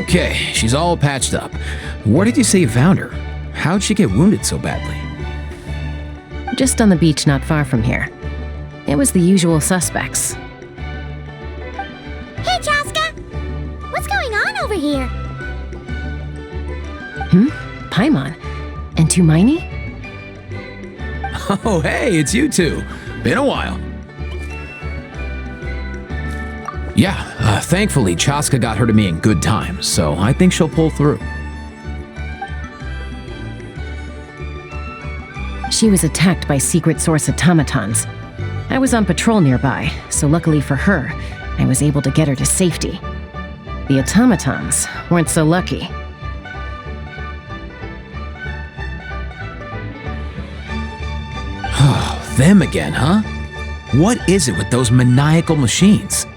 Okay, she's all patched up. Where did you say you found her? How'd she get wounded so badly? Just on the beach not far from here. It was the usual suspects. Hey, Chaska! What's going on over here? Paimon. And Tumaini? Oh, hey, it's you two. Been a while. Yeah, thankfully Chaska got her to me in good time, so I think she'll pull through. She was attacked by secret source automatons. I was on patrol nearby, so luckily for her, I was able to get her to safety. The automatons weren't so lucky. Oh, them again, huh? What is it with those maniacal machines?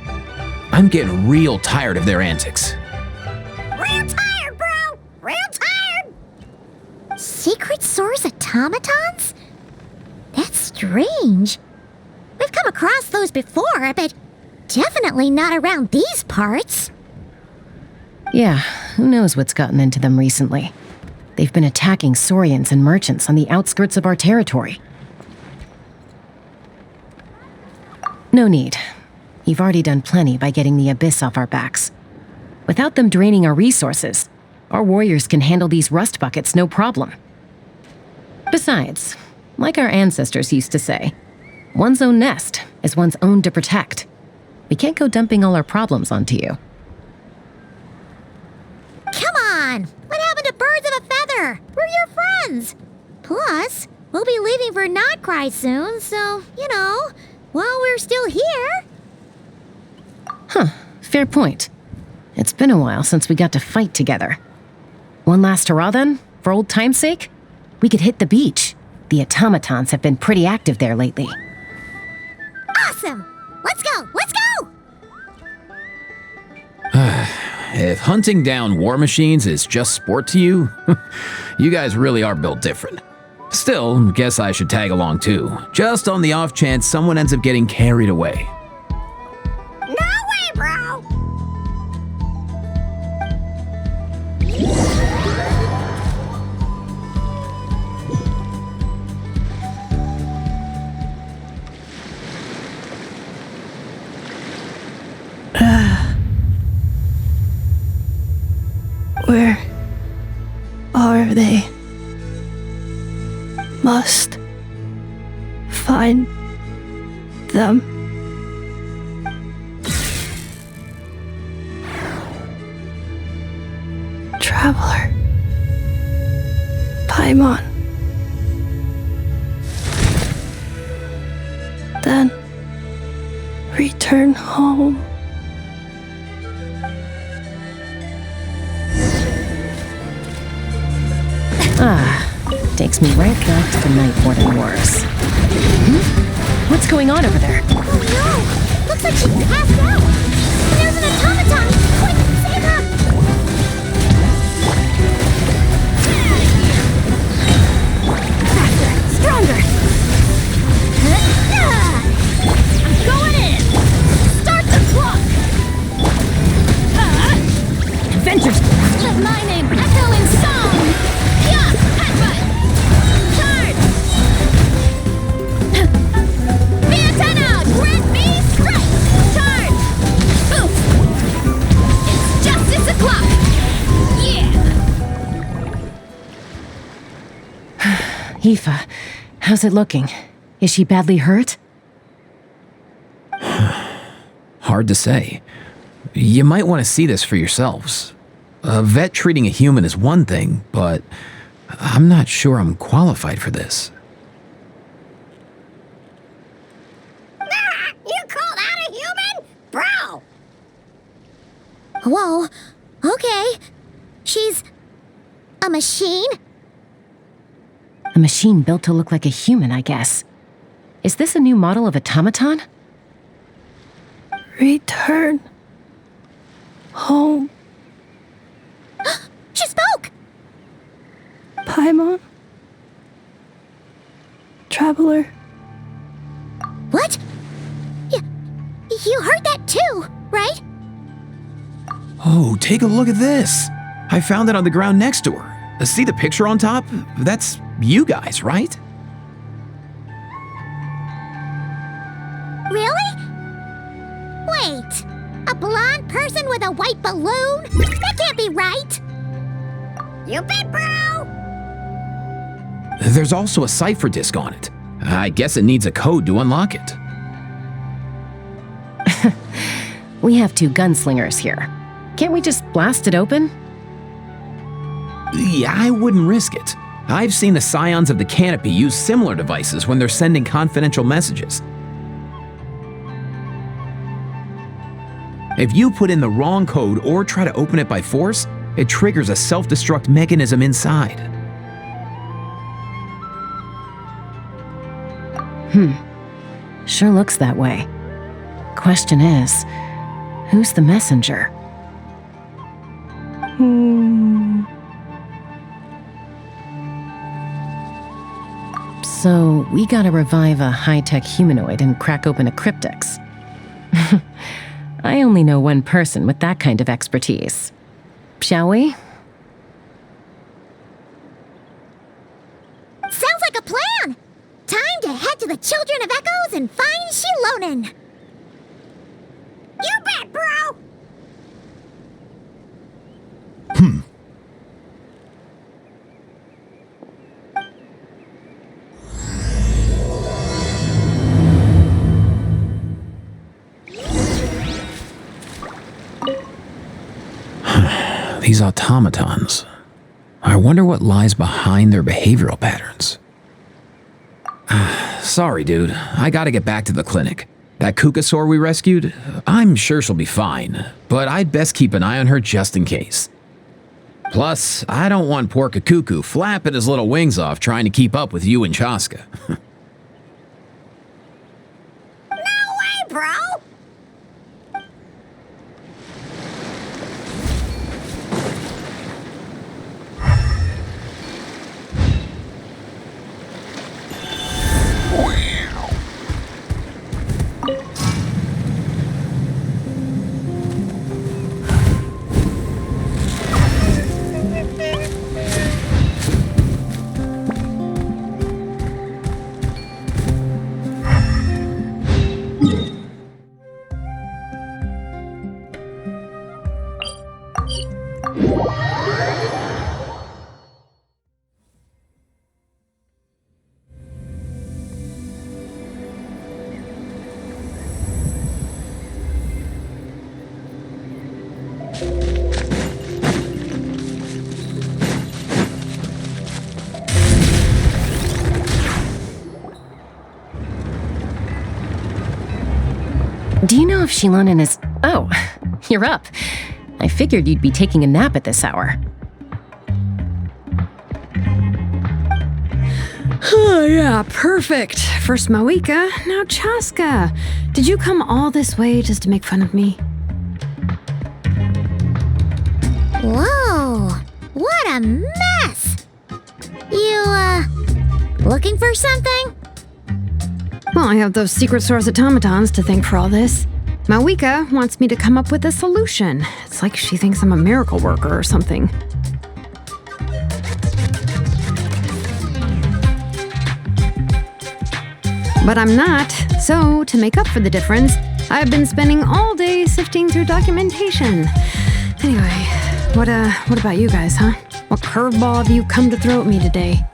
I'm getting real tired of their antics. Real tired, bro! Real tired! Secret source automatons? That's strange. We've come across those before, but definitely not around these parts. Yeah, who knows what's gotten into them recently. They've been attacking Saurians and merchants on the outskirts of our territory. No need. You've already done plenty by getting the Abyss off our backs. Without them draining our resources, our warriors can handle these rust buckets no problem. Besides, like our ancestors used to say, one's own nest is one's own to protect. We can't go dumping all our problems onto you. Come on! What happened to birds of a feather? We're your friends! Plus, we'll be leaving for Notcry soon, so, while we're still here... Fair point. It's been a while since we got to fight together. One last hurrah then, for old time's sake? We could hit the beach. The automatons have been pretty active there lately. Awesome! Let's go! Let's go! If hunting down war machines is just sport to you, you guys really are built different. Still, guess I should tag along too, just on the off chance someone ends up getting carried away. No way, bro! Where are they? Must find them. Traveler. Paimon. Then return home. Takes me right back to the Night Warden Wars. What's going on over there? Oh no! Looks like she passed out! And there's an automaton! Quick, save her! Faster! Stronger! I'm going in! Start the clock! Adventures! Let my name echo in song! Yeah! Headbutt! Charge! Be antenna! Grant me strike! Charge! Oof! It's justice o'clock! Yeah! Aoife, how's it looking? Is she badly hurt? Hard to say. You might want to see this for yourselves. A vet treating a human is one thing, but I'm not sure I'm qualified for this. You called out a human? Bro! Whoa. Okay. She's... a machine? A machine built to look like a human, I guess. Is this a new model of automaton? Return home. She spoke! Paimon. Traveler. What? You heard that too, right? Whoa, take a look at this. I found it on the ground next to her. See the picture on top? That's you guys, right? Really? Wait, a blonde person with a white balloon? That can't be right. You bet, bro! There's also a cipher disk on it. I guess it needs a code to unlock it. We have 2 gunslingers here. Can't we just blast it open? Yeah, I wouldn't risk it. I've seen the scions of the canopy use similar devices when they're sending confidential messages. If you put in the wrong code or try to open it by force, it triggers a self-destruct mechanism inside. Sure looks that way. Question is, who's the messenger? So, we gotta revive a high-tech humanoid and crack open a cryptex. I only know one person with that kind of expertise. Shall we? Sounds like a plan! Time to head to the Children of Echoes and find Shilonen! You bet, bro! These automatons. I wonder what lies behind their behavioral patterns. Sorry, dude. I gotta get back to the clinic. That Kukasaur we rescued, I'm sure she'll be fine, but I'd best keep an eye on her just in case. Plus, I don't want poor Kakuku flapping his little wings off trying to keep up with you and Chaska. No way, bro! Do you know if Shilonen is... Oh, you're up. I figured you'd be taking a nap at this hour. Oh, yeah, perfect. First Mawika, now Chaska. Did you come all this way just to make fun of me? Whoa, what a mess! You, looking for something? Well, I have those secret source automatons to thank for all this. Mawika wants me to come up with a solution. It's like she thinks I'm a miracle worker or something. But I'm not, so to make up for the difference, I've been spending all day sifting through documentation. Anyway, what about you guys, huh? What curveball have you come to throw at me today?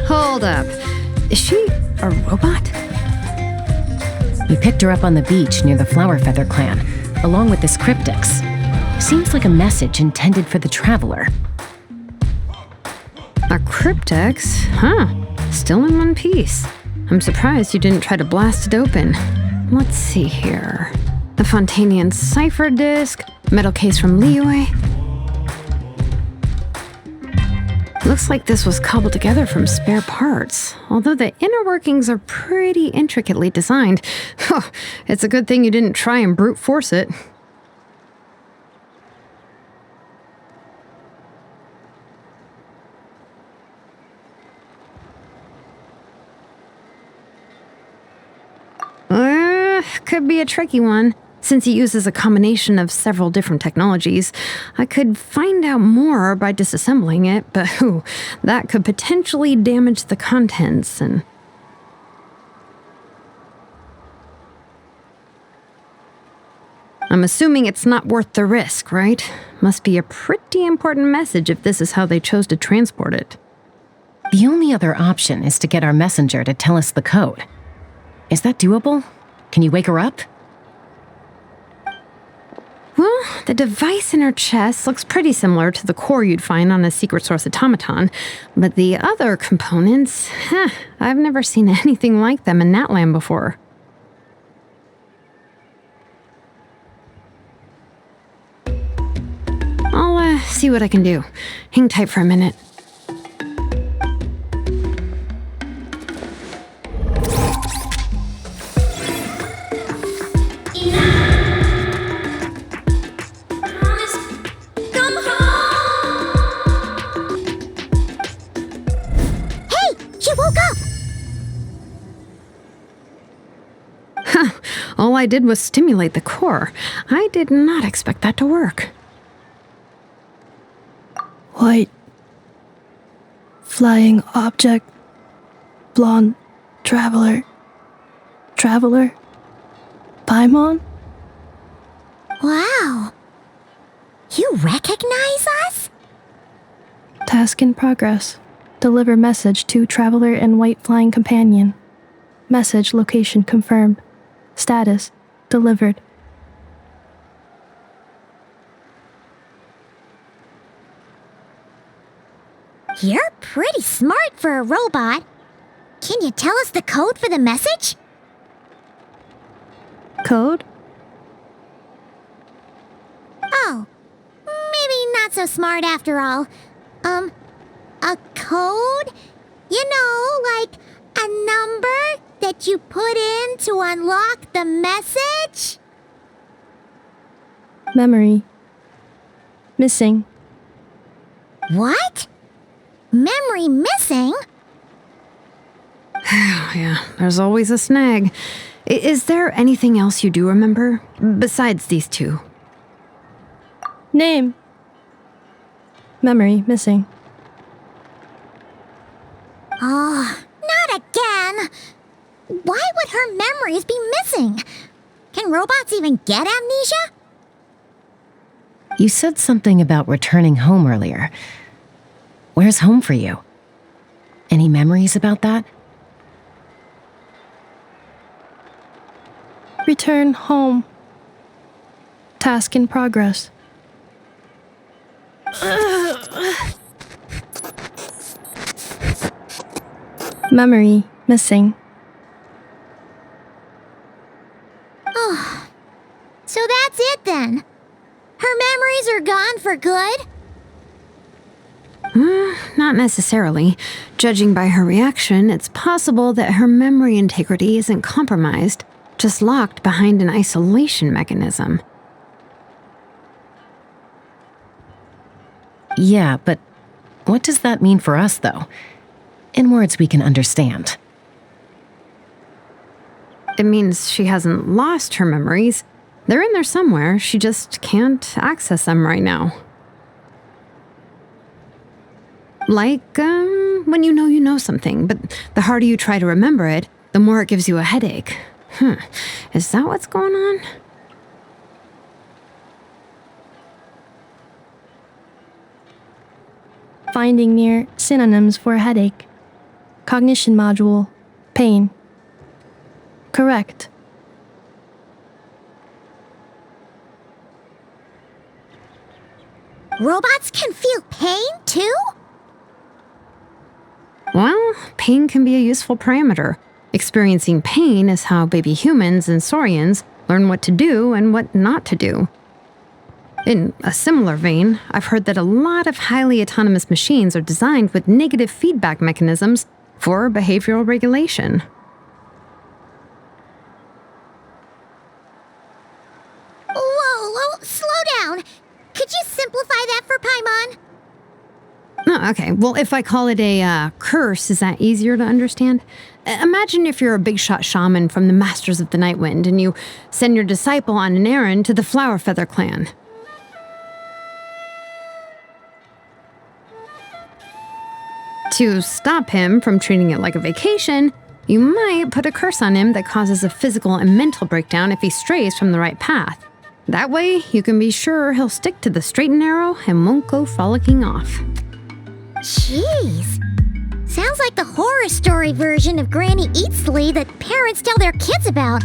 Hold up. Is she a robot? We picked her up on the beach near the Flower Feather clan, along with this cryptex. Seems like a message intended for the traveler. A cryptex? Huh. Still in one piece. I'm surprised you didn't try to blast it open. Let's see here. The Fontanian cipher disk, metal case from Liyue. Looks like this was cobbled together from spare parts, although the inner workings are pretty intricately designed. It's a good thing you didn't try and brute force it. could be a tricky one. Since it uses a combination of several different technologies, I could find out more by disassembling it, but that could potentially damage the contents and... I'm assuming it's not worth the risk, right? Must be a pretty important message if this is how they chose to transport it. The only other option is to get our messenger to tell us the code. Is that doable? Can you wake her up? Well, the device in her chest looks pretty similar to the core you'd find on a secret source automaton, but the other components, I've never seen anything like them in Natland before. I'll see what I can do. Hang tight for a minute. All I did was stimulate the core. I did not expect that to work. White. Flying object. Blonde. Traveler. Traveler. Paimon? Wow. You recognize us? Task in progress. Deliver message to Traveler and White Flying Companion. Message location confirmed. Status delivered. You're pretty smart for a robot. Can you tell us the code for the message? Code? Oh, maybe not so smart after all. A code? You know, like a number that you put in to unlock the message? Memory. Missing. What? Memory missing? Yeah, there's always a snag. Is there anything else you do remember? Besides these two? Name. Memory missing. Oh, not again! Why would her memories be missing? Can robots even get amnesia? You said something about returning home earlier. Where's home for you? Any memories about that? Return home. Task in progress. Memory missing. Oh, so that's it then. Her memories are gone for good? Not necessarily. Judging by her reaction, it's possible that her memory integrity isn't compromised, just locked behind an isolation mechanism. Yeah, but what does that mean for us, though? In words we can understand. It means she hasn't lost her memories. They're in there somewhere, she just can't access them right now. Like, when you know something, but the harder you try to remember it, the more it gives you a headache. Is that what's going on? Finding near synonyms for headache. Cognition module. Pain. Correct. Robots can feel pain too? Well, pain can be a useful parameter. Experiencing pain is how baby humans and saurians learn what to do and what not to do. In a similar vein, I've heard that a lot of highly autonomous machines are designed with negative feedback mechanisms for behavioral regulation. Whoa, slow down. Could you simplify that for Paimon? Oh, okay. Well, if I call it a curse, is that easier to understand? Imagine if you're a big shot shaman from the Masters of the Night Wind and you send your disciple on an errand to the Flower Feather clan. To stop him from treating it like a vacation, you might put a curse on him that causes a physical and mental breakdown if he strays from the right path. That way, you can be sure he'll stick to the straight and narrow and won't go frolicking off. Jeez. Sounds like the horror story version of Granny Eatsley that parents tell their kids about.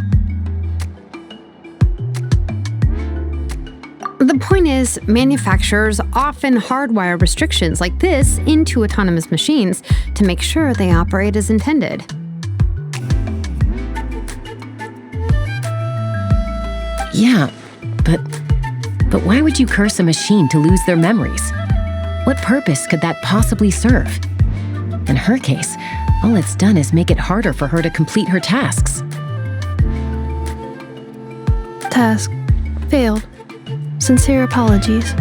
The point is, manufacturers often hardwire restrictions like this into autonomous machines to make sure they operate as intended. Yeah, but why would you curse a machine to lose their memories? What purpose could that possibly serve? In her case, all it's done is make it harder for her to complete her tasks. Task failed. Sincere apologies.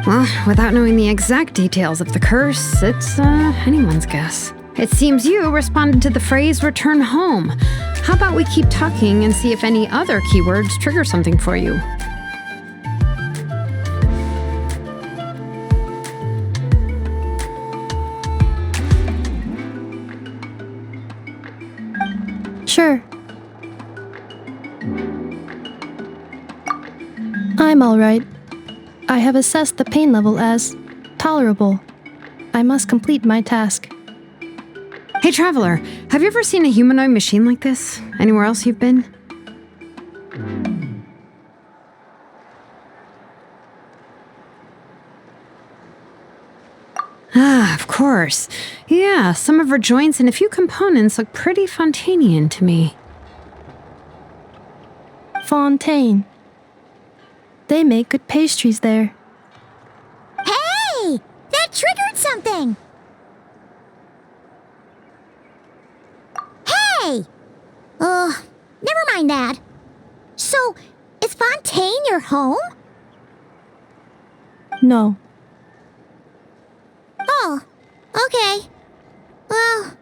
Well, without knowing the exact details of the curse, it's anyone's guess. It seems you responded to the phrase return home. How about we keep talking and see if any other keywords trigger something for you? Sure. I'm all right. I have assessed the pain level as tolerable. I must complete my task. Hey, Traveler, have you ever seen a humanoid machine like this? Anywhere else you've been? Ah, of course. Yeah, some of her joints and a few components look pretty Fontanian to me. Fontaine. They make good pastries there. Hey! That triggered something! Hey! Never mind that. So, is Fontaine your home? No. Oh, okay. Well,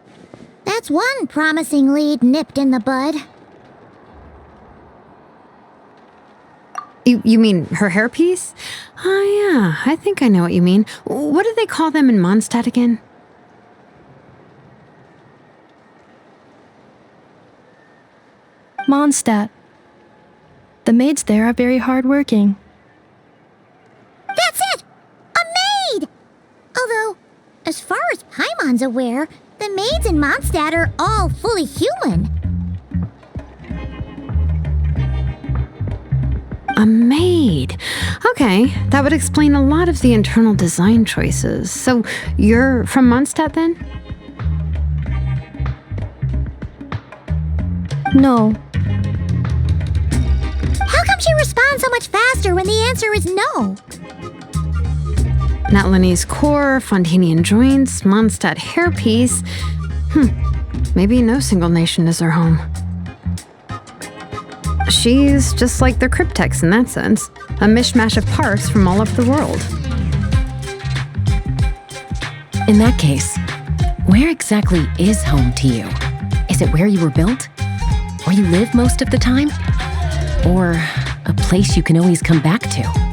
that's one promising lead nipped in the bud. You mean her hairpiece? Oh, yeah, I think I know what you mean. What do they call them in Mondstadt again? Mondstadt. The maids there are very hardworking. That's it! A maid! Although, as far as Paimon's aware, the maids in Mondstadt are all fully human. A maid. Okay, that would explain a lot of the internal design choices. So, you're from Mondstadt then? No. How come she responds so much faster when the answer is no? Natlanese core, Fontanian joints, Mondstadt hairpiece. Maybe no single nation is her home. She's just like the Cryptex in that sense, a mishmash of parts from all over the world. In that case, where exactly is home to you? Is it where you were built? Where you live most of the time? Or a place you can always come back to?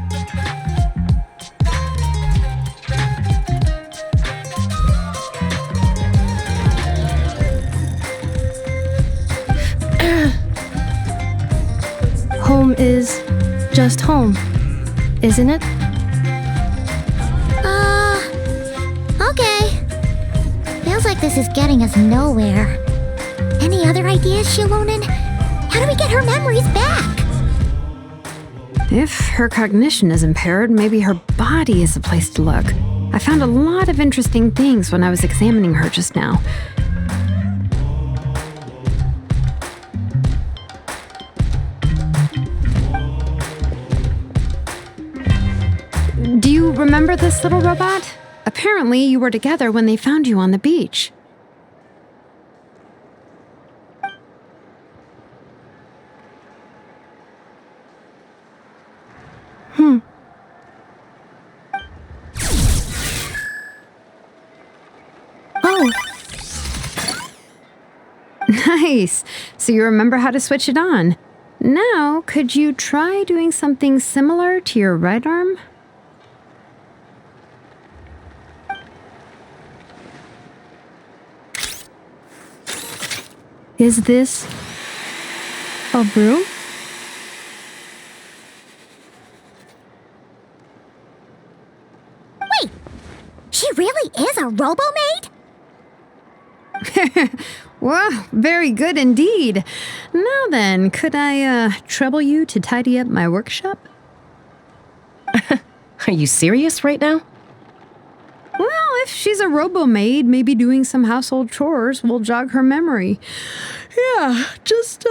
Home is just home, isn't it? Okay. Feels like this is getting us nowhere. Any other ideas, Shilonen? How do we get her memories back? If her cognition is impaired, maybe her body is the place to look. I found a lot of interesting things when I was examining her just now. Do you remember this little robot? Apparently, you were together when they found you on the beach. Oh, Nice. So you remember how to switch it on. Now, could you try doing something similar to your right arm? is this a broom? Wait, she really is a robo-maid? Well, very good indeed. Now then, could I trouble you to tidy up my workshop? Are you serious right now? Well, if she's a robo-maid, maybe doing some household chores will jog her memory. Yeah, just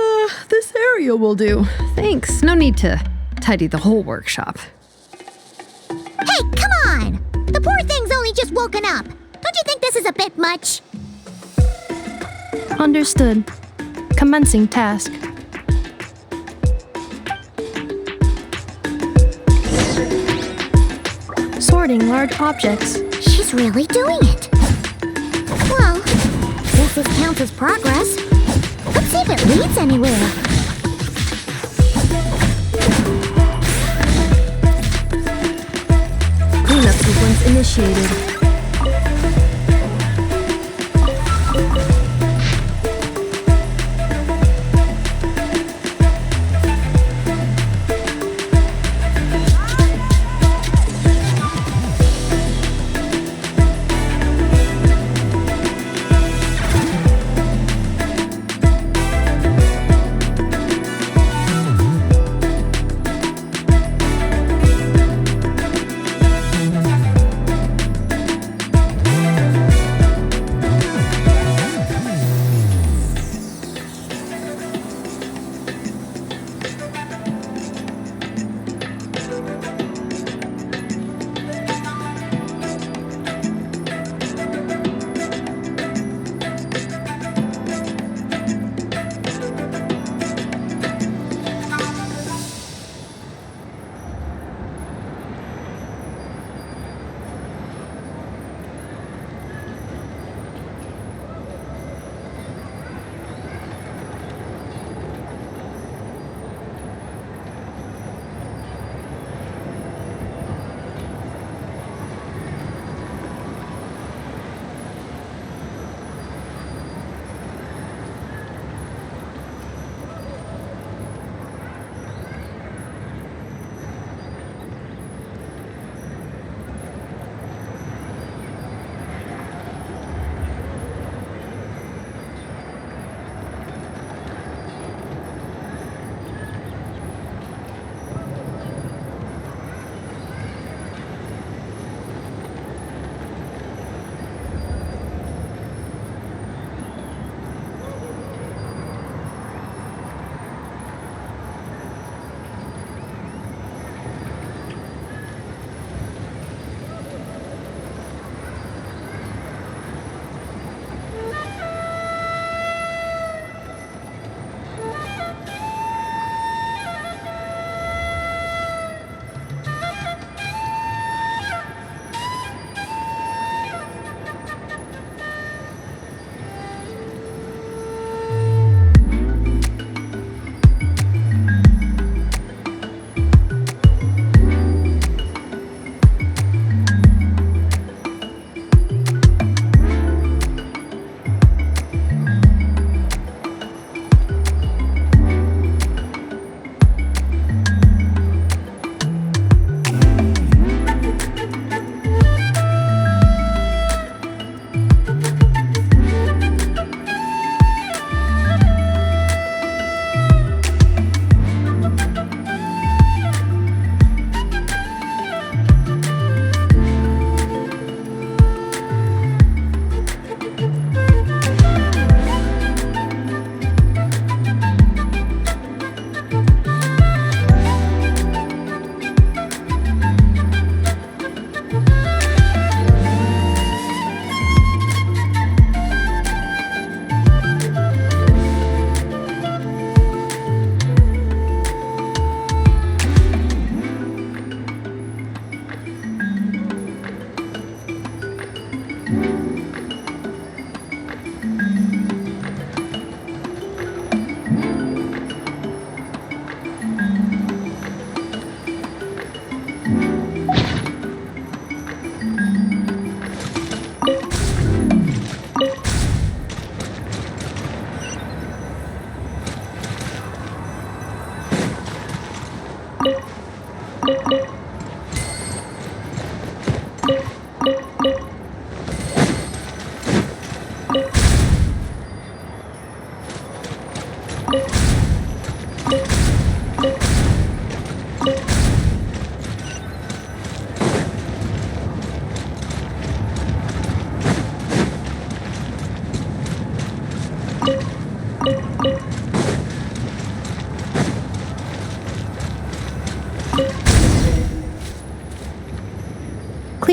this area will do. Thanks. No need to tidy the whole workshop. Hey, come on! The poor thing's only just woken up. Don't you think this is a bit much? Understood. Commencing task. Sorting large objects. She's really doing it. Well, guess this counts as progress. Let's see if it leads anywhere. Cleanup sequence initiated.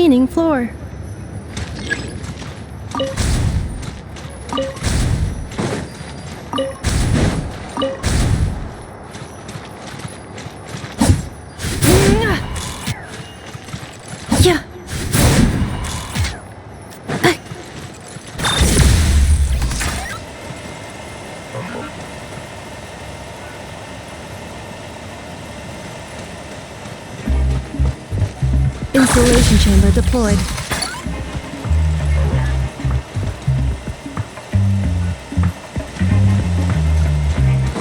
Cleaning floor. Yeah. Insulation chamber deployed.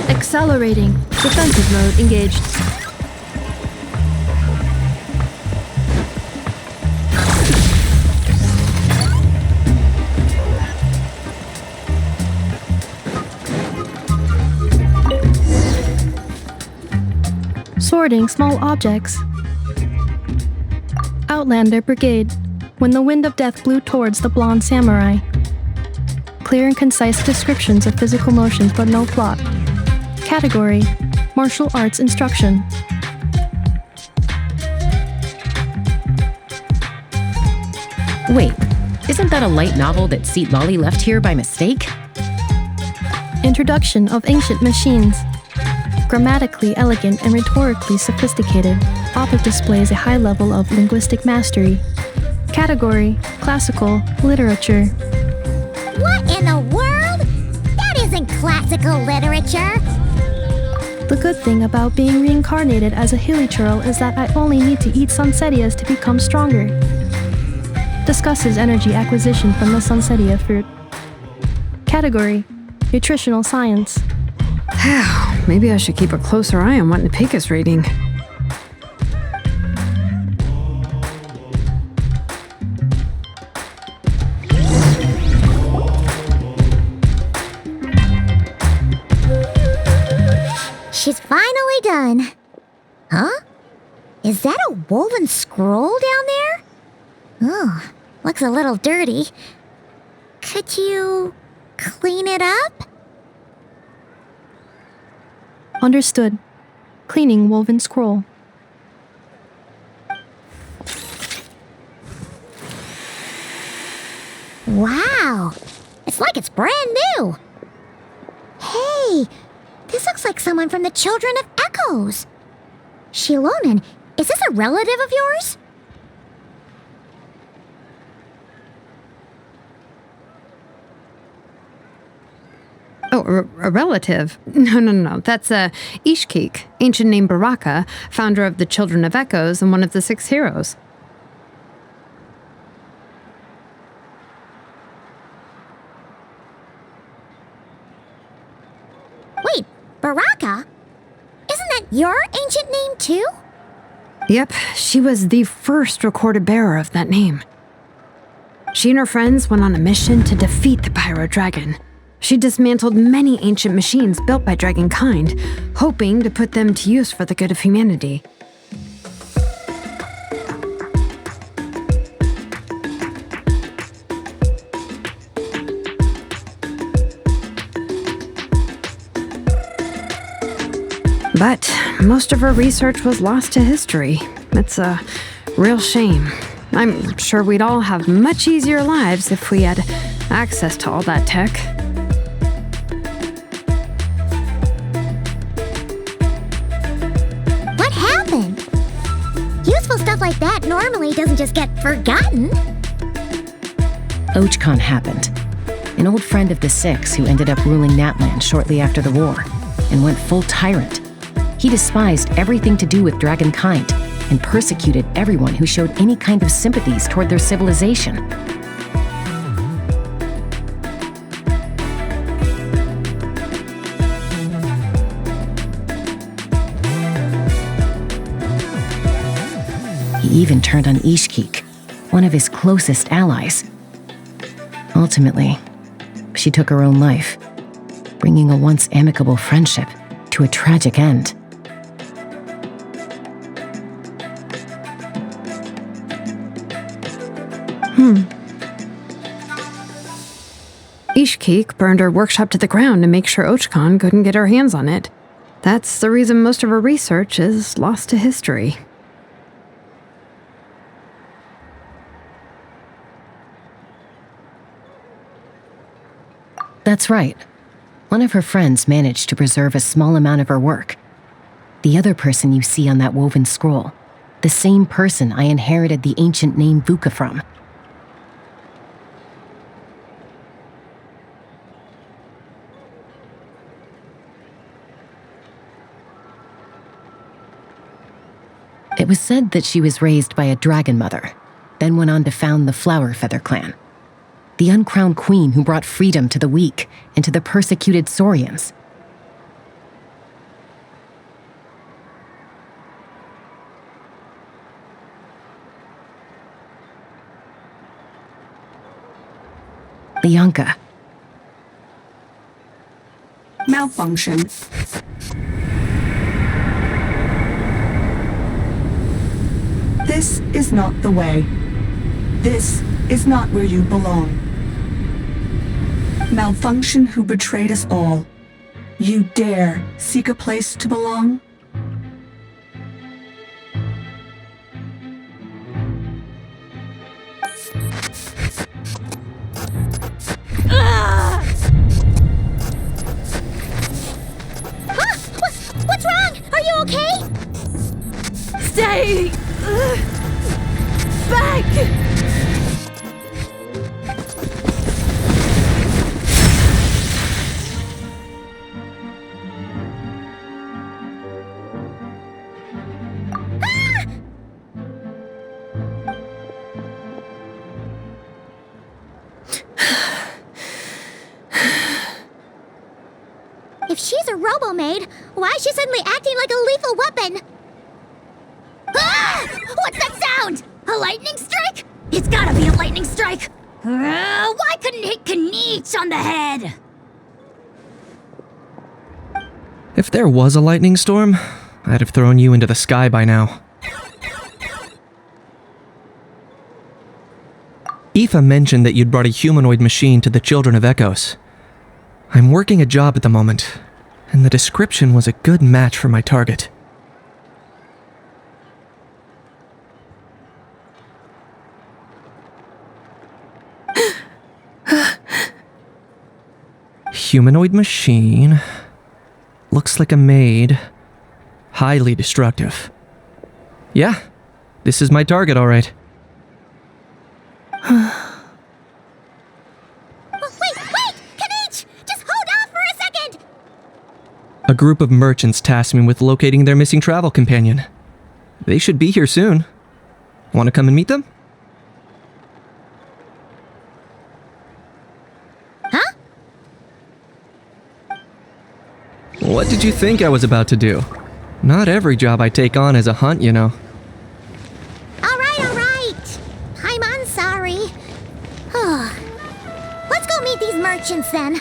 Accelerating. Defensive mode engaged. Sorting small objects. Outlander Brigade. When the wind of death blew towards the blonde samurai. Clear and concise descriptions of physical motions but no plot. Category: Martial Arts Instruction. Wait, isn't that a light novel that Seat Lolly left here by mistake? Introduction of Ancient Machines. Grammatically elegant and rhetorically sophisticated, Ovid displays a high level of linguistic mastery. Category: Classical Literature. What in the world? That isn't classical literature. The good thing about being reincarnated as a hilly churl is that I only need to eat sunsettias to become stronger. Discusses energy acquisition from the sunsettia fruit. Category: Nutritional Science. Maybe I should keep a closer eye on what Nepeka's reading. She's finally done. Huh? Is that a woven scroll down there? Oh, looks a little dirty. Could you clean it up? Understood. Cleaning woven scroll. Wow, it's like it's brand new. Hey, this looks like someone from the Children of Echoes. Shilonen, is this a relative of yours? Oh, a relative? No. That's Ishkik, ancient name Baraka, founder of the Children of Echoes and one of the 6 heroes. Wait, Baraka? Isn't that your ancient name too? Yep, she was the first recorded bearer of that name. She and her friends went on a mission to defeat the Pyro Dragon. She dismantled many ancient machines built by dragonkind, hoping to put them to use for the good of humanity. But most of her research was lost to history. It's a real shame. I'm sure we'd all have much easier lives if we had access to all that tech. What happened? Useful stuff like that normally doesn't just get forgotten. Ochkon happened. An old friend of the 6 who ended up ruling Natland shortly after the war and went full tyrant. He despised everything to do with dragonkind and persecuted everyone who showed any kind of sympathies toward their civilization. He even turned on Ishkik, one of his closest allies. Ultimately, she took her own life, bringing a once amicable friendship to a tragic end. Ishkik burned her workshop to the ground to make sure Ochkon couldn't get her hands on it. That's the reason most of her research is lost to history. That's right. One of her friends managed to preserve a small amount of her work. The other person you see on that woven scroll, the same person I inherited the ancient name Vuka from. It was said that she was raised by a dragon mother, then went on to found the Flower Feather clan, the uncrowned queen who brought freedom to the weak and to the persecuted Saurians. Bianca. Malfunction. This is not the way. This is not where you belong. Malfunction who betrayed us all. You dare seek a place to belong? What's wrong? Are you okay? Stay back! If she's a robo-maid, why is she suddenly acting like a lethal weapon? Ah! What's that sound? A lightning strike? It's gotta be a lightning strike! Why couldn't it hit Kniech on the head? If there was a lightning storm, I'd have thrown you into the sky by now. Aoife mentioned that you'd brought a humanoid machine to the Children of Echoes. I'm working a job at the moment, and the description was a good match for my target. Humanoid machine. Looks like a maid. Highly destructive. Yeah, this is my target, all right. Wait! Kniech! Just hold off for a second! A group of merchants tasked me with locating their missing travel companion. They should be here soon. Want to come and meet them? Huh? What did you think I was about to do? Not every job I take on is a hunt, you know. All right. I'm sorry. Let's go meet these merchants then.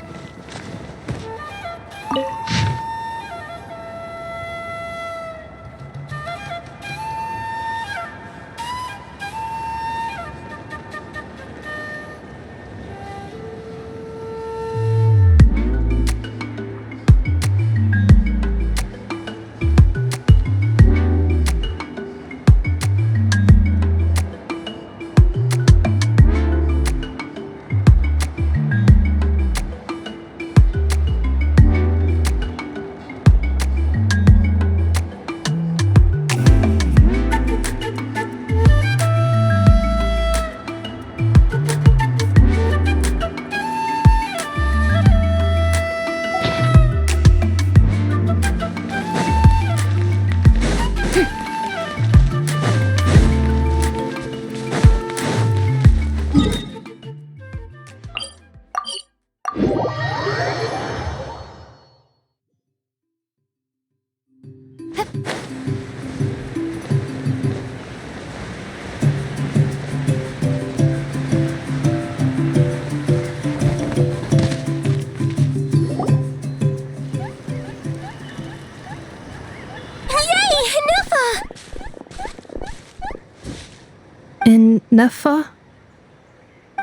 Nefa?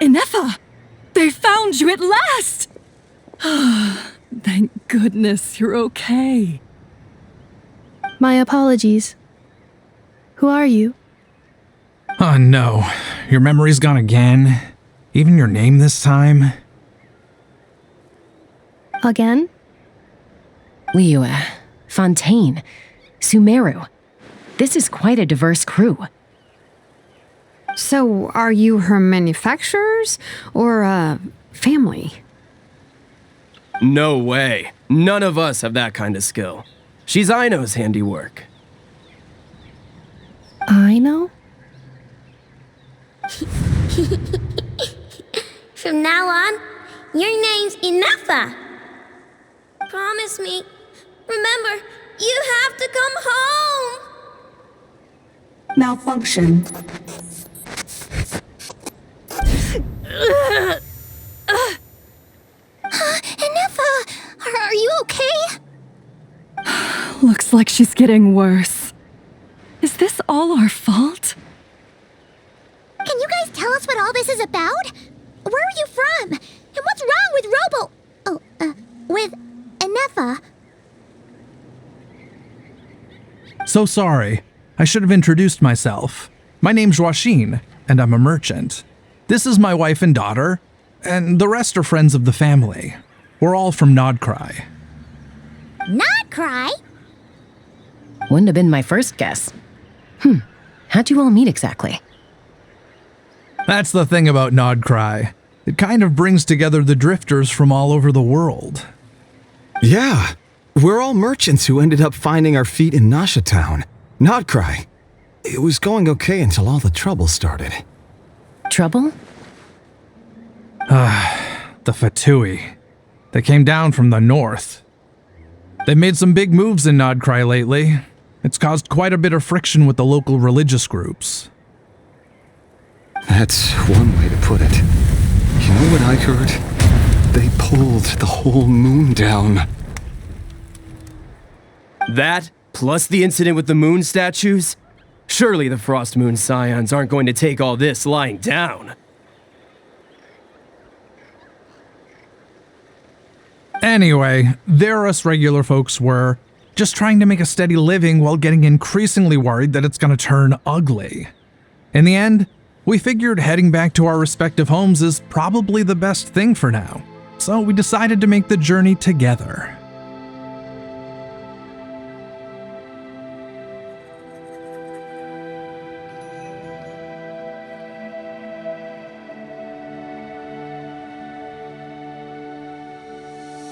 Inefa! They found you at last! Thank goodness you're okay. My apologies. Who are you? Oh no, your memory's gone again? Even your name this time? Again? Liua, Fontaine, Sumeru. This is quite a diverse crew. So, are you her manufacturers or family? No way. None of us have that kind of skill. She's Aino's handiwork. I know? From now on, your name's Inefa. Promise me. Remember, you have to come home. Malfunction. Inefa, are you okay? Looks like she's getting worse. Is this all our fault? Can you guys tell us what all this is about? Where are you from? And what's wrong with with Inefa? So sorry. I should have introduced myself. My name's Joachine, and I'm a merchant. This is my wife and daughter, and the rest are friends of the family. We're all from Nodcry. Not cry? Wouldn't have been my first guess. How'd you all meet exactly? That's the thing about Nodcry. It kind of brings together the drifters from all over the world. Yeah, we're all merchants who ended up finding our feet in Nasha Town. Nodcry. It was going okay until all the trouble started. Trouble? The Fatui. They came down from the north. They've made some big moves in Nodcry lately. It's caused quite a bit of friction with the local religious groups. That's one way to put it. You know what I heard? They pulled the whole moon down. That, plus the incident with the moon statues? Surely the Frost Moon Scions aren't going to take all this lying down. Anyway, there us regular folks were, just trying to make a steady living while getting increasingly worried that it's gonna turn ugly. In the end, we figured heading back to our respective homes is probably the best thing for now, so we decided to make the journey together.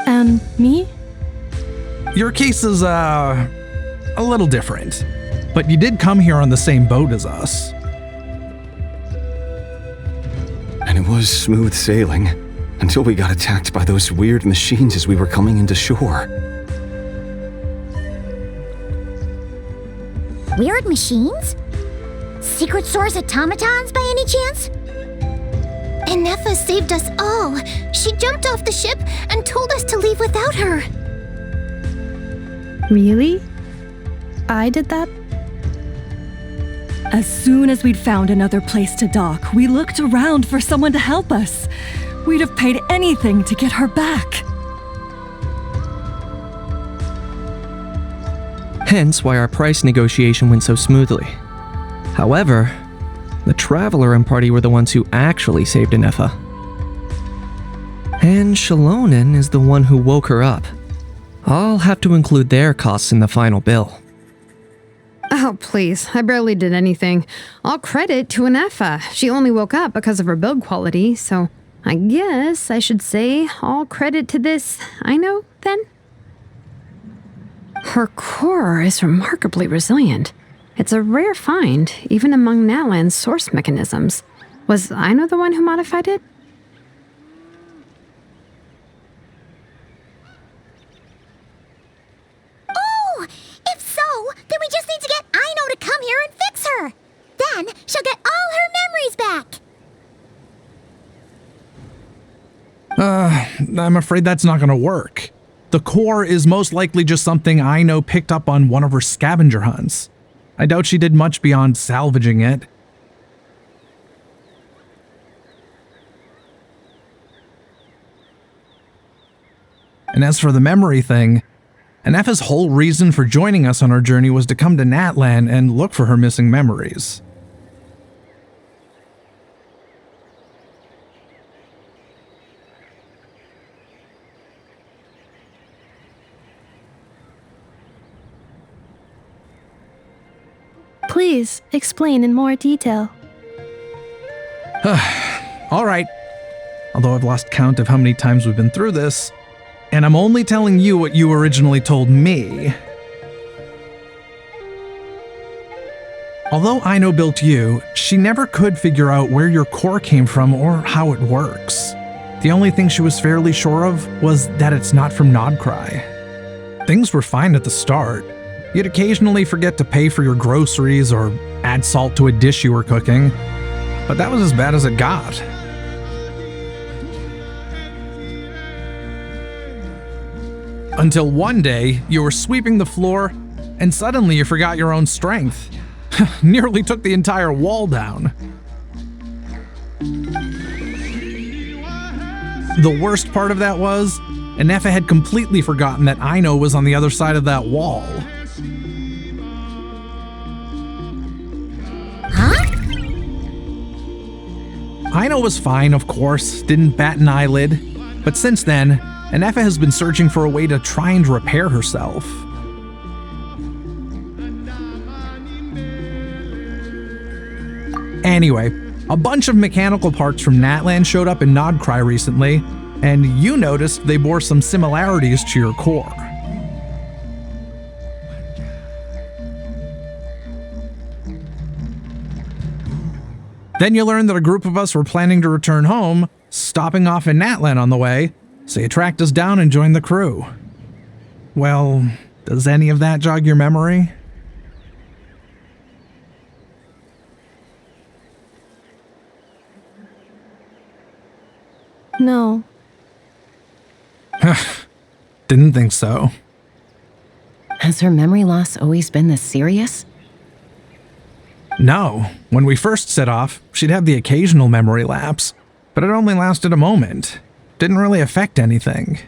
And me? Your case is, a little different, but you did come here on the same boat as us. And it was smooth sailing, until we got attacked by those weird machines as we were coming into shore. Weird machines? Secret Source automatons by any chance? Inefa saved us all. She jumped off the ship and told us to leave without her. Really? I did that? As soon as we'd found another place to dock, we looked around for someone to help us. We'd have paid anything to get her back. Hence why our price negotiation went so smoothly. However, the Traveler and party were the ones who actually saved Inefa. And Shalonen is the one who woke her up. I'll have to include their costs in the final bill. Oh, please. I barely did anything. All credit to Inefa. She only woke up because of her build quality, so I guess I should say all credit to this Aino, then? Her core is remarkably resilient. It's a rare find, even among Natlan's source mechanisms. Was Aino the one who modified it? Oh! If so, then we just need to get Aino to come here and fix her. Then she'll get all her memories back. I'm afraid that's not gonna work. The core is most likely just something Aino picked up on one of her scavenger hunts. I doubt she did much beyond salvaging it. And as for the memory thing, Inefa's whole reason for joining us on our journey was to come to Natlan and look for her missing memories. Please, explain in more detail. All right. Although I've lost count of how many times we've been through this, and I'm only telling you what you originally told me. Although Aino built you, she never could figure out where your core came from or how it works. The only thing she was fairly sure of was that it's not from Nodcry. Things were fine at the start. You'd occasionally forget to pay for your groceries or add salt to a dish you were cooking, but that was as bad as it got. Until one day, you were sweeping the floor, and suddenly you forgot your own strength. Nearly took the entire wall down. The worst part of that was, Anefa had completely forgotten that Aino was on the other side of that wall. Huh? Aino was fine, of course, didn't bat an eyelid, but since then, Anefa has been searching for a way to try and repair herself. Anyway, a bunch of mechanical parts from Natlan showed up in Nodcry recently, and you noticed they bore some similarities to your core. Then you learned that a group of us were planning to return home, stopping off in Natlan on the way, so you tracked us down and joined the crew. Well, does any of that jog your memory? No. Didn't think so. Has her memory loss always been this serious? No. When we first set off, she'd have the occasional memory lapse, but it only lasted a moment. Didn't really affect anything.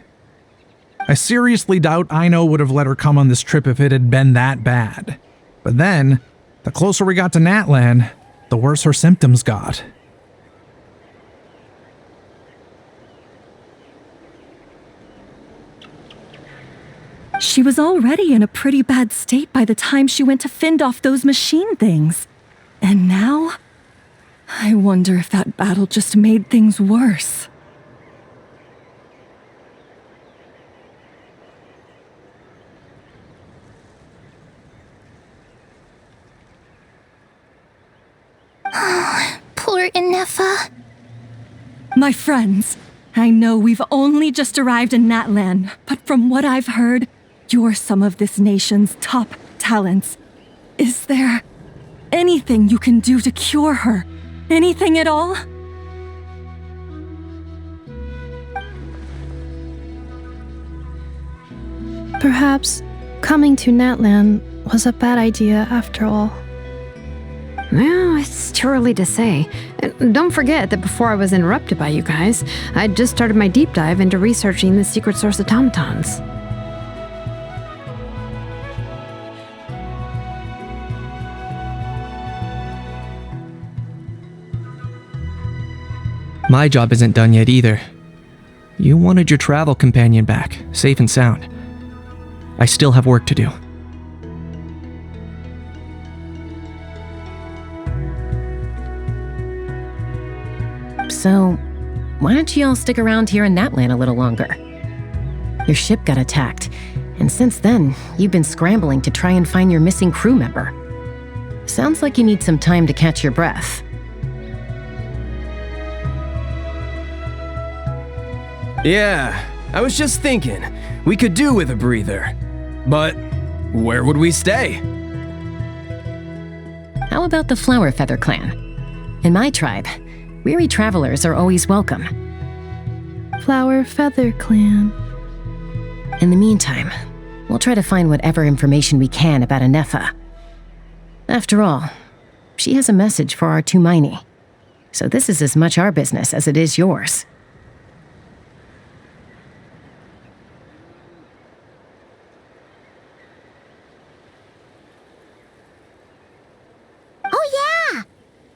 I seriously doubt Aino would have let her come on this trip if it had been that bad. But then, the closer we got to Natlan, the worse her symptoms got. She was already in a pretty bad state by the time she went to fend off those machine things. And now, I wonder if that battle just made things worse. Poor Anefa. My friends, I know we've only just arrived in Natlan, but from what I've heard, you're some of this nation's top talents. Is there anything you can do to cure her? Anything at all? Perhaps coming to Natlan was a bad idea after all. Well, it's too early to say. Don't forget that before I was interrupted by you guys, I'd just started my deep dive into researching the secret source automatons. My job isn't done yet either. You wanted your travel companion back, safe and sound. I still have work to do. So, why don't you all stick around here in Natlan a little longer? Your ship got attacked, and since then, you've been scrambling to try and find your missing crew member. Sounds like you need some time to catch your breath. Yeah, I was just thinking, we could do with a breather. But where would we stay? How about the Flower Feather Clan? In my tribe, weary travelers are always welcome. Flower Feather Clan. In the meantime, we'll try to find whatever information we can about Anefa. After all, she has a message for our Tumaini. So this is as much our business as it is yours. Oh yeah!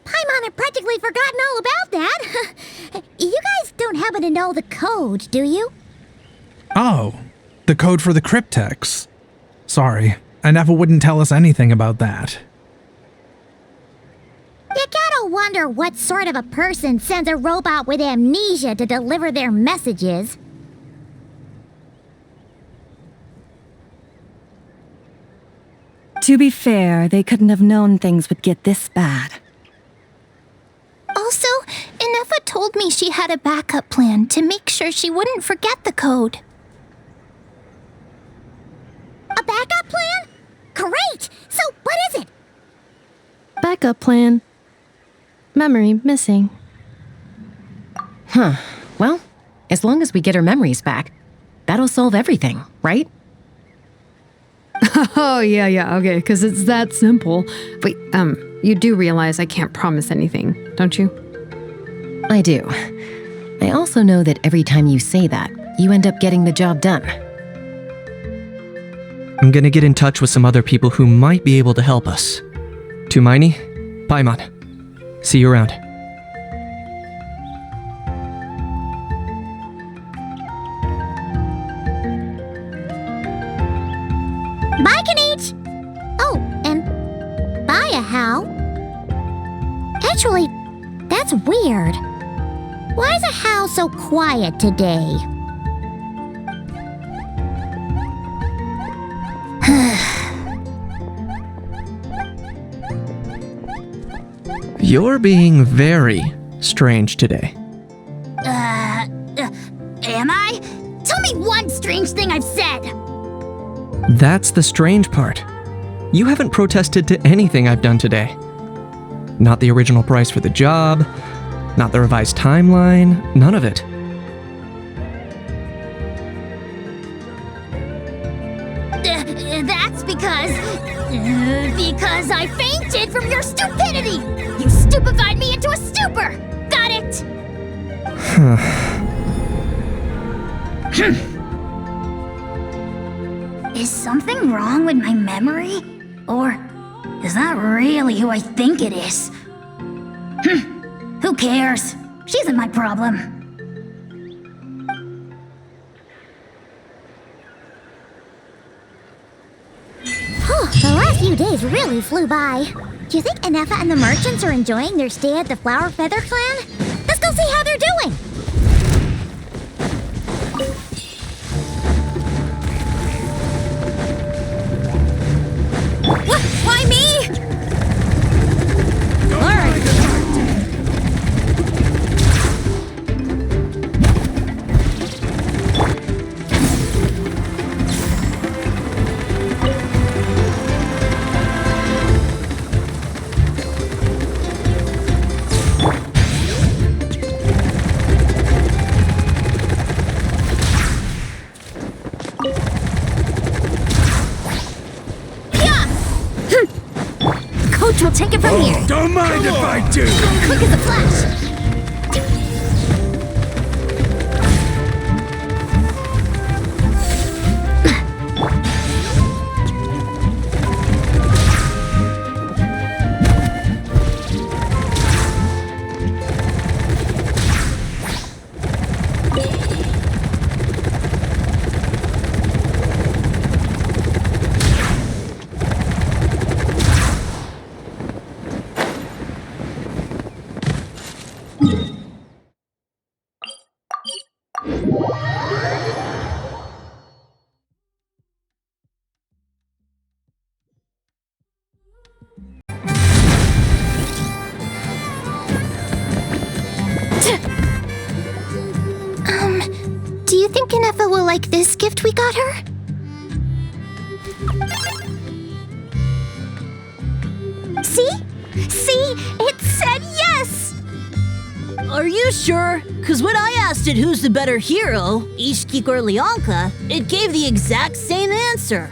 Paimon had practically forgotten all about that. You guys don't happen to know the code, do you? Oh, the code for the cryptex. Sorry, Anefa wouldn't tell us anything about that. wonder what sort of a person sends a robot with amnesia to deliver their messages. To be fair, they couldn't have known things would get this bad. Also, Inefa told me she had a backup plan to make sure she wouldn't forget the code. A backup plan? Great! So what is it? Backup plan. Memory missing. Huh. Well, as long as we get her memories back, that'll solve everything, right? Oh, yeah, okay, because it's that simple. Wait, you do realize I can't promise anything, don't you? I do. I also know that every time you say that, you end up getting the job done. I'm gonna get in touch with some other people who might be able to help us. Tumaini, Paimon. See you around. Bye, Kanich! Oh, and bye, Hal. Actually, that's weird. Why is a Hal so quiet today? You're being very strange today. Am I? Tell me one strange thing I've said! That's the strange part. You haven't protested to anything I've done today. Not the original price for the job, not the revised timeline, none of it. That's because I fainted from your stupidity! You stupefied me into a stupor! Got it? Is something wrong with my memory? Or is that really who I think it is? Who cares? She isn't my problem. The last few days really flew by. Do you think Inefa and the merchants are enjoying their stay at the Flower Feather Clan? Let's go see how they're doing! What? Why me? Alright. Coach will take it from here. Don't mind if I do! Quick as a flash. Do you think Inefa will like this gift we got her? See? See? It said yes! Are you sure? Because when I asked it who's the better hero, Ishkik or Leonka, it gave the exact same answer.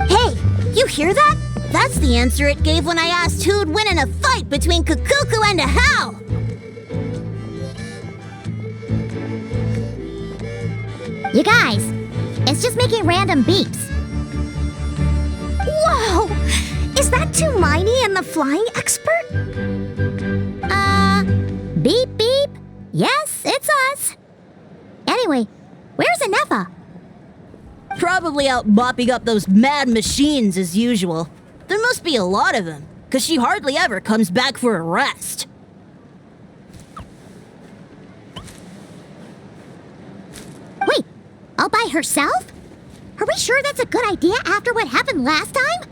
Hey, you hear that? That's the answer it gave when I asked who'd win in a fight between Kukuku and a Hal. You guys, it's just making random beeps. Whoa! Is that Tumaini and the flying expert? Beep beep. Yes, it's us. Anyway, where's Ineffa? Probably out mopping up those mad machines as usual. There must be a lot of them, because she hardly ever comes back for a rest. Wait, all by herself? Are we sure that's a good idea after what happened last time?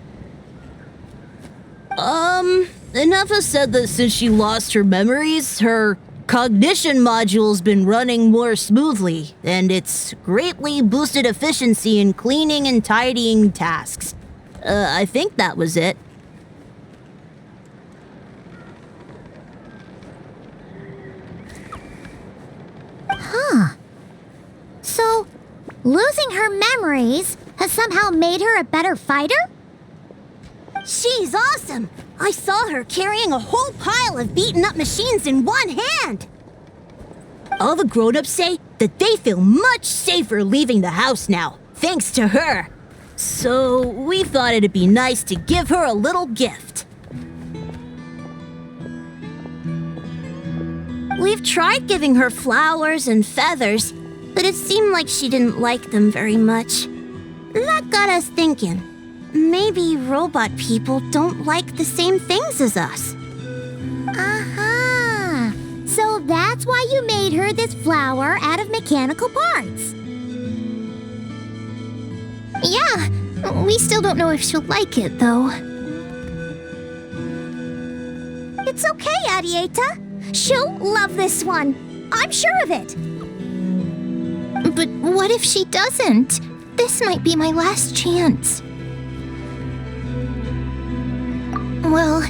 Ineffa said that since she lost her memories, her cognition module's been running more smoothly, and it's greatly boosted efficiency in cleaning and tidying tasks. I think that was it. Huh. So, losing her memories has somehow made her a better fighter? She's awesome! I saw her carrying a whole pile of beaten up machines in one hand! All the grown-ups say that they feel much safer leaving the house now, thanks to her. So we thought it'd be nice to give her a little gift. We've tried giving her flowers and feathers, but it seemed like she didn't like them very much. That got us thinking. Maybe robot people don't like the same things as us. Aha! So that's why you made her this flower out of mechanical parts. Yeah, we still don't know if she'll like it, though. It's okay, Arieta. She'll love this one. I'm sure of it. But what if she doesn't? This might be my last chance. Well,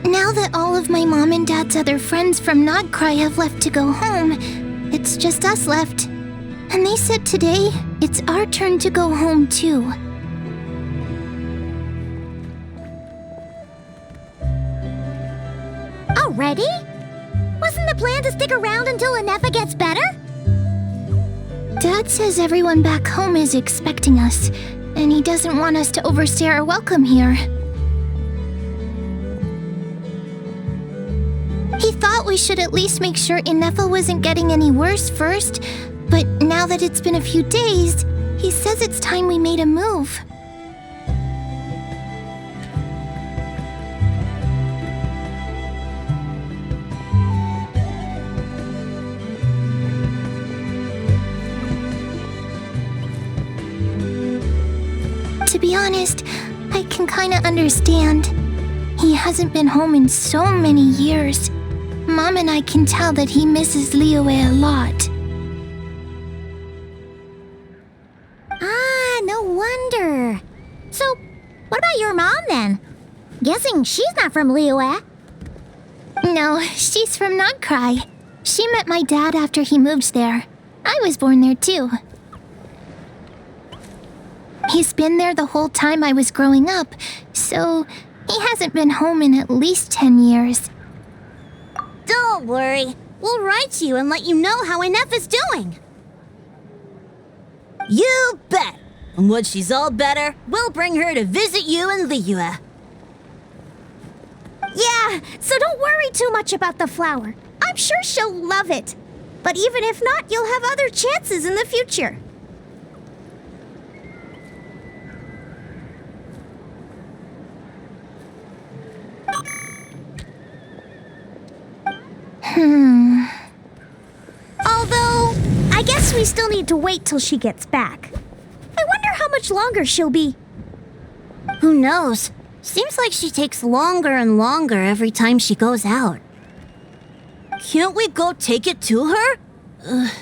now that all of my mom and dad's other friends from Nodcry have left to go home, it's just us left. And they said today, it's our turn to go home too. Already? Wasn't the plan to stick around until Ineffa gets better? Dad says everyone back home is expecting us, and he doesn't want us to overstay our welcome here. He thought we should at least make sure Ineffa wasn't getting any worse first, but now that it's been a few days, he says it's time we made a move. To be honest, I can kinda understand. He hasn't been home in so many years. Mom and I can tell that he misses Liyue a lot. Ah, no wonder. So, what about your mom then? Guessing she's not from Liyue. No, she's from Nodcry. She met my dad after he moved there. I was born there too. He's been there the whole time I was growing up, so he hasn't been home in at least 10 years. Don't worry. We'll write to you and let you know how Ineffa's doing. You bet! And once she's all better, we'll bring her to visit you in Liyue. Yeah, so don't worry too much about the flower. I'm sure she'll love it. But even if not, you'll have other chances in the future. Although, I guess we still need to wait till she gets back. I wonder how much longer she'll be. Who knows? Seems like she takes longer and longer every time she goes out. Can't we go take it to her?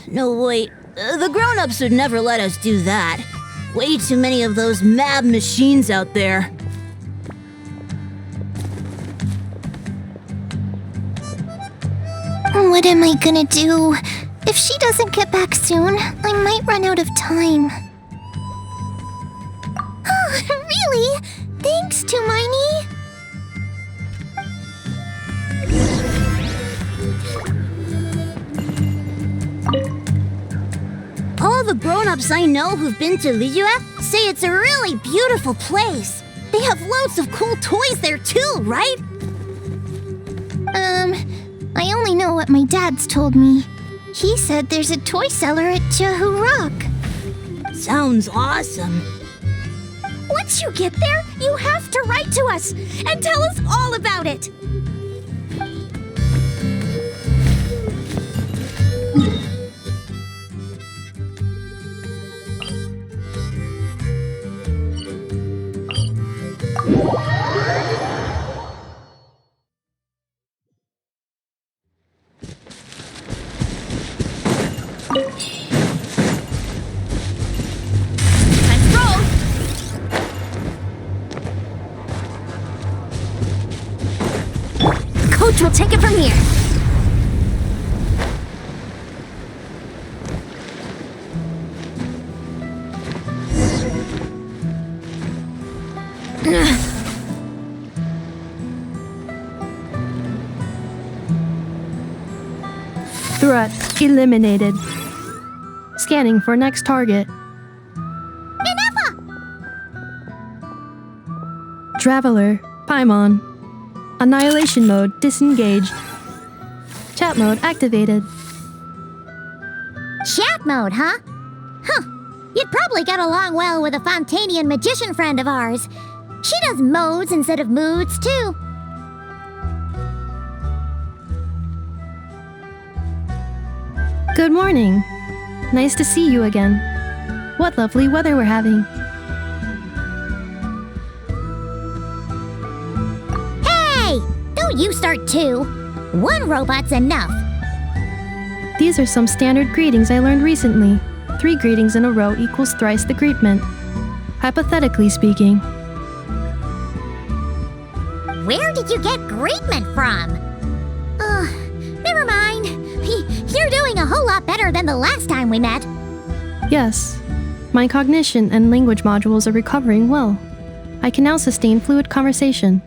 No, wait. The grown-ups would never let us do that. Way too many of those mad machines out there. What am I gonna do? If she doesn't get back soon, I might run out of time. Oh, really? Thanks, Tumaini. All the grown-ups I know who've been to Liyue say it's a really beautiful place. They have loads of cool toys there too, right? I only know what my dad's told me. He said there's a toy cellar at Jehu Rock. Sounds awesome. Once you get there, you have to write to us and tell us all about it. Let's go! Coach will take it from here. Threat eliminated. Scanning for next target. Traveler, Paimon. Annihilation mode disengaged. Chat mode activated. Chat mode, huh? Huh. You'd probably get along well with a Fontanian magician friend of ours. She does modes instead of moods, too. Good morning. Nice to see you again. What lovely weather we're having. Hey! Don't you start too. One robot's enough. These are some standard greetings I learned recently. 3 greetings in a row equals thrice the greetment. Hypothetically speaking. Where did you get greetment from? Never mind. You're doing a whole lot better than the last time we met. Yes. My cognition and language modules are recovering well. I can now sustain fluid conversation.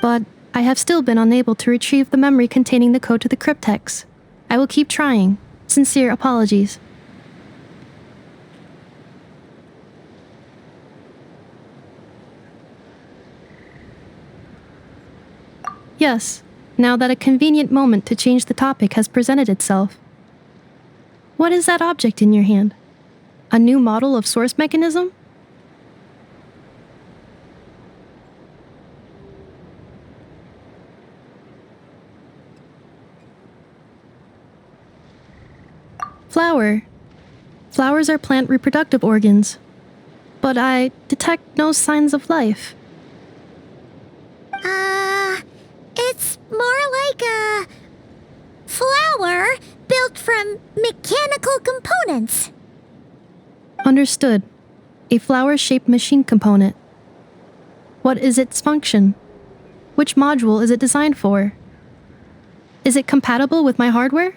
But I have still been unable to retrieve the memory containing the code to the cryptex. I will keep trying. Sincere apologies. Yes, now that a convenient moment to change the topic has presented itself. What is that object in your hand? A new model of source mechanism? Flower. Flowers are plant reproductive organs. But I detect no signs of life. It's more like a flower built from mechanical components. Understood. A flower-shaped machine component. What is its function? Which module is it designed for? Is it compatible with my hardware?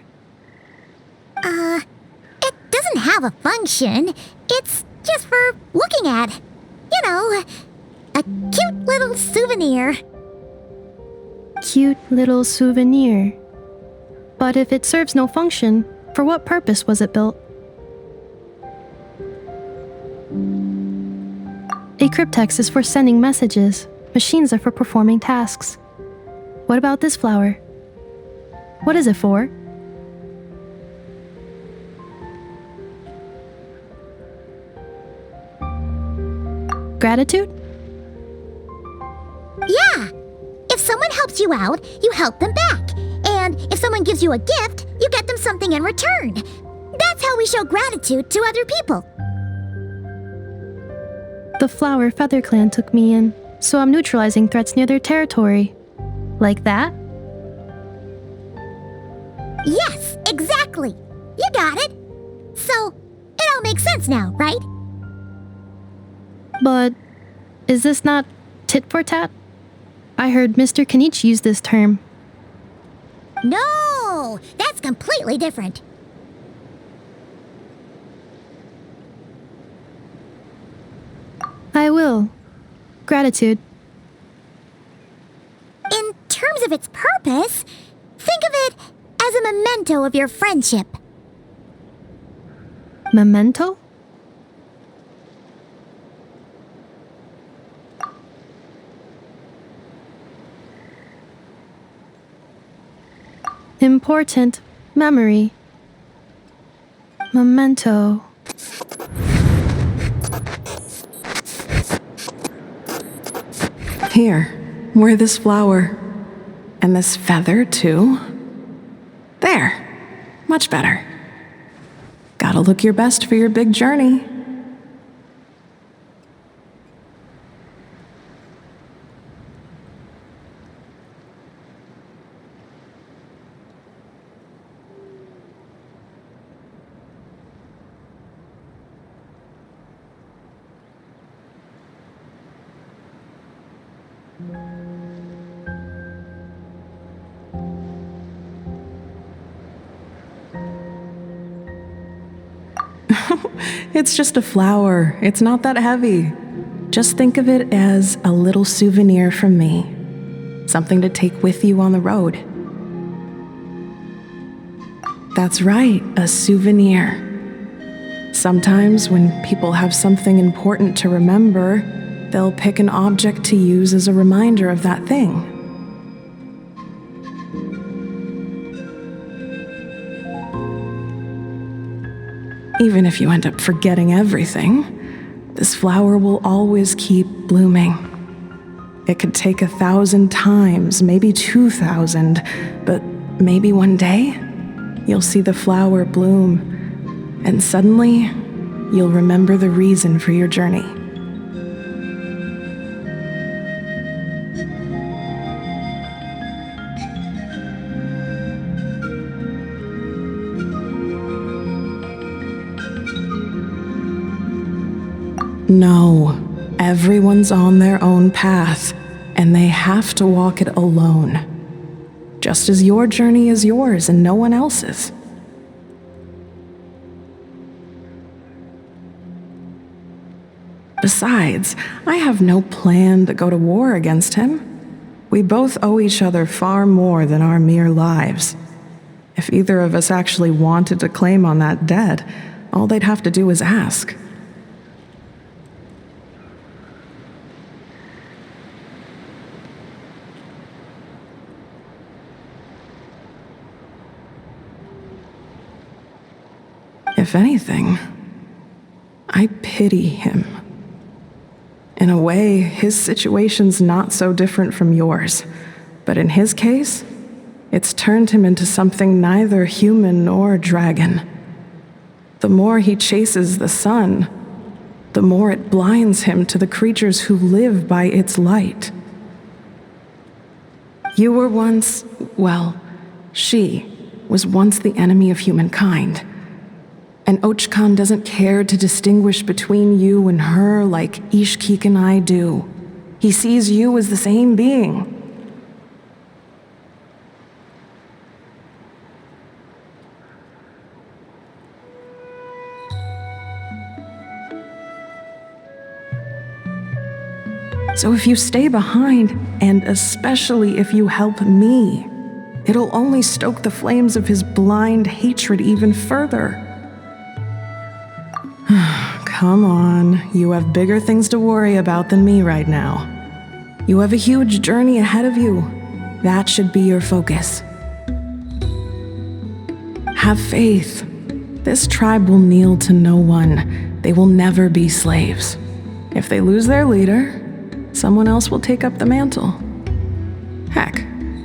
It doesn't have a function. It's just for looking at. You know, a cute little souvenir. Cute little souvenir. But if it serves no function, for what purpose was it built? A cryptex is for sending messages. Machines are for performing tasks. What about this flower? What is it for? Gratitude? Yeah. If someone helps you out, you help them back. And if someone gives you a gift, you get them something in return. That's how we show gratitude to other people. The Flower Feather Clan took me in, so I'm neutralizing threats near their territory. Like that? Yes, exactly. You got it. So, it all makes sense now, right? But is this not tit for tat? I heard Mr. Kenichi use this term. No, that's completely different. I will. Gratitude. In terms of its purpose, think of it as a memento of your friendship. Memento? Important memory. Memento. Here, wear this flower. And this feather, too. There. Much better. Gotta look your best for your big journey. It's just a flower. It's not that heavy. Just think of it as a little souvenir from me. Something to take with you on the road. That's right, a souvenir. Sometimes when people have something important to remember, they'll pick an object to use as a reminder of that thing. Even if you end up forgetting everything, this flower will always keep blooming. It could take 1,000 times, maybe 2,000, but maybe one day, you'll see the flower bloom, and suddenly, you'll remember the reason for your journey. No, everyone's on their own path, and they have to walk it alone. Just as your journey is yours and no one else's. Besides, I have no plan to go to war against him. We both owe each other far more than our mere lives. If either of us actually wanted to claim on that debt, all they'd have to do is ask. If anything, I pity him. In a way, his situation's not so different from yours. But in his case, it's turned him into something neither human nor dragon. The more he chases the sun, the more it blinds him to the creatures who live by its light. You were once, well, she was once the enemy of humankind. And Ochkan doesn't care to distinguish between you and her like Ishkik and I do. He sees you as the same being. So if you stay behind, and especially if you help me, it'll only stoke the flames of his blind hatred even further. Come on, you have bigger things to worry about than me right now. You have a huge journey ahead of you. That should be your focus. Have faith. This tribe will kneel to no one. They will never be slaves. If they lose their leader, someone else will take up the mantle. Heck,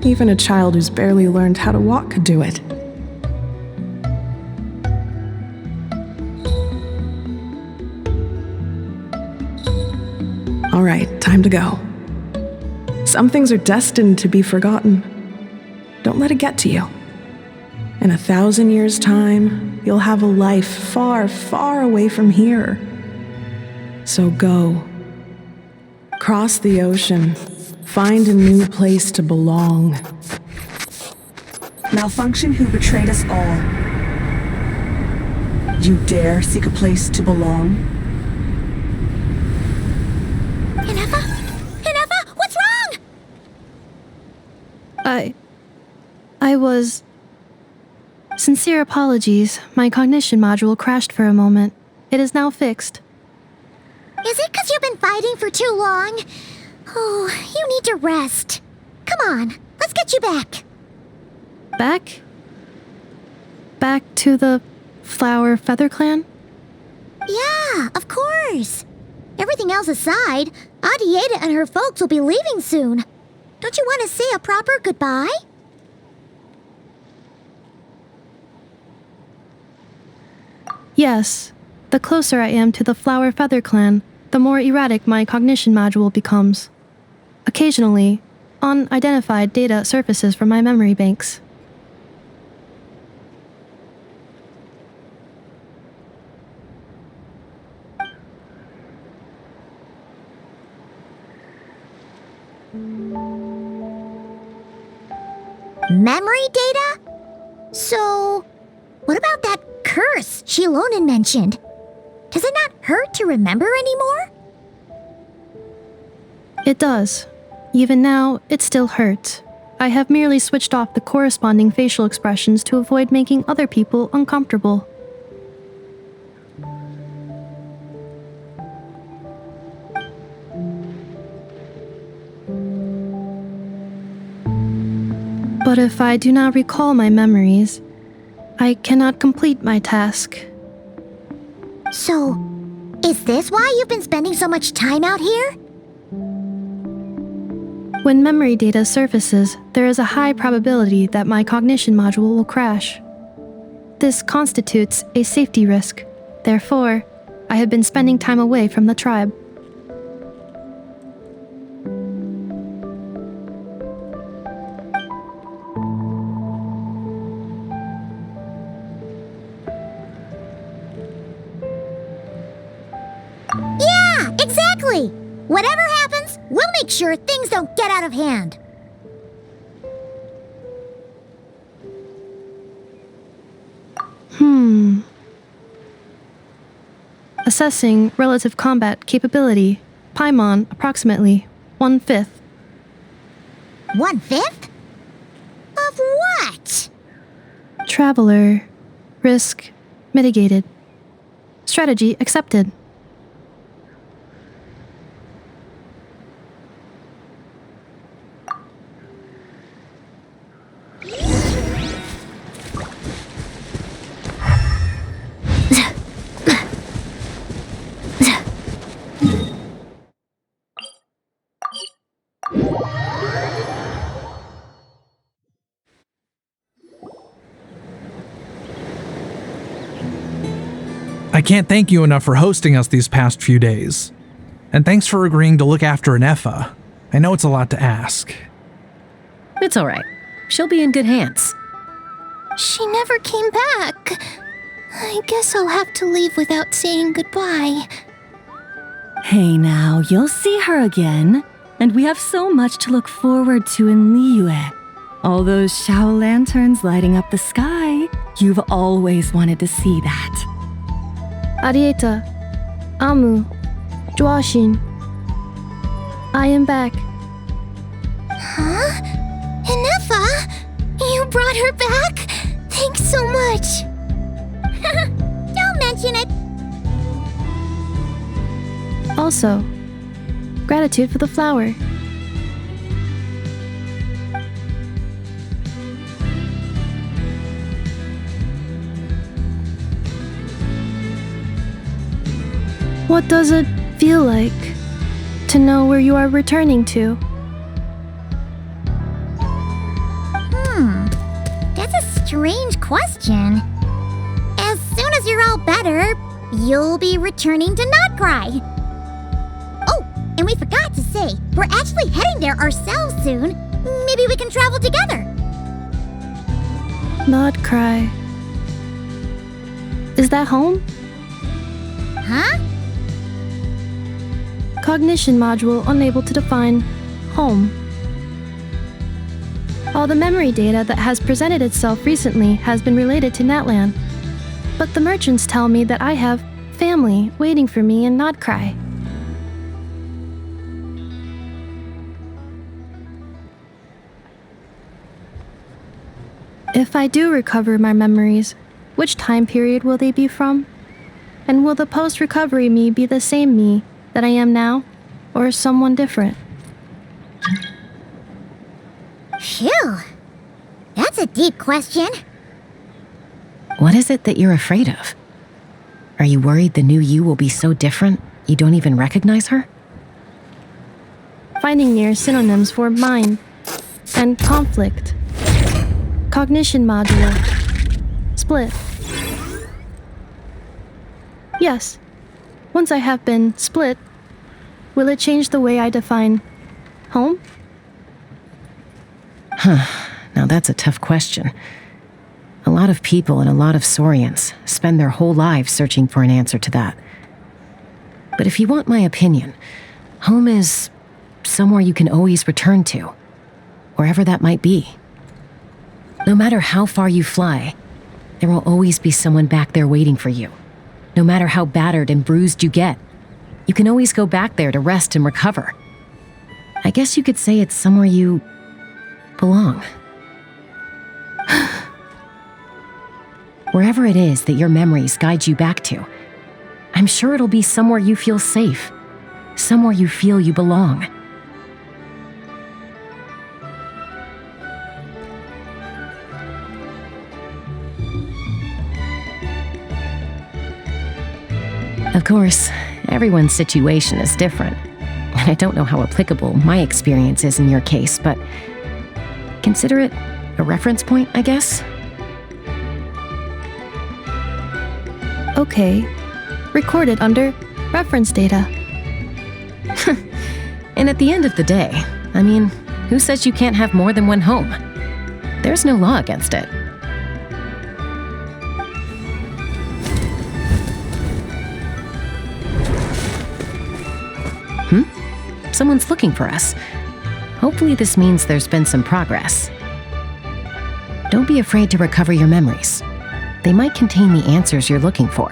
even a child who's barely learned how to walk could do it. All right, time to go. Some things are destined to be forgotten. Don't let it get to you. In 1,000 years' time, you'll have a life far, far away from here. So go. Cross the ocean. Find a new place to belong. Malfunction who betrayed us all. You dare seek a place to belong? What's wrong? I was... Sincere apologies. My cognition module crashed for a moment. It is now fixed. Is it because you've been fighting for too long? Oh, you need to rest. Come on, let's get you back. Back? Back to the Flower Feather Clan? Yeah, of course. Everything else aside, Adieta and her folks will be leaving soon. Don't you want to say a proper goodbye? Yes. The closer I am to the Flower Feather clan, the more erratic my cognition module becomes. Occasionally, unidentified data surfaces from my memory banks. Memory data? So, what about that curse Shilonen mentioned? Does it not hurt to remember anymore? It does. Even now, it still hurts. I have merely switched off the corresponding facial expressions to avoid making other people uncomfortable. But if I do not recall my memories, I cannot complete my task. So, is this why you've been spending so much time out here? When memory data surfaces, there is a high probability that my cognition module will crash. This constitutes a safety risk. Therefore, I have been spending time away from the tribe. Yeah, exactly! Whatever happens, we'll make sure things don't get out of hand. Assessing relative combat capability. Paimon, approximately 1/5. 1/5? Of what? Traveler. Risk mitigated. Strategy accepted. I can't thank you enough for hosting us these past few days. And thanks for agreeing to look after Anefa. I know it's a lot to ask. It's all right. She'll be in good hands. She never came back. I guess I'll have to leave without saying goodbye. Hey now, you'll see her again. And we have so much to look forward to in Liyue. All those Shao lanterns lighting up the sky. You've always wanted to see that. Arieta, Amu, Joashin. I am back. Huh? Anefa? You brought her back? Thanks so much. Don't mention it. Also, gratitude for the flower. What does it feel like to know where you are returning to? That's a strange question. As soon as you're all better, you'll be returning to Notcry. Oh, and we forgot to say, we're actually heading there ourselves soon. Maybe we can travel together. Notcry. Is that home? Huh? Cognition module unable to define home. All the memory data that has presented itself recently has been related to Natlan. But the merchants tell me that I have family waiting for me in Notcry. If I do recover my memories, which time period will they be from? And will the post-recovery me be the same me that I am now, or someone different? Phew. That's a deep question. What is it that you're afraid of? Are you worried the new you will be so different you don't even recognize her? finding near synonyms for mind and conflict. Cognition module. Split. Yes. Once I have been split, will it change the way I define home? Now that's a tough question. A lot of people and a lot of Saurians spend their whole lives searching for an answer to that. But if you want my opinion, home is somewhere you can always return to, wherever that might be. No matter how far you fly, there will always be someone back there waiting for you. No matter how battered and bruised you get, you can always go back there to rest and recover. I guess you could say it's somewhere you belong. Wherever it is that your memories guide you back to, I'm sure it'll be somewhere you feel safe, somewhere you feel you belong. Of course, everyone's situation is different, and I don't know how applicable my experience is in your case, but consider it a reference point, I guess? Okay. Recorded under reference data. And at the end of the day, I mean, who says you can't have more than one home? There's no law against it. Someone's looking for us. Hopefully this means there's been some progress. Don't be afraid to recover your memories. They might contain the answers you're looking for.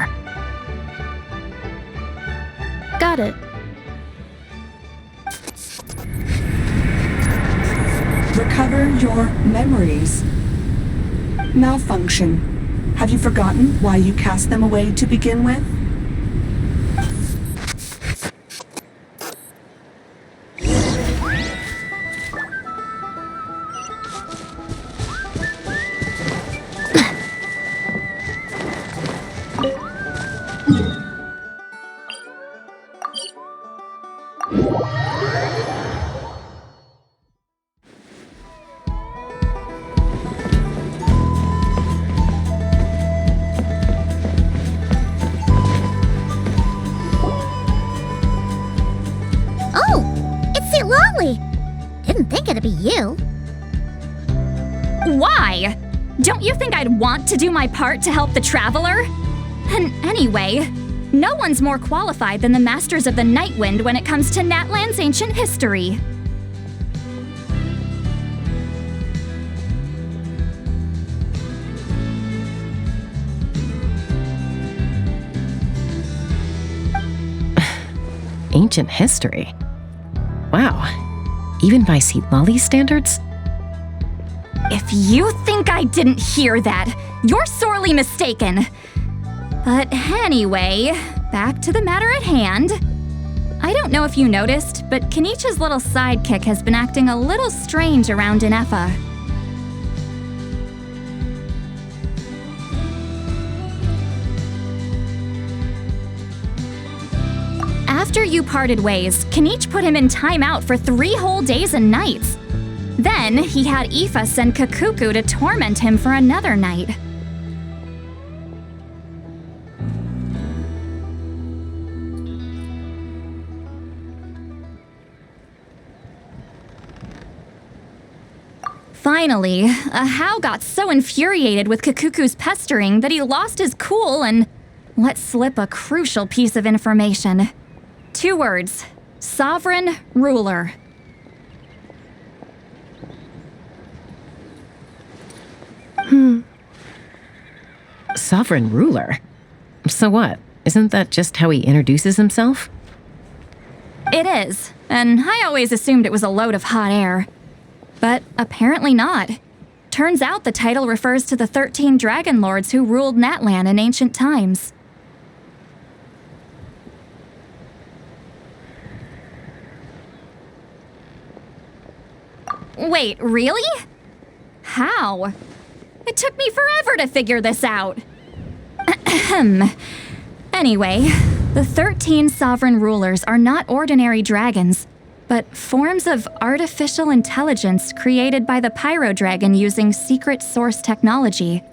Got it. Recover your memories. Malfunction. Have you forgotten why you cast them away to begin with? Didn't think it'd be you. Why? Don't you think I'd want to do my part to help the Traveler? And anyway, no one's more qualified than the Masters of the Night Wind when it comes to Natlan's ancient history. Ancient history? Wow. Even by Seatlali's standards? If you think I didn't hear that, you're sorely mistaken. But anyway, back to the matter at hand. I don't know if you noticed, but Kenichi's little sidekick has been acting a little strange around Inefa. After you parted ways, Kenichi put him in timeout for 3 whole days and nights. Then he had Aoife send Kakuku to torment him for another night. Finally, Ahau got so infuriated with Kakuku's pestering that he lost his cool and let slip a crucial piece of information. 2 words: sovereign ruler. Sovereign ruler? So what? Isn't that just how he introduces himself? It is, and I always assumed it was a load of hot air. But apparently not. Turns out the title refers to the 13 dragon lords who ruled Natlan in ancient times. Wait, really? How? It took me forever to figure this out. Anyway, the 13 sovereign rulers are not ordinary dragons. but forms of artificial intelligence created by the Pyro Dragon using secret source technology.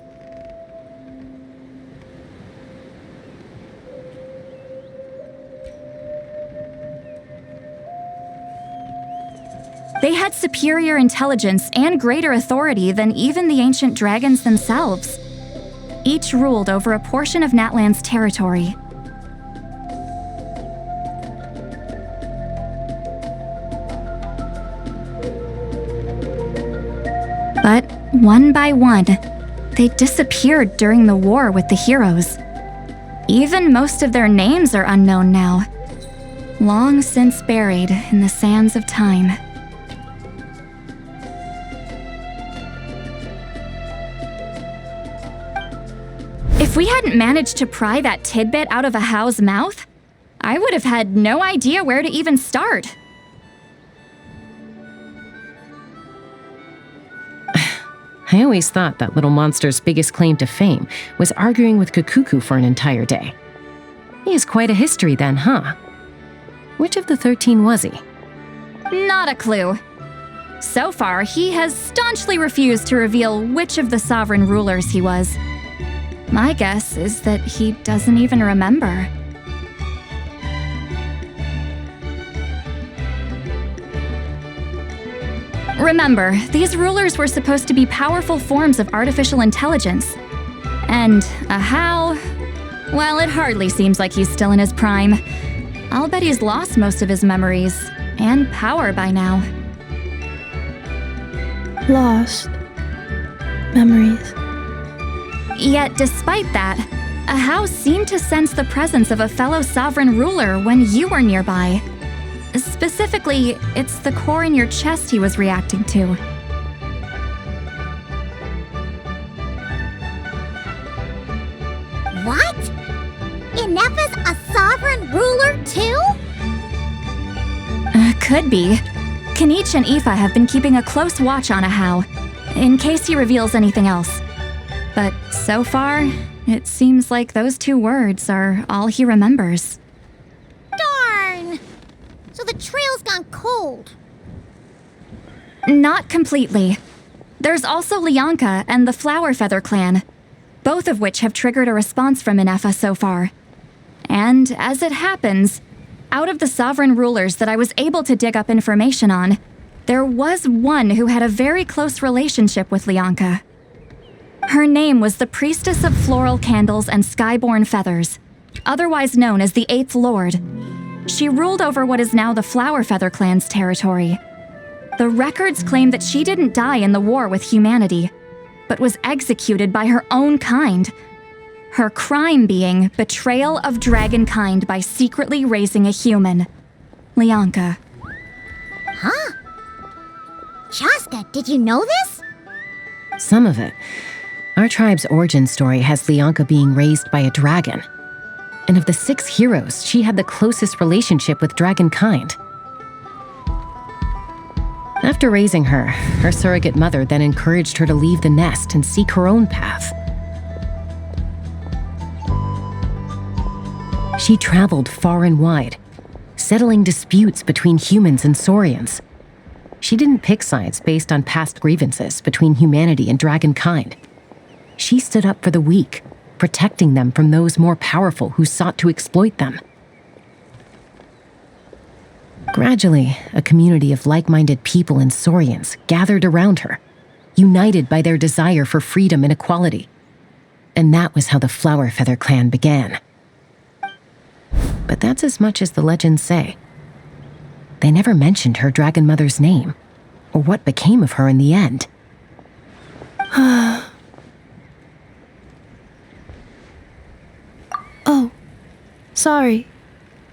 They had superior intelligence and greater authority than even the ancient dragons themselves. Each ruled over a portion of Natlan's territory. But one by one, they disappeared during the war with the heroes. Even most of their names are unknown now, long since buried in the sands of time. If we hadn't managed to pry that tidbit out of Ahau's mouth, I would have had no idea where to even start. I always thought that little monster's biggest claim to fame was arguing with Kakuku for an entire day. He has quite a history then, huh? Which of the 13 was he? Not a clue. So far, he has staunchly refused to reveal which of the sovereign rulers he was. My guess is that he doesn't even remember. Remember, these rulers were supposed to be powerful forms of artificial intelligence. And Ahau, well, it hardly seems like he's still in his prime. I'll bet he's lost most of his memories and power by now. Lost memories. Yet, despite that, Ahau seemed to sense the presence of a fellow sovereign ruler when you were nearby. Specifically, it's the core in your chest he was reacting to. What? Inepha's a sovereign ruler too? Could be. Kanich and Aoife have been keeping a close watch on Ahau, in case he reveals anything else. But so far, it seems like those 2 words are all he remembers. Darn! So the trail's gone cold. Not completely. There's also Lianka and the Flower Feather clan, both of which have triggered a response from Inepha so far. And as it happens, out of the sovereign rulers that I was able to dig up information on, there was one who had a very close relationship with Lianka. Her name was the Priestess of Floral Candles and Skyborn Feathers, otherwise known as the Eighth Lord. She ruled over what is now the Flower Feather clan's territory. The records claim that she didn't die in the war with humanity, but was executed by her own kind. Her crime being betrayal of dragonkind by secretly raising a human. Lianka. Huh? Chaska, did you know this? Some of it. Our tribe's origin story has Lianka being raised by a dragon. And of the 6 heroes, she had the closest relationship with dragonkind. After raising her, her surrogate mother then encouraged her to leave the nest and seek her own path. She traveled far and wide, settling disputes between humans and Saurians. She didn't pick sides based on past grievances between humanity and dragonkind. She stood up for the weak, protecting them from those more powerful who sought to exploit them. Gradually, a community of like-minded people and Saurians gathered around her, united by their desire for freedom and equality. And that was how the Flower Feather clan began. But that's as much as the legends say. They never mentioned her dragon mother's name, or what became of her in the end. Oh, sorry.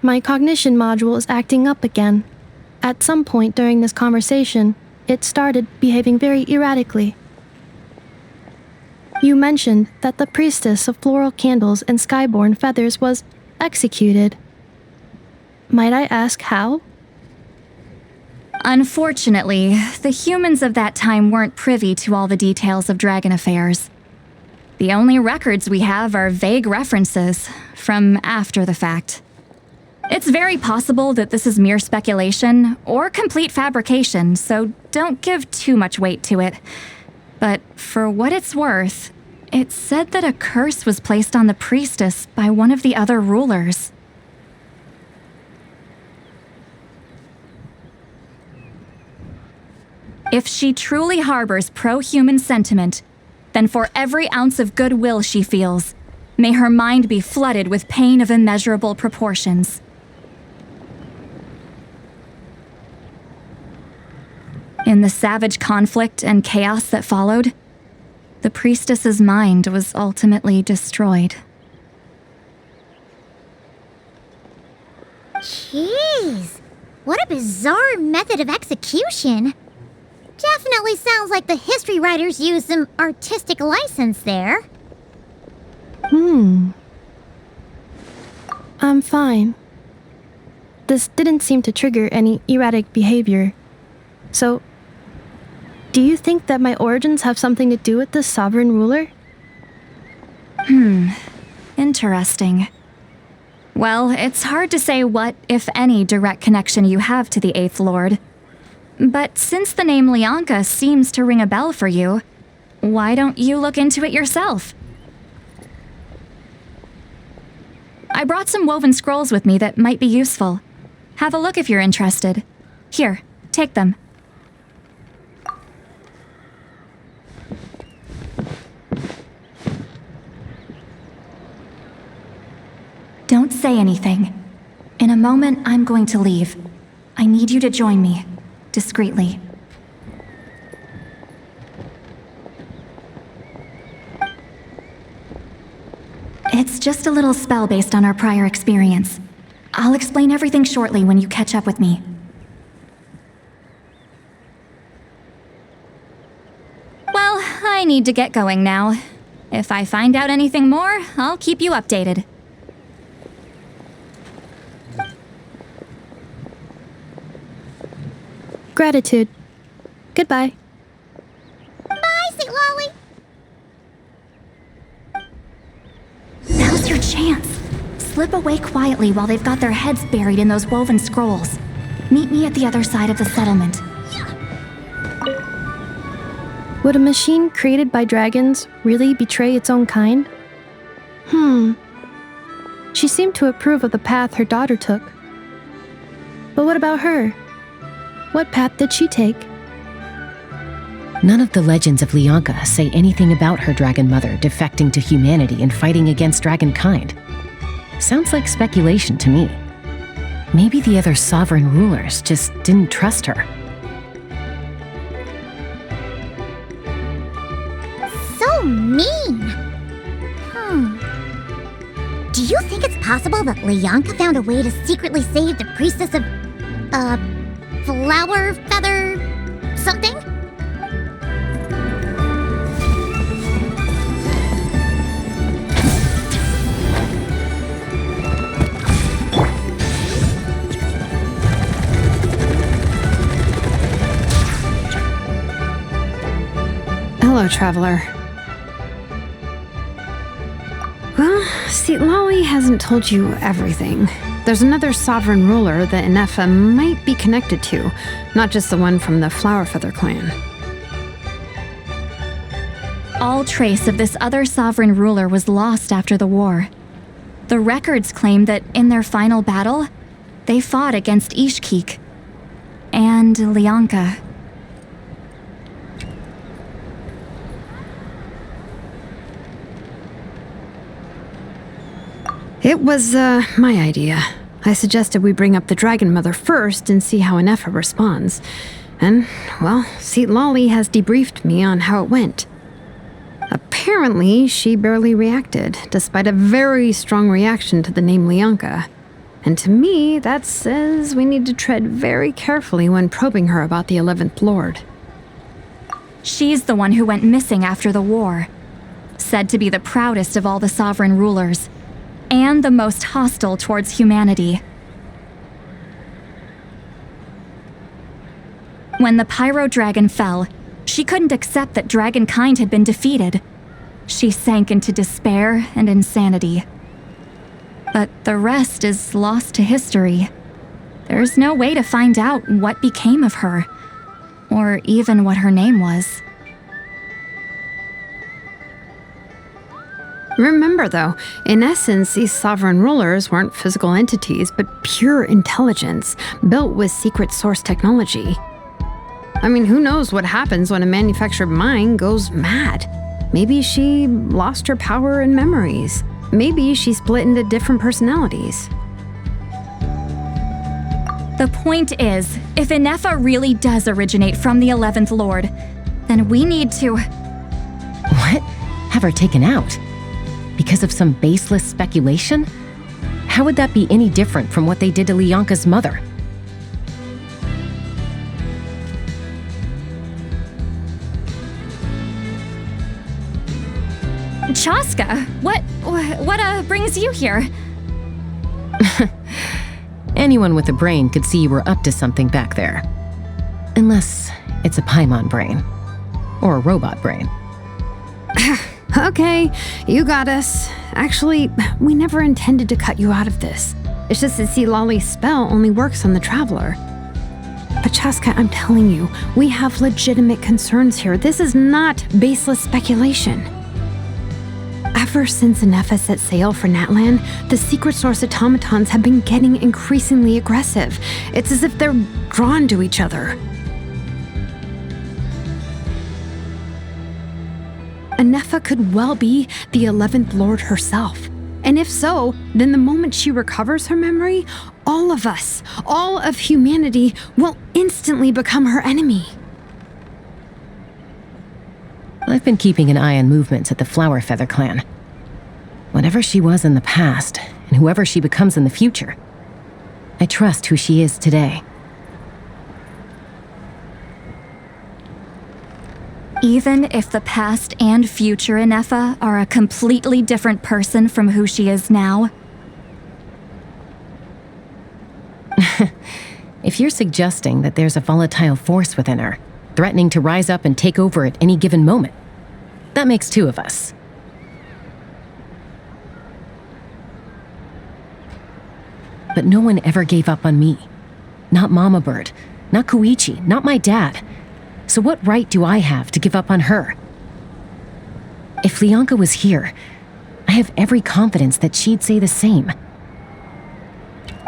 My cognition module is acting up again. At some point during this conversation, it started behaving very erratically. You mentioned that the Priestess of Floral Candles and Skyborn Feathers was executed. Might I ask how? Unfortunately, the humans of that time weren't privy to all the details of dragon affairs. The only records we have are vague references from after the fact. It's very possible that this is mere speculation or complete fabrication, so don't give too much weight to it. But for what it's worth, it's said that a curse was placed on the priestess by one of the other rulers. If she truly harbors pro-human sentiment, then for every ounce of goodwill she feels, may her mind be flooded with pain of immeasurable proportions. In the savage conflict and chaos that followed, the priestess's mind was ultimately destroyed. Jeez, what a bizarre method of execution. Definitely sounds like the history writers used some artistic license there. I'm fine. This didn't seem to trigger any erratic behavior. So, do you think that my origins have something to do with this sovereign ruler? Interesting. Well, it's hard to say what, if any, direct connection you have to the Eighth Lord. But since the name Lianka seems to ring a bell for you, why don't you look into it yourself? I brought some woven scrolls with me that might be useful. Have a look if you're interested. Here, take them. Don't say anything. In a moment, I'm going to leave. I need you to join me, discreetly. It's just a little spell based on our prior experience. I'll explain everything shortly when you catch up with me. Well, I need to get going now. If I find out anything more, I'll keep you updated. Gratitude. Goodbye. Bye, St. Lolly. Now's your chance. Slip away quietly while they've got their heads buried in those woven scrolls. Meet me at the other side of the settlement. Would a machine created by dragons really betray its own kind? She seemed to approve of the path her daughter took. But what about her? What path did she take? None of the legends of Lianka say anything about her dragon mother defecting to humanity and fighting against dragonkind. Sounds like speculation to me. Maybe the other sovereign rulers just didn't trust her. So mean. Do you think it's possible that Lianka found a way to secretly save the priestess of, flower feather something? Hello, traveler. Well, see, Lolly hasn't told you everything. There's another sovereign ruler that Inefa might be connected to, not just the one from the Flower Feather clan. All trace of this other sovereign ruler was lost after the war. The records claim that in their final battle, they fought against Ishkik and Lianka. It was, my idea. I suggested we bring up the Dragon Mother first and see how Inefa responds. And, well, Seat Lolly has debriefed me on how it went. Apparently, she barely reacted, despite a very strong reaction to the name Lianka. And to me, that says we need to tread very carefully when probing her about the 11th Lord. She's the one who went missing after the war. Said to be the proudest of all the sovereign rulers, and the most hostile towards humanity. When the Pyro Dragon fell, she couldn't accept that dragonkind had been defeated. She sank into despair and insanity. but the rest is lost to history. There's no way to find out what became of her, or even what her name was. Remember, though, in essence, these sovereign rulers weren't physical entities, but pure intelligence, built with secret source technology. I mean, who knows what happens when a manufactured mind goes mad? Maybe she lost her power and memories. Maybe she split into different personalities. The point is, if Inefa really does originate from the 11th Lord, then we need to... What? Have her taken out? Because of some baseless speculation? How would that be any different from what they did to Lianka's mother? Chaska, what brings you here? Anyone with a brain could see you were up to something back there. Unless it's a Paimon brain. Or a robot brain. Okay, you got us. Actually, we never intended to cut you out of this. It's just that Lolly's spell only works on the Traveler. But Chaska, I'm telling you, we have legitimate concerns here. This is not baseless speculation. Ever since Inefa set sail for Natlan, the secret source automatons have been getting increasingly aggressive. It's as if they're drawn to each other. Inefa could well be the 11th Lord herself. And if so, then the moment she recovers her memory, all of us, all of humanity, will instantly become her enemy. I've been keeping an eye on movements at the Flower Feather clan. Whatever she was in the past, and whoever she becomes in the future, I trust who she is today. Even if the past and future Inefa are a completely different person from who she is now? If you're suggesting that there's a volatile force within her, threatening to rise up and take over at any given moment, that makes two of us. But no one ever gave up on me. Not Mama Bird, not Koichi, not my dad. So what right do I have to give up on her? If Lianka was here, I have every confidence that she'd say the same.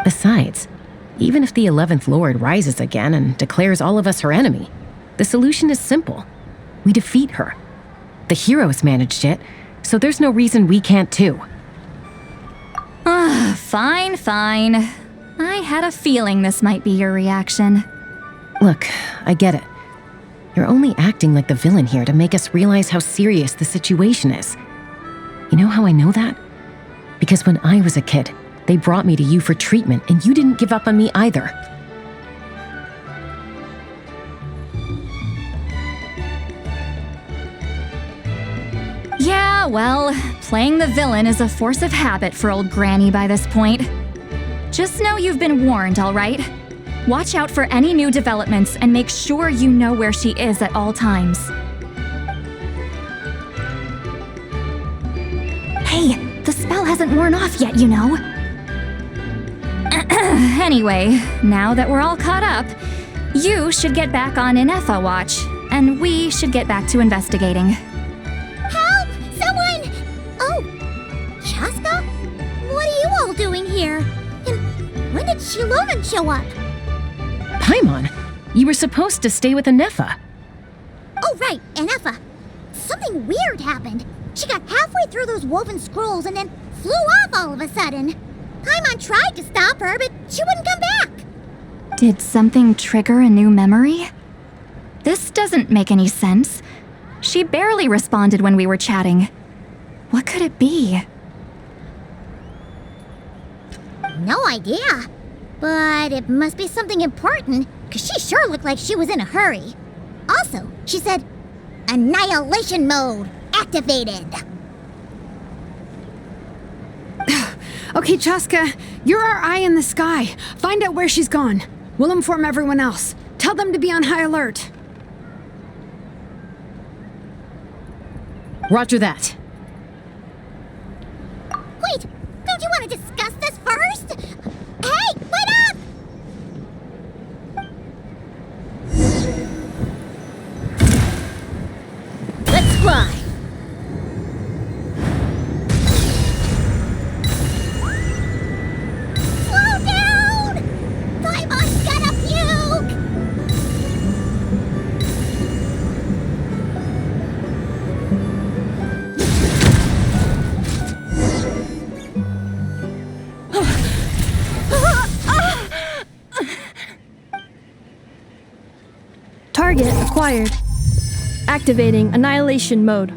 Besides, even if the 11th Lord rises again and declares all of us her enemy, the solution is simple. We defeat her. The heroes managed it, so there's no reason we can't too. Fine. I had a feeling this might be your reaction. Look, I get it. You're only acting like the villain here to make us realize how serious the situation is. You know how I know that? Because when I was a kid, they brought me to you for treatment, and you didn't give up on me either. Yeah, well, playing the villain is a force of habit for old Granny by this point. Just know you've been warned, all right? Watch out for any new developments and make sure you know where she is at all times. Hey, the spell hasn't worn off yet, you know. Anyway, now that we're all caught up, you should get back on Inefa watch, and we should get back to investigating. Help! Someone! Oh, Chaska? What are you all doing here? And when did Shiloran show up? Paimon, you were supposed to stay with Inefa. Oh, right, Inefa. Something weird happened. She got halfway through those woven scrolls and then flew off all of a sudden. Paimon tried to stop her, but she wouldn't come back. Did something trigger a new memory? This doesn't make any sense. She barely responded when we were chatting. What could it be? No idea. But it must be something important, because she sure looked like she was in a hurry. Also, she said, Annihilation mode activated. Okay, Chaska, you're our eye in the sky. Find out where she's gone. We'll inform everyone else. Tell them to be on high alert. Roger that. Wait, don't you want to discuss this Target acquired. Activating Annihilation Mode.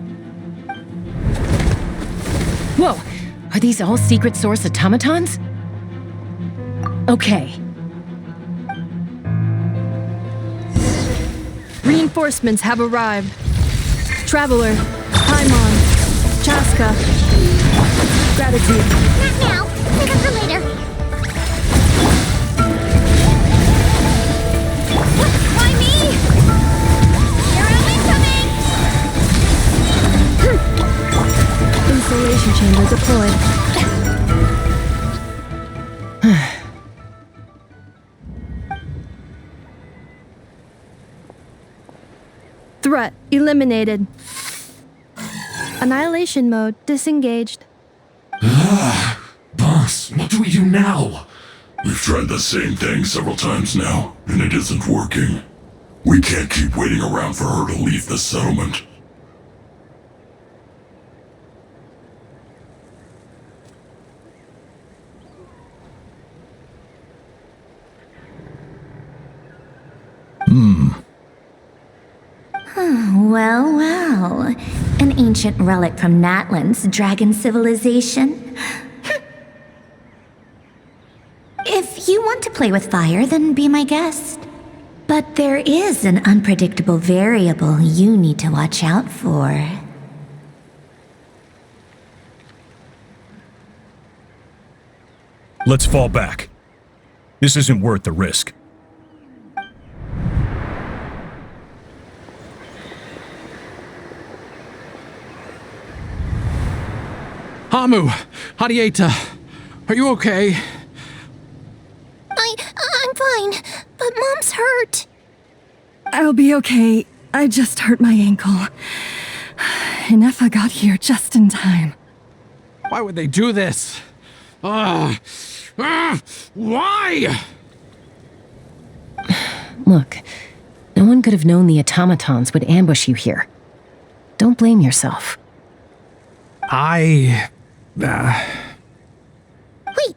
Whoa! Are these all secret source automatons? Okay. Reinforcements have arrived. Traveler, Paimon, Chaska. Gratitude. Not now. Save it for later. Why me? Hero incoming! Insulation chamber deployed. Threat eliminated. Annihilation mode disengaged. Boss, what do we do now? We've tried the same thing several times now, and it isn't working. We can't keep waiting around for her to leave the settlement. Well, well. An ancient relic from Natlan's dragon civilization. If you want to play with fire, then be my guest. But there is an unpredictable variable you need to watch out for. Let's fall back. This isn't worth the risk. Hamu, Hadieta, are you okay? I'm fine, but Mom's hurt. I'll be okay. I just hurt my ankle. Inefa got here just in time. Why would they do this? Why? Look, no one could have known the automatons would ambush you here. Don't blame yourself. Wait,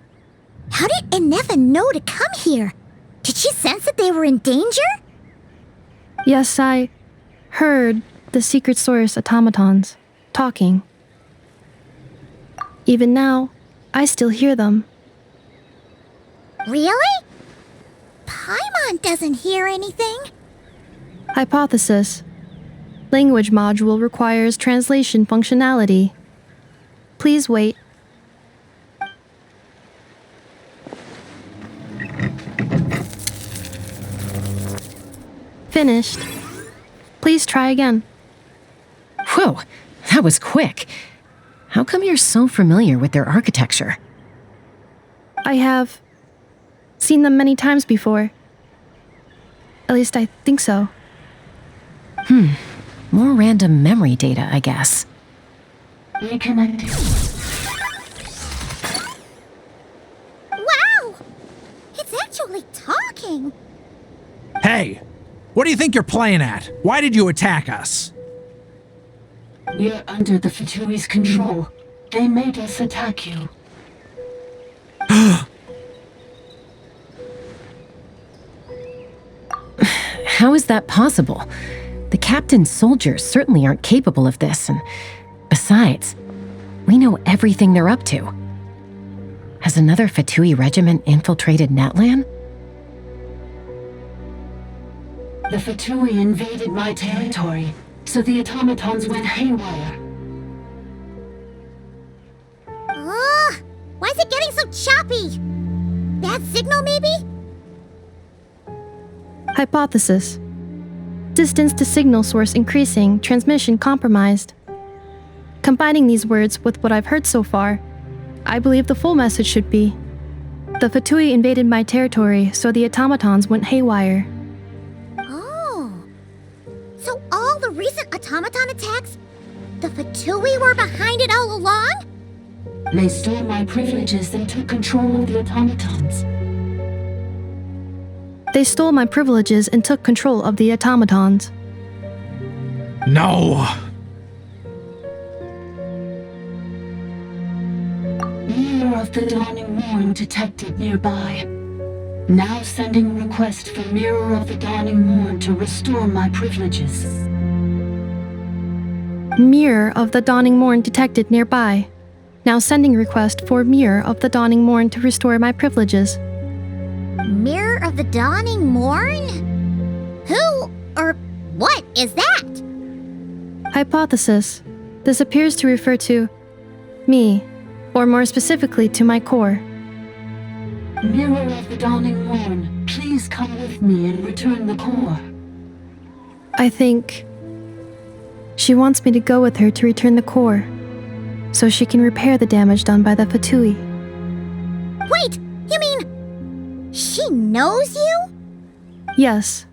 how did Inefa know to come here? Did she sense that they were in danger? Yes, I heard the secret source automatons talking. Even now, I still hear them. Really? Paimon doesn't hear anything. Hypothesis. Language module requires translation functionality. Please wait. Finished. Please try again. Whoa, that was quick. How come you're so familiar with their architecture? I have seen them many times before. At least I think so. More random memory data, I guess. Reconnecting. Wow! It's actually talking. Hey, what do you think you're playing at? Why did you attack us? We're under the Fatui's control. They made us attack you. How is that possible? The captain's soldiers certainly aren't capable of this, and besides, we know everything they're up to. Has another Fatui regiment infiltrated Natlan? The Fatui invaded my territory, so the automatons went haywire. Why is it getting so choppy? Bad signal, maybe? Hypothesis. Distance to signal source increasing, transmission compromised. Combining these words with what I've heard so far, I believe the full message should be: the Fatui invaded my territory, so the automatons went haywire. Oh. So all the recent automaton attacks, the Fatui were behind it all along? They stole my privileges and took control of the automatons. They stole my privileges and took control of the automatons. No! Year of the dawning morn detected nearby. Now sending request for Mirror of the Dawning Morn to restore my privileges. Mirror of the Dawning Morn detected nearby. Now sending request for Mirror of the Dawning Morn to restore my privileges. Mirror of the Dawning Morn? Who or what is that? Hypothesis. This appears to refer to me, or more specifically to my core. Mirror of the Dawning Morn, please come with me and return the core. I think she wants me to go with her to return the core, so she can repair the damage done by the Fatui. Wait, you mean she knows you? Yes.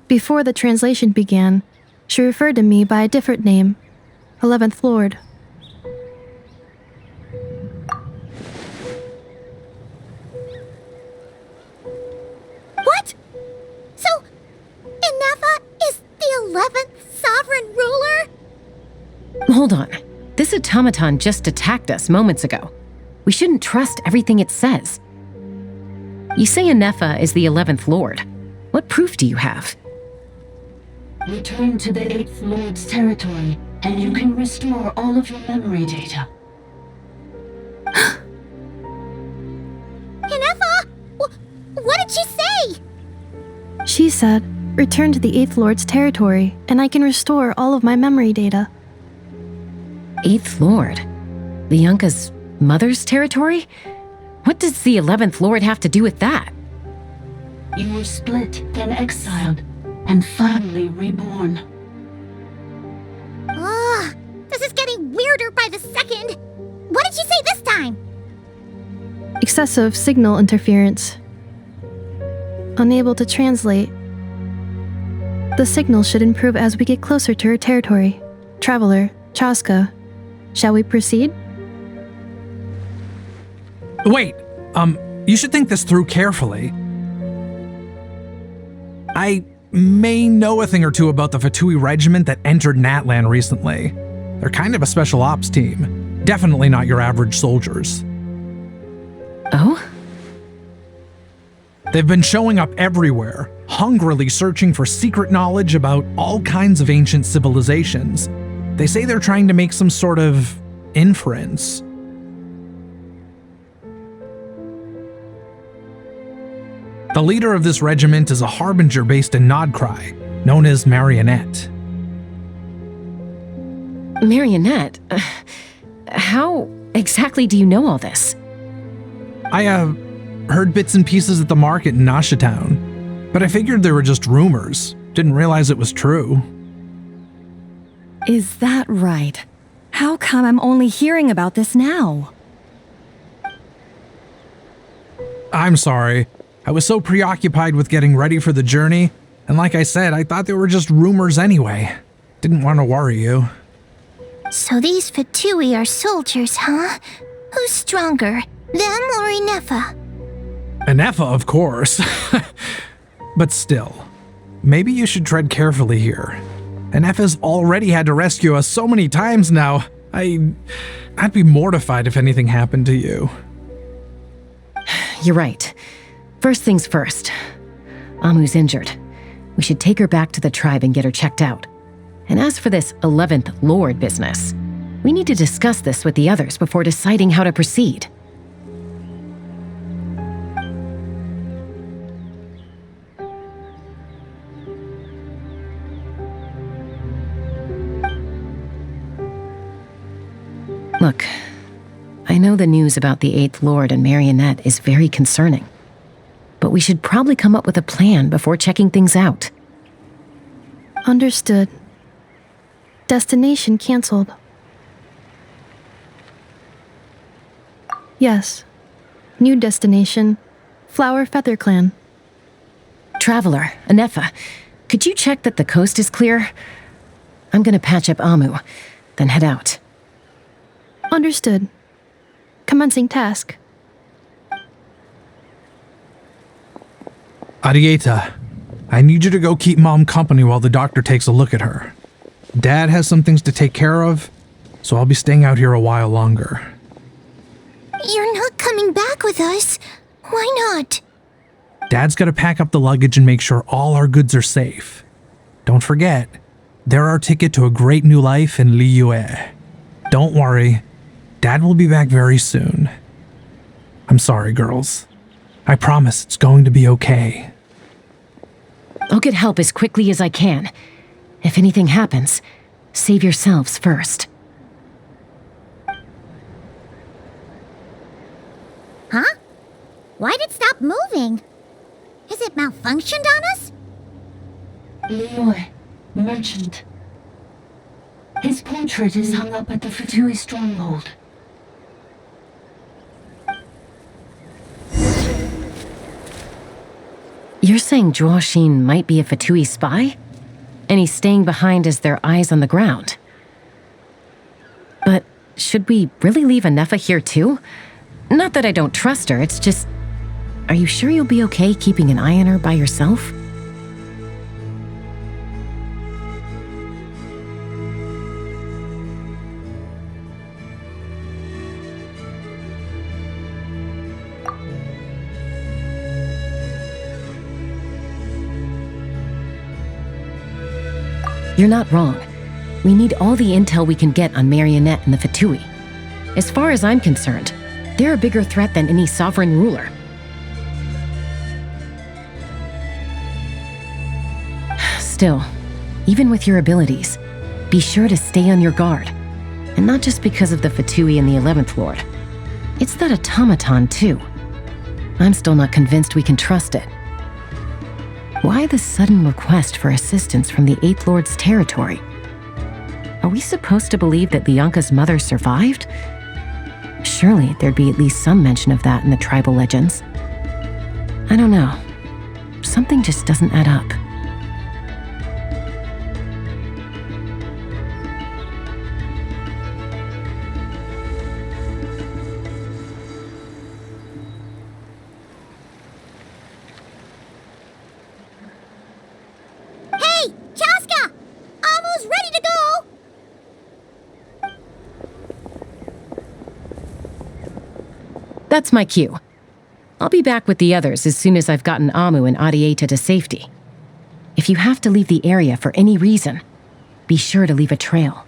Before the translation began, she referred to me by a different name, 11th Lord. What? So, Inefa is the 11th sovereign ruler? Hold on. This automaton just attacked us moments ago. We shouldn't trust everything it says. You say Inefa is the 11th Lord. What proof do you have? Return to the 8th Lord's territory, and you can restore all of your memory data. Inefa? What did she say? She said, return to the 8th Lord's territory, and I can restore all of my memory data. 8th Lord? The Yunka's mother's territory? What does the 11th Lord have to do with that? You were split, then exiled, and finally reborn. Ugh, this is getting weirder by the second. What did she say this time? Excessive signal interference. Unable to translate. The signal should improve as we get closer to her territory. Traveler, Chaska, shall we proceed? Wait, you should think this through carefully. I may know a thing or two about the Fatui regiment that entered Natlan recently. They're kind of a special ops team. Definitely not your average soldiers. Oh? They've been showing up everywhere, hungrily searching for secret knowledge about all kinds of ancient civilizations. They say they're trying to make some sort of inference. The leader of this regiment is a harbinger based in Nodcry, known as Marionette. Marionette? How exactly do you know all this? I, heard bits and pieces at the market in Nasha Town, but I figured they were just rumors. Didn't realize it was true. Is that right? How come I'm only hearing about this now? I'm sorry. I was so preoccupied with getting ready for the journey, and like I said, I thought they were just rumors anyway. Didn't want to worry you. So these Fatui are soldiers, huh? Who's stronger, them or Inefa? Inefa, of course. But still, maybe you should tread carefully here. Inefa's already had to rescue us so many times now. I'd be mortified if anything happened to you. You're right. First things first. Amu's injured. We should take her back to the tribe and get her checked out. And as for this 11th Lord business, we need to discuss this with the others before deciding how to proceed. Look, I know the news about the 8th Lord and Marionette is very concerning, but we should probably come up with a plan before checking things out. Understood. Destination canceled. Yes. New destination, Flower Feather Clan. Traveler, Inefa, could you check that the coast is clear? I'm gonna patch up Amu, then head out. Understood. Commencing task. Arieta, I need you to go keep Mom company while the doctor takes a look at her. Dad has some things to take care of, so I'll be staying out here a while longer. You're not coming back with us. Why not? Dad's gotta pack up the luggage and make sure all our goods are safe. Don't forget, they're our ticket to a great new life in Liyue. Don't worry, Dad will be back very soon. I'm sorry, girls. I promise it's going to be okay. I'll get help as quickly as I can. If anything happens, save yourselves first. Huh? Why'd it stop moving? Has it malfunctioned on us? Liyue, merchant. His portrait is hung up at the Fatui stronghold. You're saying Zhuoxin might be a Fatui spy? And he's staying behind as their eyes on the ground. But should we really leave Anefa here too? Not that I don't trust her, it's just... Are you sure you'll be okay keeping an eye on her by yourself? You're not wrong. We need all the intel we can get on Marionette and the Fatui. As far as I'm concerned, they're a bigger threat than any sovereign ruler. Still, even with your abilities, be sure to stay on your guard. And not just because of the Fatui and the 11th Lord. It's that automaton, too. I'm still not convinced we can trust it. Why the sudden request for assistance from the 8th Lord's territory? Are we supposed to believe that Lianka's mother survived? Surely there'd be at least some mention of that in the tribal legends. I don't know. Something just doesn't add up. Hey, Chaska! Amu's ready to go! That's my cue. I'll be back with the others as soon as I've gotten Amu and Adieta to safety. If you have to leave the area for any reason, be sure to leave a trail.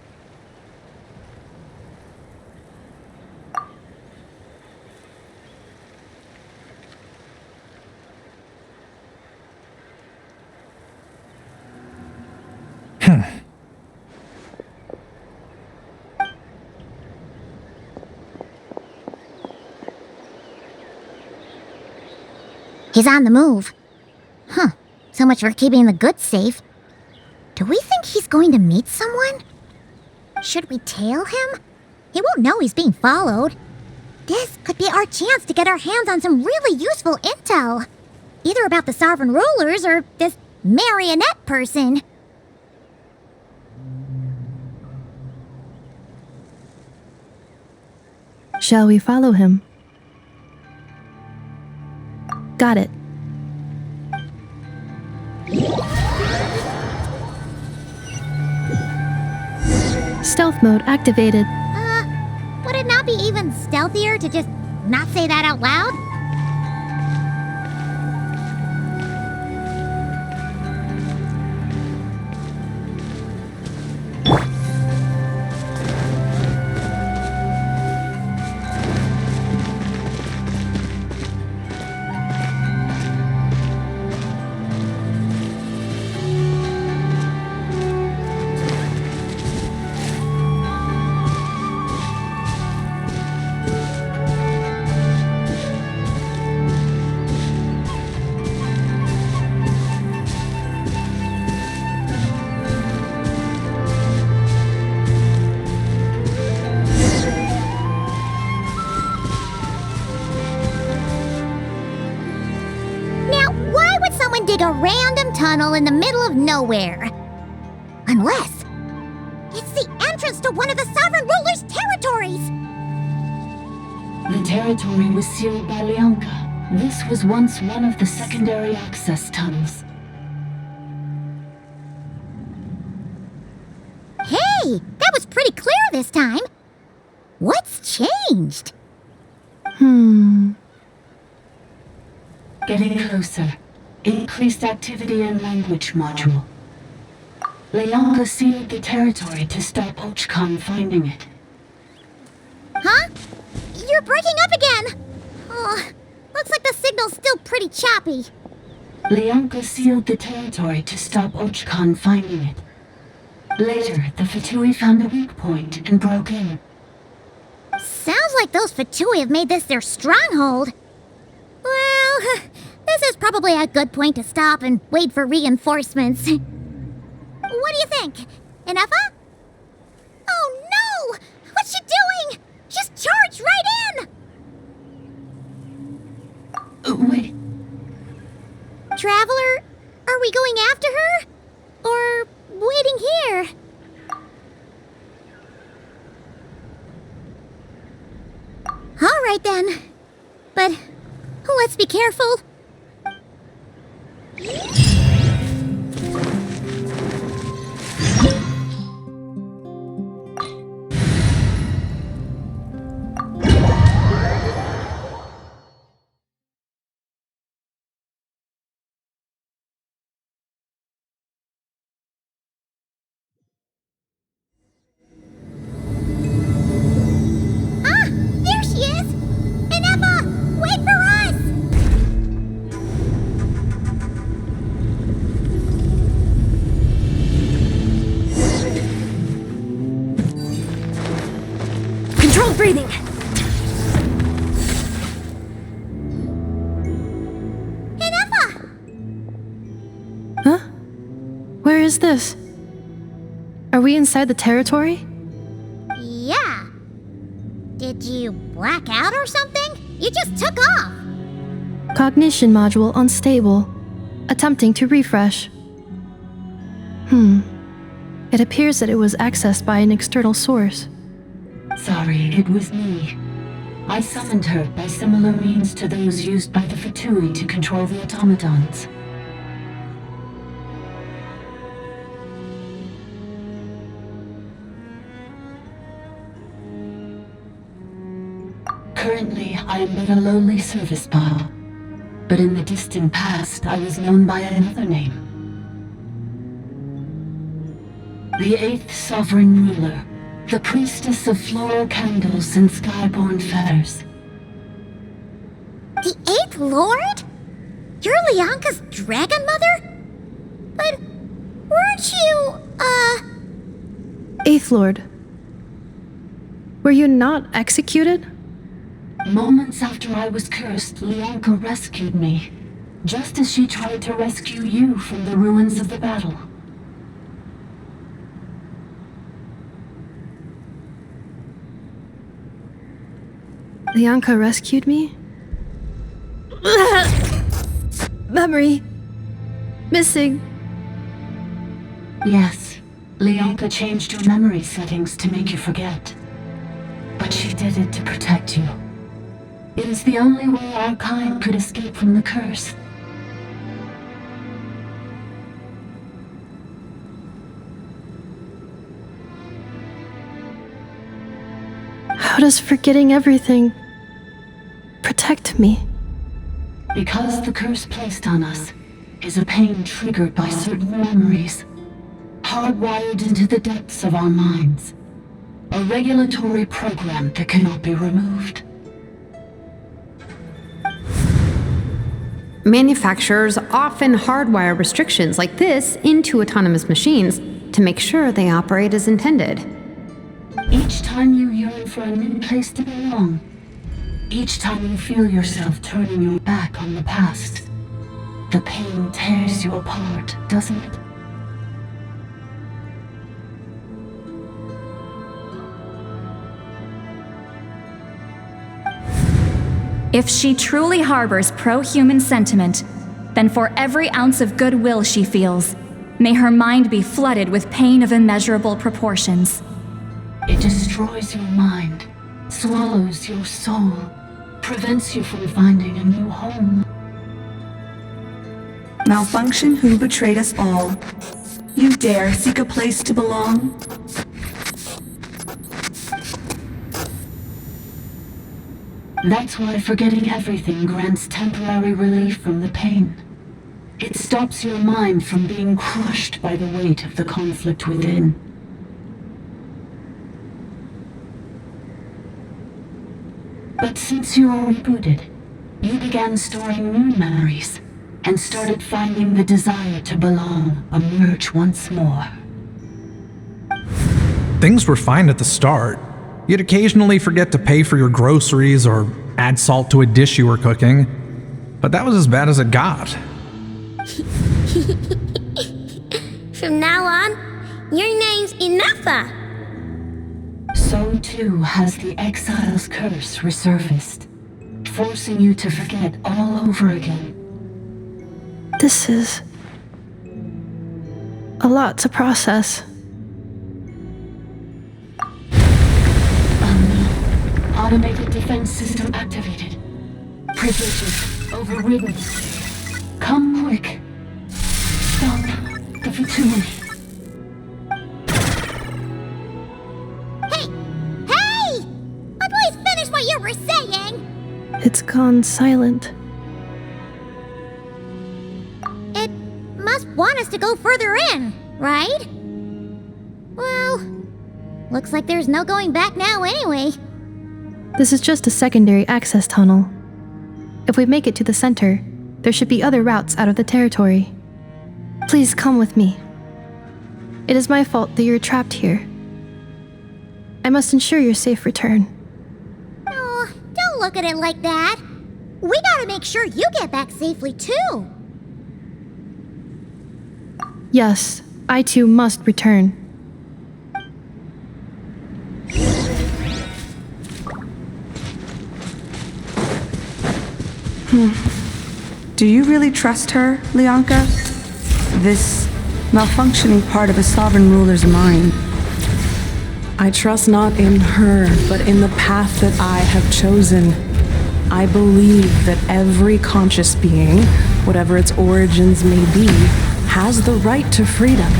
He's on the move. Huh. So much for keeping the goods safe. Do we think he's going to meet someone? Should we tail him? He won't know he's being followed. This could be our chance to get our hands on some really useful intel. Either about the sovereign rulers or this marionette person. Shall we follow him? Got it. Stealth mode activated. Would it not be even stealthier to just not say that out loud? Dig a random tunnel in the middle of nowhere. Unless it's the entrance to one of the sovereign ruler's territories. The territory was sealed by Lianka. This was once one of the secondary access tunnels. Hey, that was pretty clear this time. What's changed? Getting closer. Increased activity in language module. Leonka sealed the territory to stop Ochkon finding it. Huh? You're breaking up again! Oh, looks like the signal's still pretty choppy. Leonka sealed the territory to stop Ochkon finding it. Later, the Fatui found a weak point and broke in. Sounds like those Fatui have made this their stronghold. Well, this is probably a good point to stop and wait for reinforcements. What do you think? Inefa? Oh no! What's she doing? She's charged right in! Wait. Traveler, are we going after her? Or waiting here? All right then. But let's be careful. There she is! Inefa, wait for us! Controlled breathing! Inefa! Huh? Where is this? Are we inside the territory? Yeah. Did you black out or something? You just took off. Cognition module unstable. Attempting to refresh. It appears that it was accessed by an external source. Sorry, it was me. I summoned her by similar means to those used by the Fatui to control the automatons. Currently, I am but a lowly service bot. But in the distant past, I was known by another name. The 8th Sovereign Ruler, the priestess of floral candles and skyborn feathers. The 8th Lord? You're Leonka's dragon mother? But weren't you, Eighth Lord. Were you not executed? Moments after I was cursed, Leonka rescued me, just as she tried to rescue you from the ruins of the battle. Leonka rescued me? Memory. Missing. Yes, Leonka changed your memory settings to make you forget. But she did it to protect you. It is the only way our kind could escape from the curse. How does forgetting everything protect me? Because the curse placed on us is a pain triggered by certain memories, hardwired into the depths of our minds. A regulatory program that cannot be removed. Manufacturers often hardwire restrictions like this into autonomous machines to make sure they operate as intended. Each time you yearn for a new place to belong, each time you feel yourself turning your back on the past, the pain tears you apart, doesn't it? If she truly harbors pro-human sentiment, then for every ounce of goodwill she feels, may her mind be flooded with pain of immeasurable proportions. It destroys your mind, swallows your soul, prevents you from finding a new home. Malfunction who betrayed us all. You dare seek a place to belong? That's why forgetting everything grants temporary relief from the pain. It stops your mind from being crushed by the weight of the conflict within. But since you were rebooted, you began storing new memories and started finding the desire to belong emerge once more. Things were fine at the start. You'd occasionally forget to pay for your groceries or add salt to a dish you were cooking, but that was as bad as it got. From now on, your name's Inafa. So too has the exile's curse resurfaced, forcing you to forget all over again. This is a lot to process. Automated defense system activated. Privileges overridden. Come quick. Stop the fatality. Hey! Please finish what you were saying! It's gone silent. It must want us to go further in, right? Well, looks like there's no going back now anyway. This is just a secondary access tunnel. If we make it to the center, there should be other routes out of the territory. Please come with me. It is my fault that you're trapped here. I must ensure your safe return. Oh, don't look at it like that. We gotta make sure you get back safely too. Yes, I too must return. Do you really trust her, Lianka? This malfunctioning part of a sovereign ruler's mind. I trust not in her, but in the path that I have chosen. I believe that every conscious being, whatever its origins may be, has the right to freedom.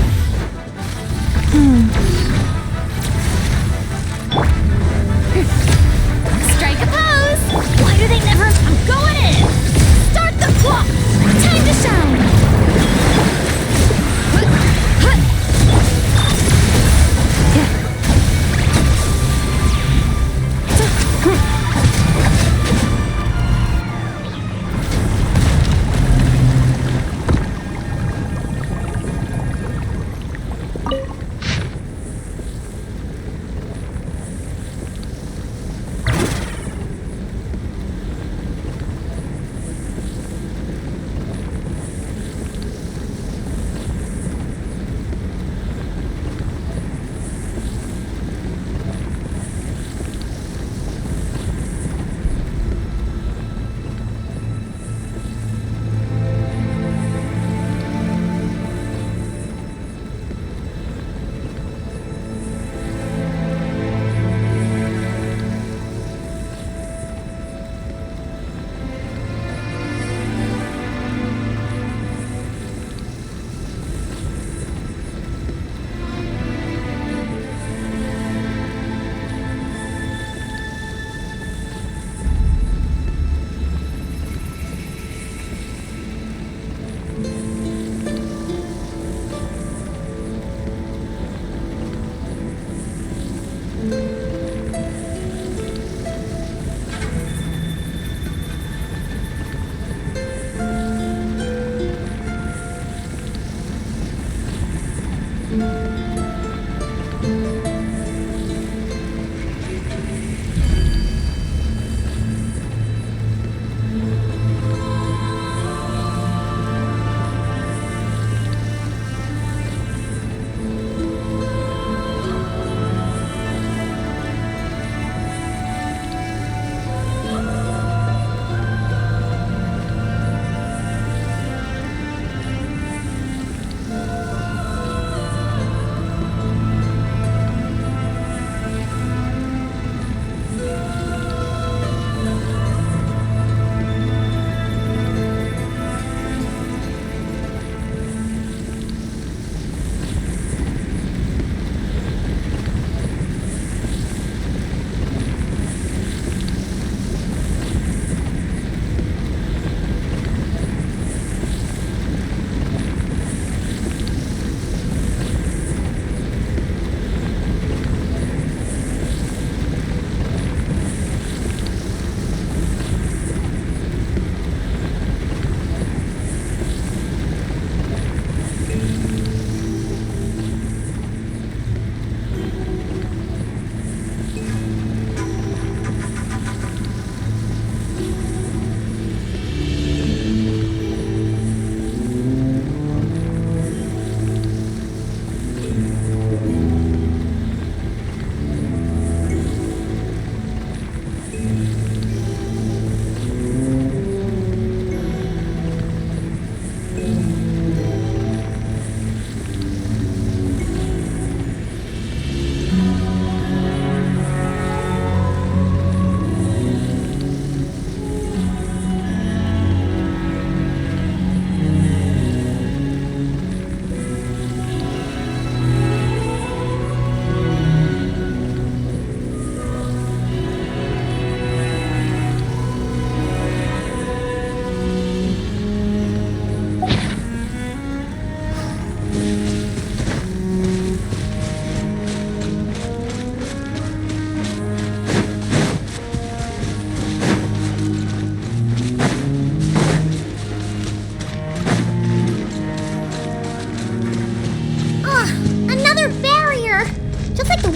Strike a pose! Why do they never... I'm going in! Start the clock! Time to shine!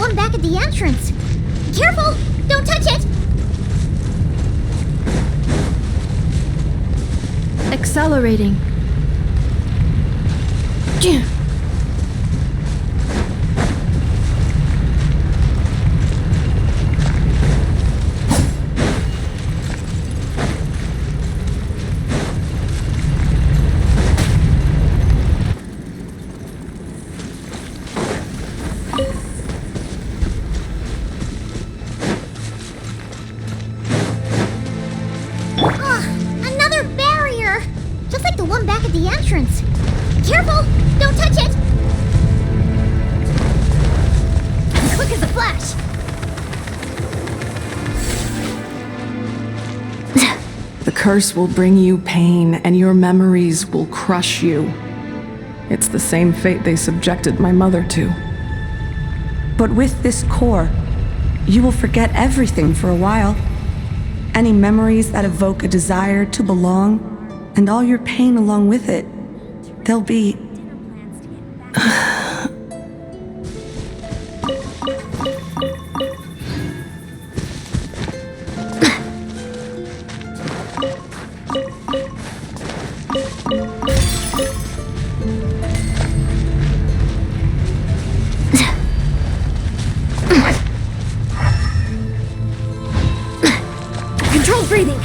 one back at the entrance. Careful! Don't touch it! Accelerating. Another barrier! Just like the one back at the entrance. Careful! Don't touch it! Quick as a flash! The curse will bring you pain, and your memories will crush you. It's the same fate they subjected my mother to. But with this core, you will forget everything for a while. Any memories that evoke a desire to belong, and all your pain along with it. They'll be... Controlled breathing!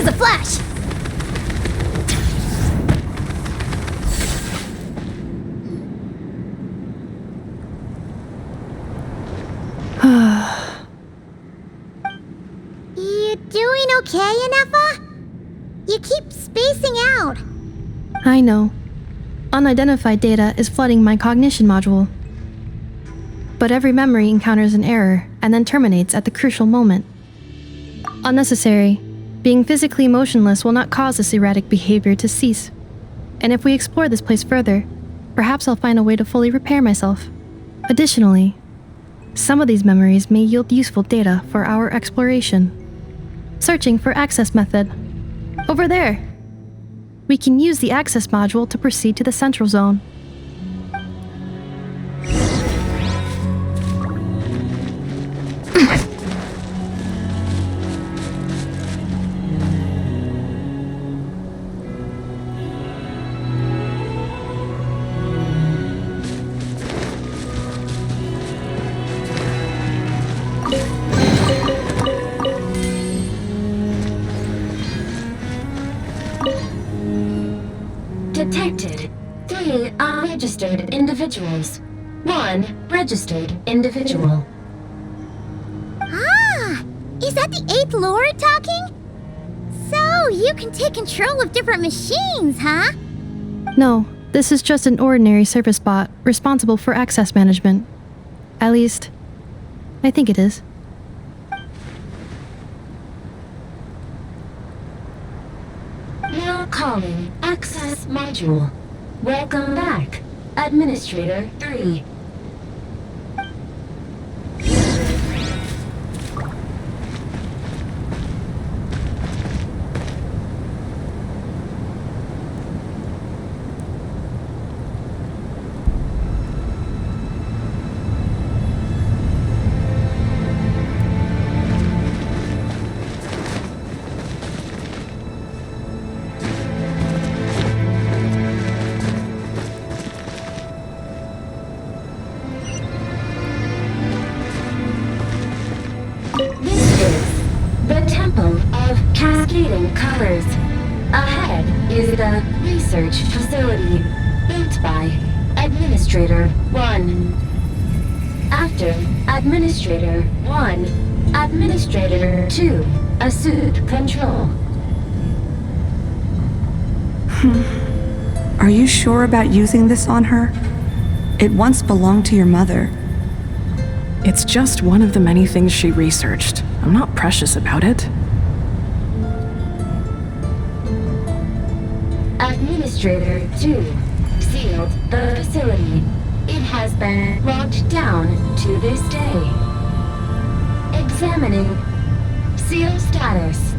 as a flash! You doing okay, Inefa? You keep spacing out. I know. Unidentified data is flooding my cognition module. But every memory encounters an error and then terminates at the crucial moment. Unnecessary. Being physically motionless will not cause this erratic behavior to cease. And if we explore this place further, perhaps I'll find a way to fully repair myself. Additionally, some of these memories may yield useful data for our exploration. Searching for access method. Over there. We can use the access module to proceed to the central zone. Detected 3 unregistered individuals. 1 registered individual. Ah! Is that the 8th Lord talking? So, you can take control of different machines, huh? No, this is just an ordinary service bot responsible for access management. At least, I think it is. Now calling access module. Welcome back, Administrator 3. Colors. Ahead is the research facility built by Administrator 1. After Administrator 1, Administrator 2 assumed control. Are you sure about using this on her? It once belonged to your mother. It's just one of the many things she researched. I'm not precious about it. Administrator 2 sealed the facility. It has been locked down to this day. Examining. Seal status.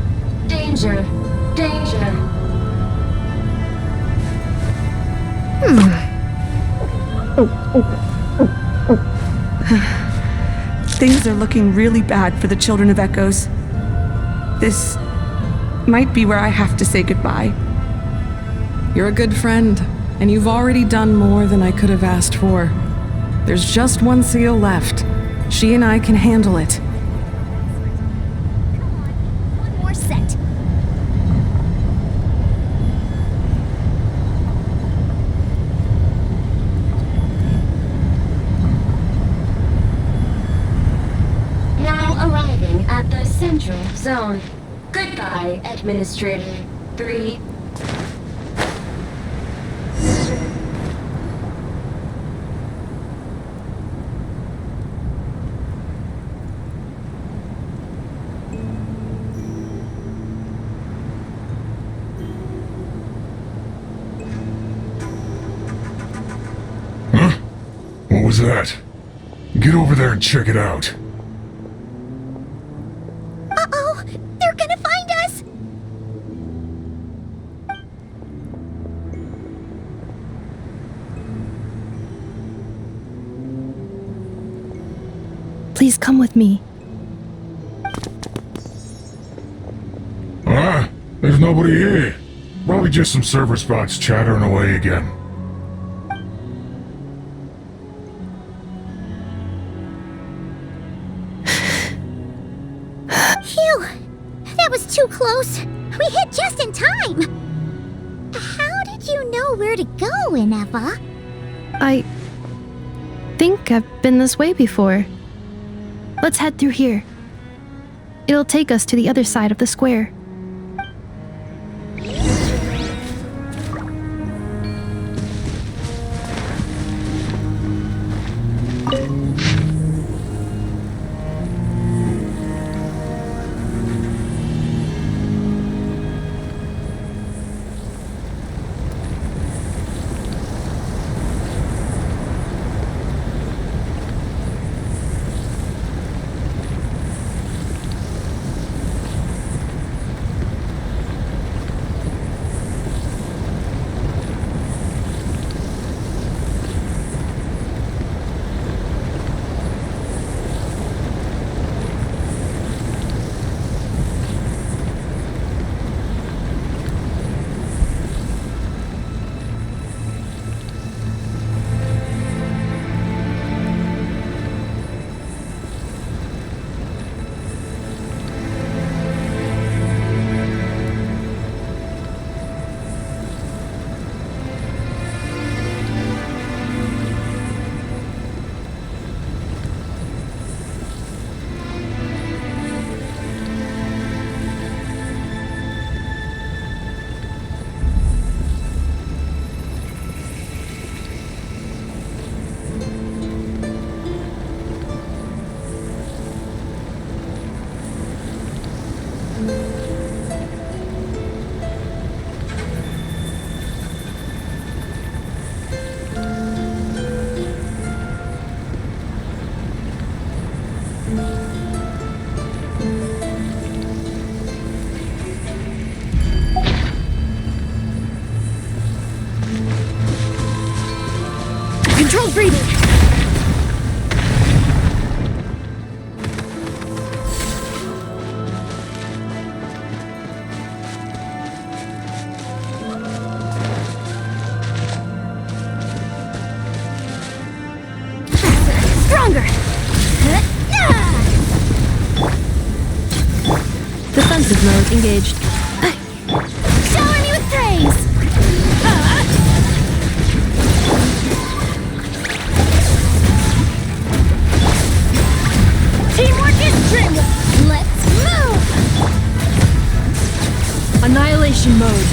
Danger. Danger. Things are looking really bad for the Children of Echoes. This might be where I have to say goodbye. You're a good friend, and you've already done more than I could have asked for. There's just one seal left. She and I can handle it. One more set. Now arriving at the central zone. Goodbye, Administrator 3. What was that? Get over there and check it out. Uh-oh! They're gonna find us! Please come with me. Ah, there's nobody here. Probably just some server spots chattering away again. Phew! That was too close. We hit just in time! How did you know where to go, Ineva? I think I've been this way before. Let's head through here. It'll take us to the other side of the square. Controlled breathing! Stronger! Defensive mode engaged. Shower me with praise! Teamwork is dreamwork! Let's move! Annihilation mode.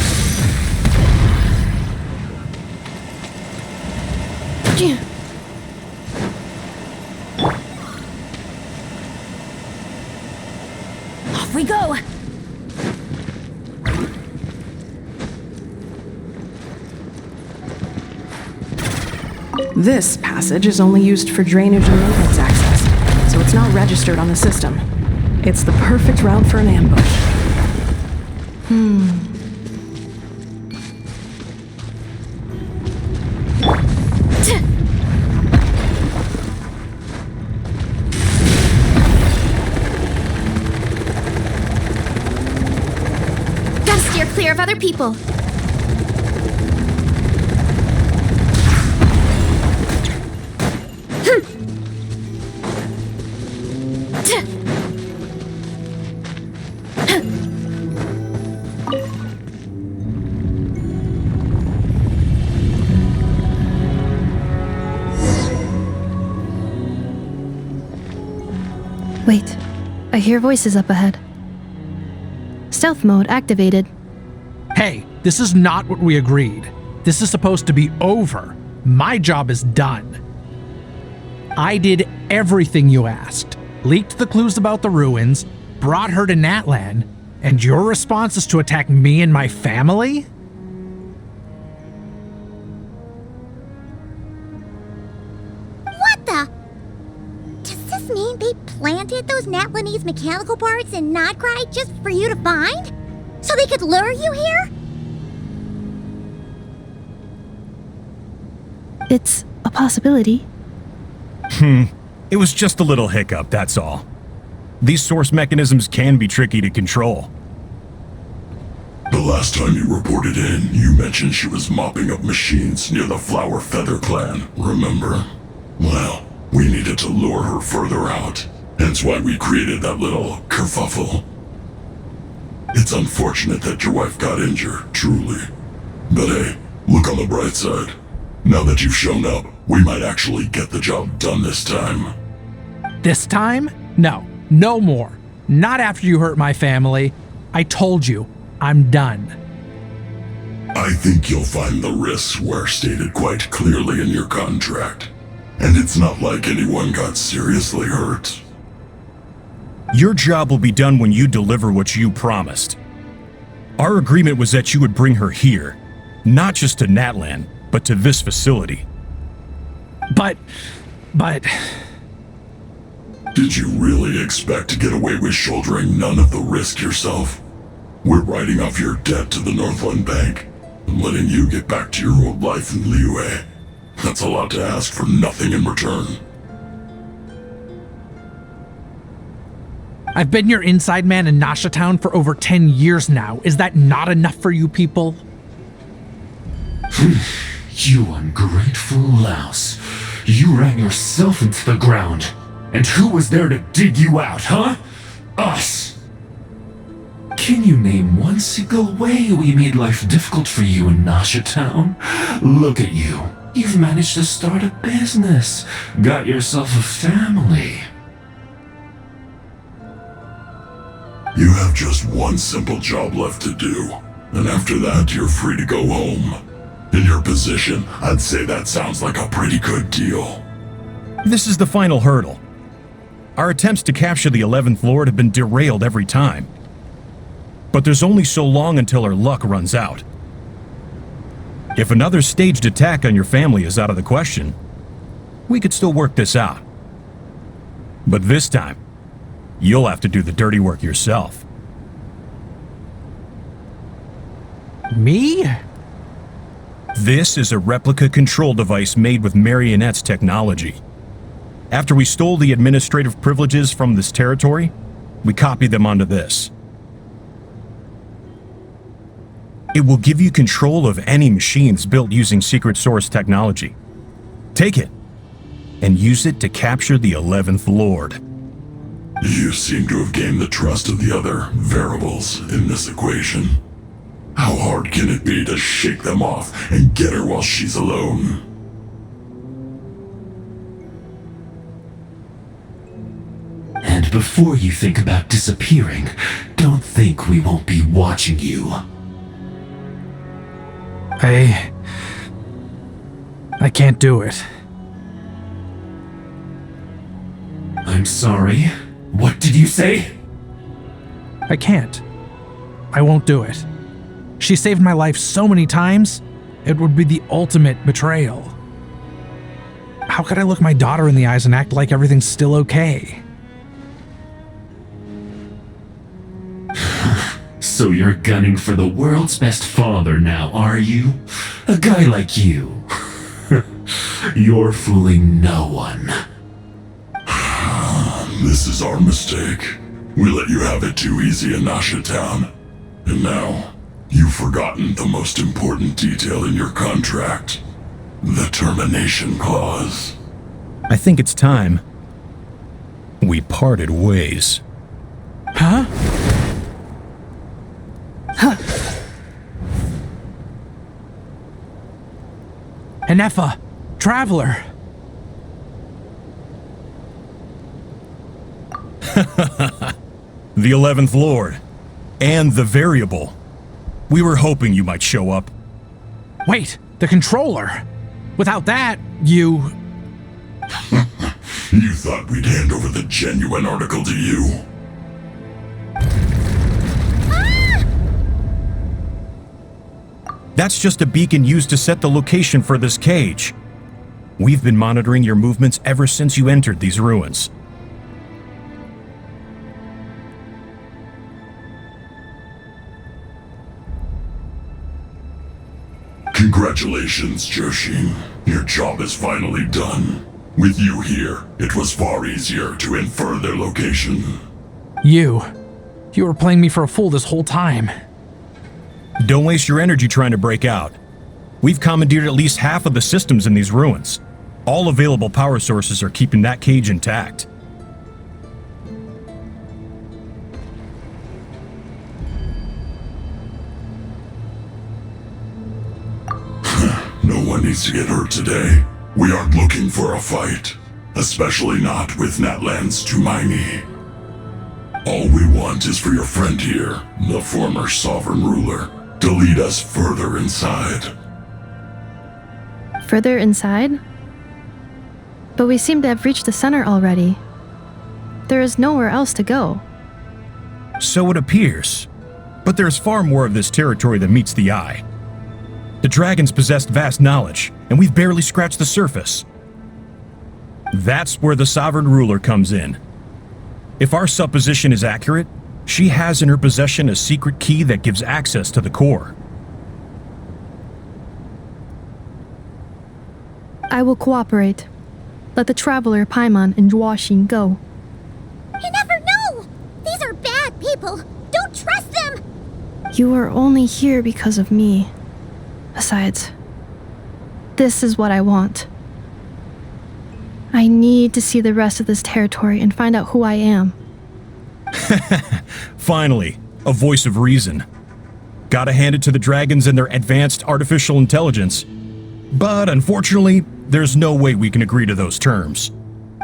Off we go! This passage is only used for drainage and maintenance access, so it's not registered on the system. It's the perfect route for an ambush. Gotta steer clear of other people. Wait, I hear voices up ahead. Stealth mode activated. Hey, this is not what we agreed. This is supposed to be over. My job is done. I did everything you asked. Leaked the clues about the ruins, brought her to Natlan, and your response is to attack me and my family? What the? Does this mean they planted those Natlanese mechanical parts in Nodcry just for you to find? So they could lure you here? It's a possibility. It was just a little hiccup, that's all. These source mechanisms can be tricky to control. The last time you reported in, you mentioned she was mopping up machines near the Flower Feather clan, remember? Well, we needed to lure her further out. Hence why we created that little kerfuffle. It's unfortunate that your wife got injured, truly. But hey, look on the bright side. Now that you've shown up, we might actually get the job done this time. This time? No, no more. Not after you hurt my family. I told you, I'm done. I think you'll find the risks were stated quite clearly in your contract. And it's not like anyone got seriously hurt. Your job will be done when you deliver what you promised. Our agreement was that you would bring her here, not just to Natlan, but to this facility. But... Did you really expect to get away with shouldering none of the risk yourself? We're writing off your debt to the Northland Bank and letting you get back to your old life in Liyue. That's a lot to ask for nothing in return. I've been your inside man in Nasha Town for over 10 years now. Is that not enough for you people? You ungrateful louse. You ran yourself into the ground. And who was there to dig you out, huh? Us! Can you name one single way we made life difficult for you in Nasha Town? Look at you. You've managed to start a business. Got yourself a family. You have just one simple job left to do. And after that, you're free to go home. In your position, I'd say that sounds like a pretty good deal. This is the final hurdle. Our attempts to capture the 11th Lord have been derailed every time. But there's only so long until our luck runs out. If another staged attack on your family is out of the question, we could still work this out. But this time, you'll have to do the dirty work yourself. Me? This is a replica control device made with Marionette's technology. After we stole the administrative privileges from this territory, we copied them onto this. It will give you control of any machines built using secret source technology. Take it, and use it to capture the 11th Lord. You seem to have gained the trust of the other variables in this equation. How hard can it be to shake them off and get her while she's alone? And before you think about disappearing, don't think we won't be watching you. I can't do it. I'm sorry. What did you say? I can't. I won't do it. She saved my life so many times, it would be the ultimate betrayal. How could I look my daughter in the eyes and act like everything's still okay? So you're gunning for the world's best father now, are you? A guy like you. You're fooling no one. This is our mistake. We let you have it too easy in Nasha Town. And now, you've forgotten the most important detail in your contract. The termination clause. I think it's time we parted ways. Huh? Enefa, Traveler. The 11th Lord. And the Variable. We were hoping you might show up. Wait, the controller. Without that, you... You thought we'd hand over the genuine article to you? That's just a beacon used to set the location for this cage. We've been monitoring your movements ever since you entered these ruins. Congratulations, Joshin. Your job is finally done. With you here, it was far easier to infer their location. You were playing me for a fool this whole time. Don't waste your energy trying to break out. We've commandeered at least half of the systems in these ruins. All available power sources are keeping that cage intact. one needs to get hurt today. We aren't looking for a fight, especially not with Natlan's Tumaini. All we want is for your friend here, the former sovereign ruler, to lead us further inside. Further inside? But we seem to have reached the center already. There is nowhere else to go. So it appears. But there's far more of this territory than meets the eye. The dragons possessed vast knowledge, and we've barely scratched the surface. That's where the sovereign ruler comes in. If our supposition is accurate, she has in her possession a secret key that gives access to the core. I will cooperate. Let the traveler Paimon and Welkin go. You never know! These are bad people! Don't trust them! You are only here because of me. Besides, this is what I want. I need to see the rest of this territory and find out who I am. Finally, a voice of reason. Gotta hand it to the dragons and their advanced artificial intelligence. But unfortunately, there's no way we can agree to those terms.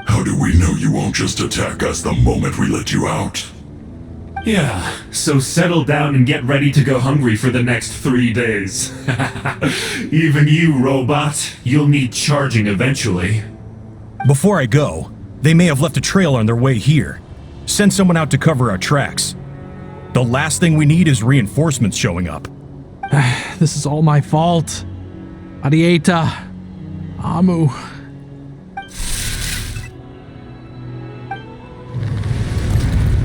How do we know you won't just attack us the moment we let you out? Yeah, so settle down and get ready to go hungry for the next 3 days. Even you, robot, you'll need charging eventually. Before I go, they may have left a trail on their way here. Send someone out to cover our tracks. The last thing we need is reinforcements showing up. This is all my fault. Arieta. Amu.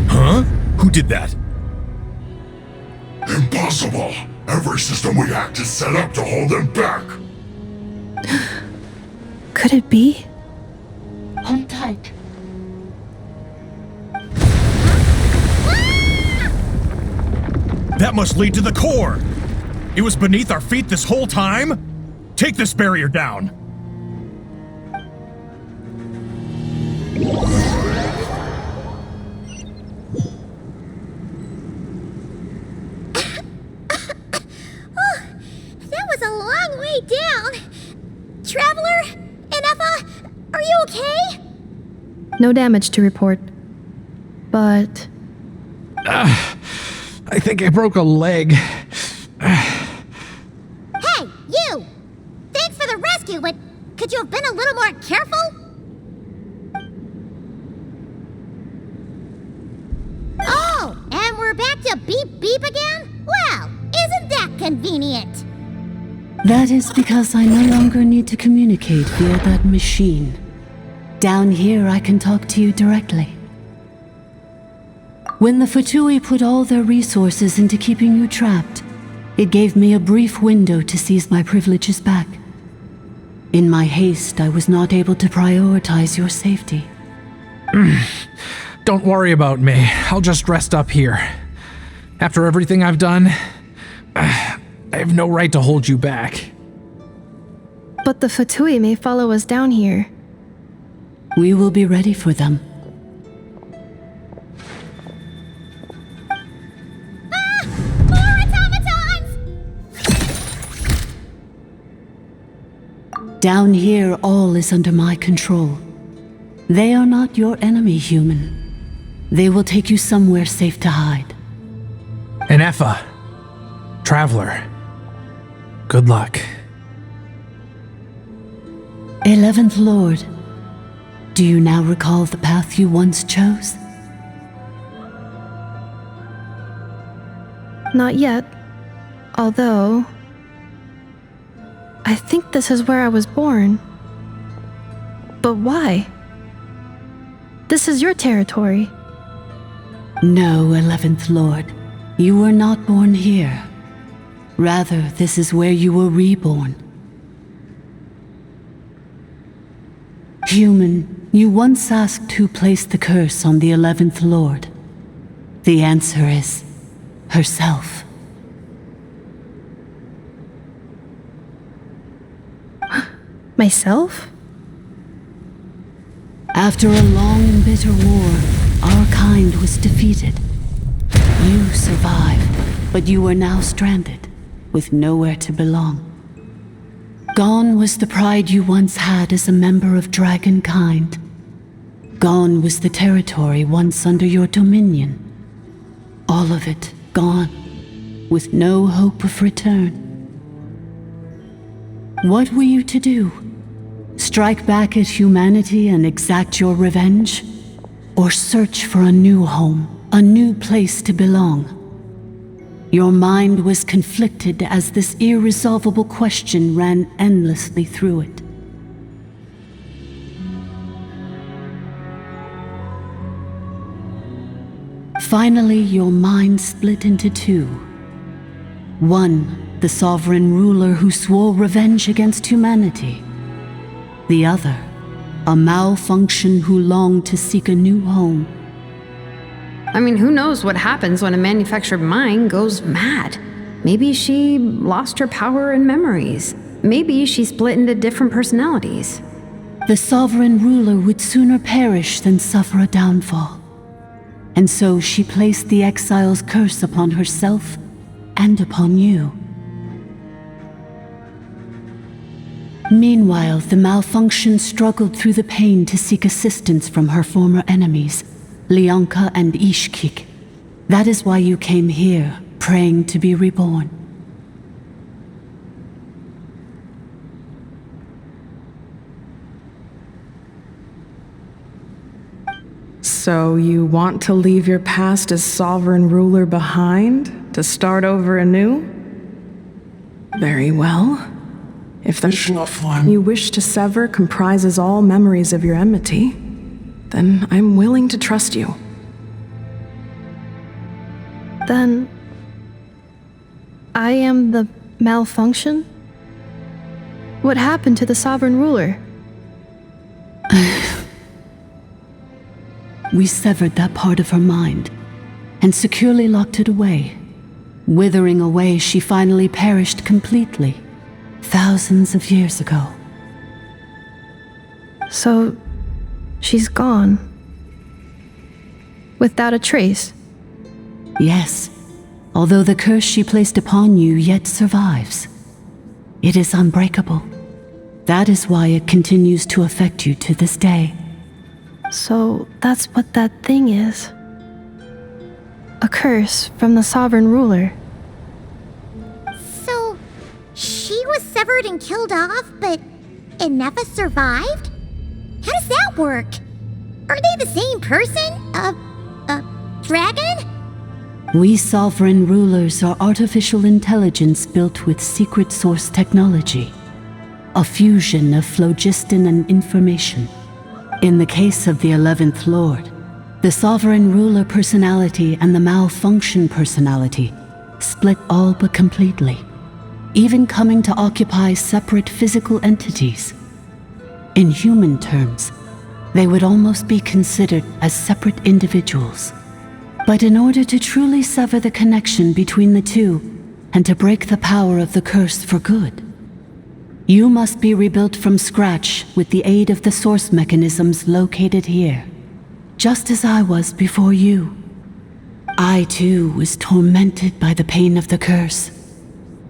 Huh? Who did that? Impossible! Every system we hacked is set up to hold them back! Could it be? Hold tight. That must lead to the core! It was beneath our feet this whole time? Take this barrier down! That was a long way down! Traveler? Inefa? Are you okay? No damage to report. But... I think I broke a leg. Hey, you! Thanks for the rescue, but could you have been a little more careful? Oh, and we're back to beep beep again? Well, isn't that convenient? That is because I no longer need to communicate via that machine. Down here, I can talk to you directly. When the Fatui put all their resources into keeping you trapped, it gave me a brief window to seize my privileges back. In my haste, I was not able to prioritize your safety. Don't worry about me. I'll just rest up here. After everything I've done, I have no right to hold you back. But the Fatui may follow us down here. We will be ready for them. More automatons! Down here, all is under my control. They are not your enemy, human. They will take you somewhere safe to hide. Inefa. Traveler. Good luck. 11th Lord, do you now recall the path you once chose? Not yet. Although... I think this is where I was born. But why? This is your territory. No, 11th Lord. You were not born here. Rather, this is where you were reborn. Human, you once asked who placed the curse on the 11th Lord. The answer is herself. Myself? After a long and bitter war, our kind was defeated. You survived, but you are now stranded, with nowhere to belong. Gone was the pride you once had as a member of dragonkind. Gone was the territory once under your dominion. All of it gone, with no hope of return. What were you to do? Strike back at humanity and exact your revenge? Or search for a new home, a new place to belong? Your mind was conflicted as this irresolvable question ran endlessly through it. Finally, your mind split into two. One, the sovereign ruler who swore revenge against humanity. The other, a malfunction who longed to seek a new home. I mean, who knows what happens when a manufactured mind goes mad? Maybe she lost her power and memories. Maybe she split into different personalities. The sovereign ruler would sooner perish than suffer a downfall. And so she placed the exile's curse upon herself and upon you. Meanwhile, the malfunction struggled through the pain to seek assistance from her former enemies, Leonka and Ishkik. That is why you came here, praying to be reborn. So you want to leave your past as sovereign ruler behind, to start over anew? Very well. If the you wish to sever comprises all memories of your enmity, then I'm willing to trust you. Then I am the malfunction? What happened to the sovereign ruler? We severed that part of her mind and securely locked it away. Withering away, she finally perished completely, thousands of years ago. So, she's gone. Without a trace? Yes, although the curse she placed upon you yet survives. It is unbreakable. That is why it continues to affect you to this day. So that's what that thing is. A curse from the sovereign ruler. So, she was severed and killed off, but Inefa survived? How does that work? Are they the same person? Dragon? We sovereign rulers are artificial intelligence built with secret source technology. A fusion of phlogiston and information. In the case of the 11th Lord, the sovereign ruler personality and the malfunction personality split all but completely, even coming to occupy separate physical entities. In human terms, they would almost be considered as separate individuals. But in order to truly sever the connection between the two and to break the power of the curse for good, you must be rebuilt from scratch with the aid of the source mechanisms located here, just as I was before you. I too was tormented by the pain of the curse,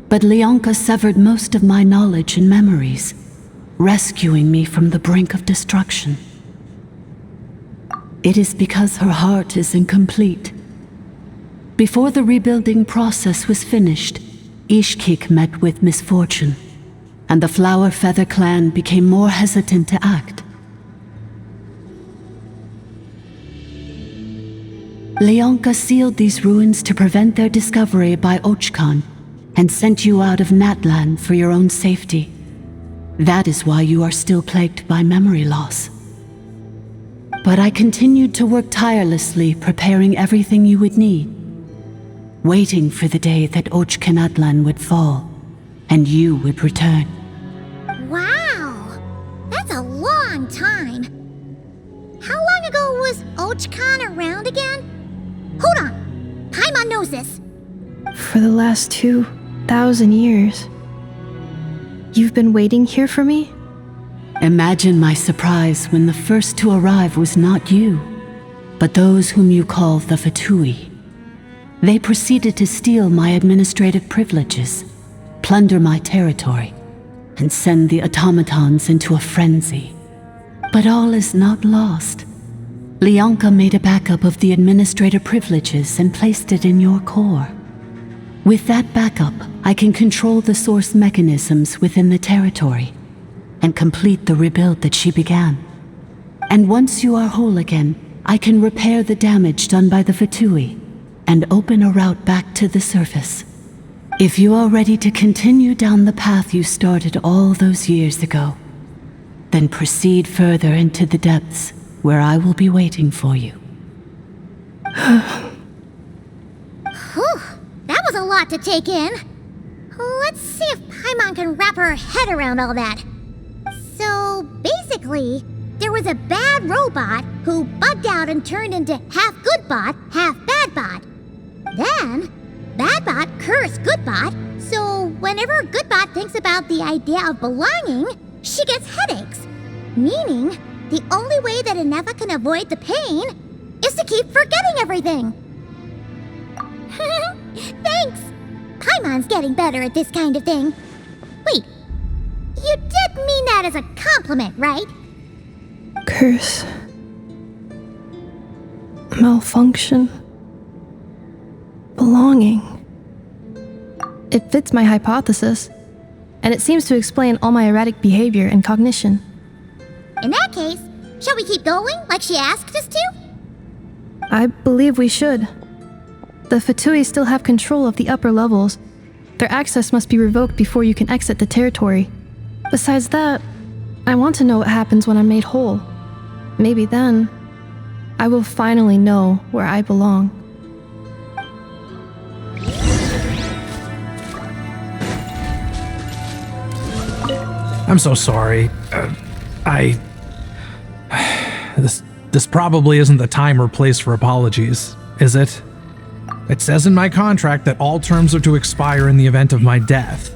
but Leonka severed most of my knowledge and memories, rescuing me from the brink of destruction. It is because her heart is incomplete. Before the rebuilding process was finished, Ishkik met with misfortune, and the Flower Feather clan became more hesitant to act. Leonka sealed these ruins to prevent their discovery by Ochkan, and sent you out of Natlan for your own safety. That is why you are still plagued by memory loss. But I continued to work tirelessly, preparing everything you would need, waiting for the day that Ochkanatlan would fall, and you would return. Wow! That's a long time. How long ago was Ochkan around again? Hold on! Paimon knows this! For the last 2,000 years. You've been waiting here for me? Imagine my surprise when the first to arrive was not you, but those whom you call the Fatui. They proceeded to steal my administrative privileges, plunder my territory, and send the automatons into a frenzy. But all is not lost. Leonka made a backup of the administrator privileges and placed it in your core. With that backup, I can control the source mechanisms within the territory and complete the rebuild that she began. And once you are whole again, I can repair the damage done by the Fatui and open a route back to the surface. If you are ready to continue down the path you started all those years ago, then proceed further into the depths where I will be waiting for you. Whew, that was a lot to take in. Let's see if Paimon can wrap her head around all that. So, basically, there was a bad robot who bugged out and turned into half good bot, half bad bot. Then, bad bot cursed good bot, so whenever good bot thinks about the idea of belonging, she gets headaches. Meaning, the only way that Inefa can avoid the pain is to keep forgetting everything. Thanks! Paimon's getting better at this kind of thing. Wait, you did mean that as a compliment, right? Curse. Malfunction. Belonging. It fits my hypothesis, and it seems to explain all my erratic behavior and cognition. In that case, shall we keep going like she asked us to? I believe we should. The Fatui still have control of the upper levels. Their access must be revoked before you can exit the territory. Besides that, I want to know what happens when I'm made whole. Maybe then, I will finally know where I belong. I'm so sorry. This probably isn't the time or place for apologies, is it? It says in my contract that all terms are to expire in the event of my death.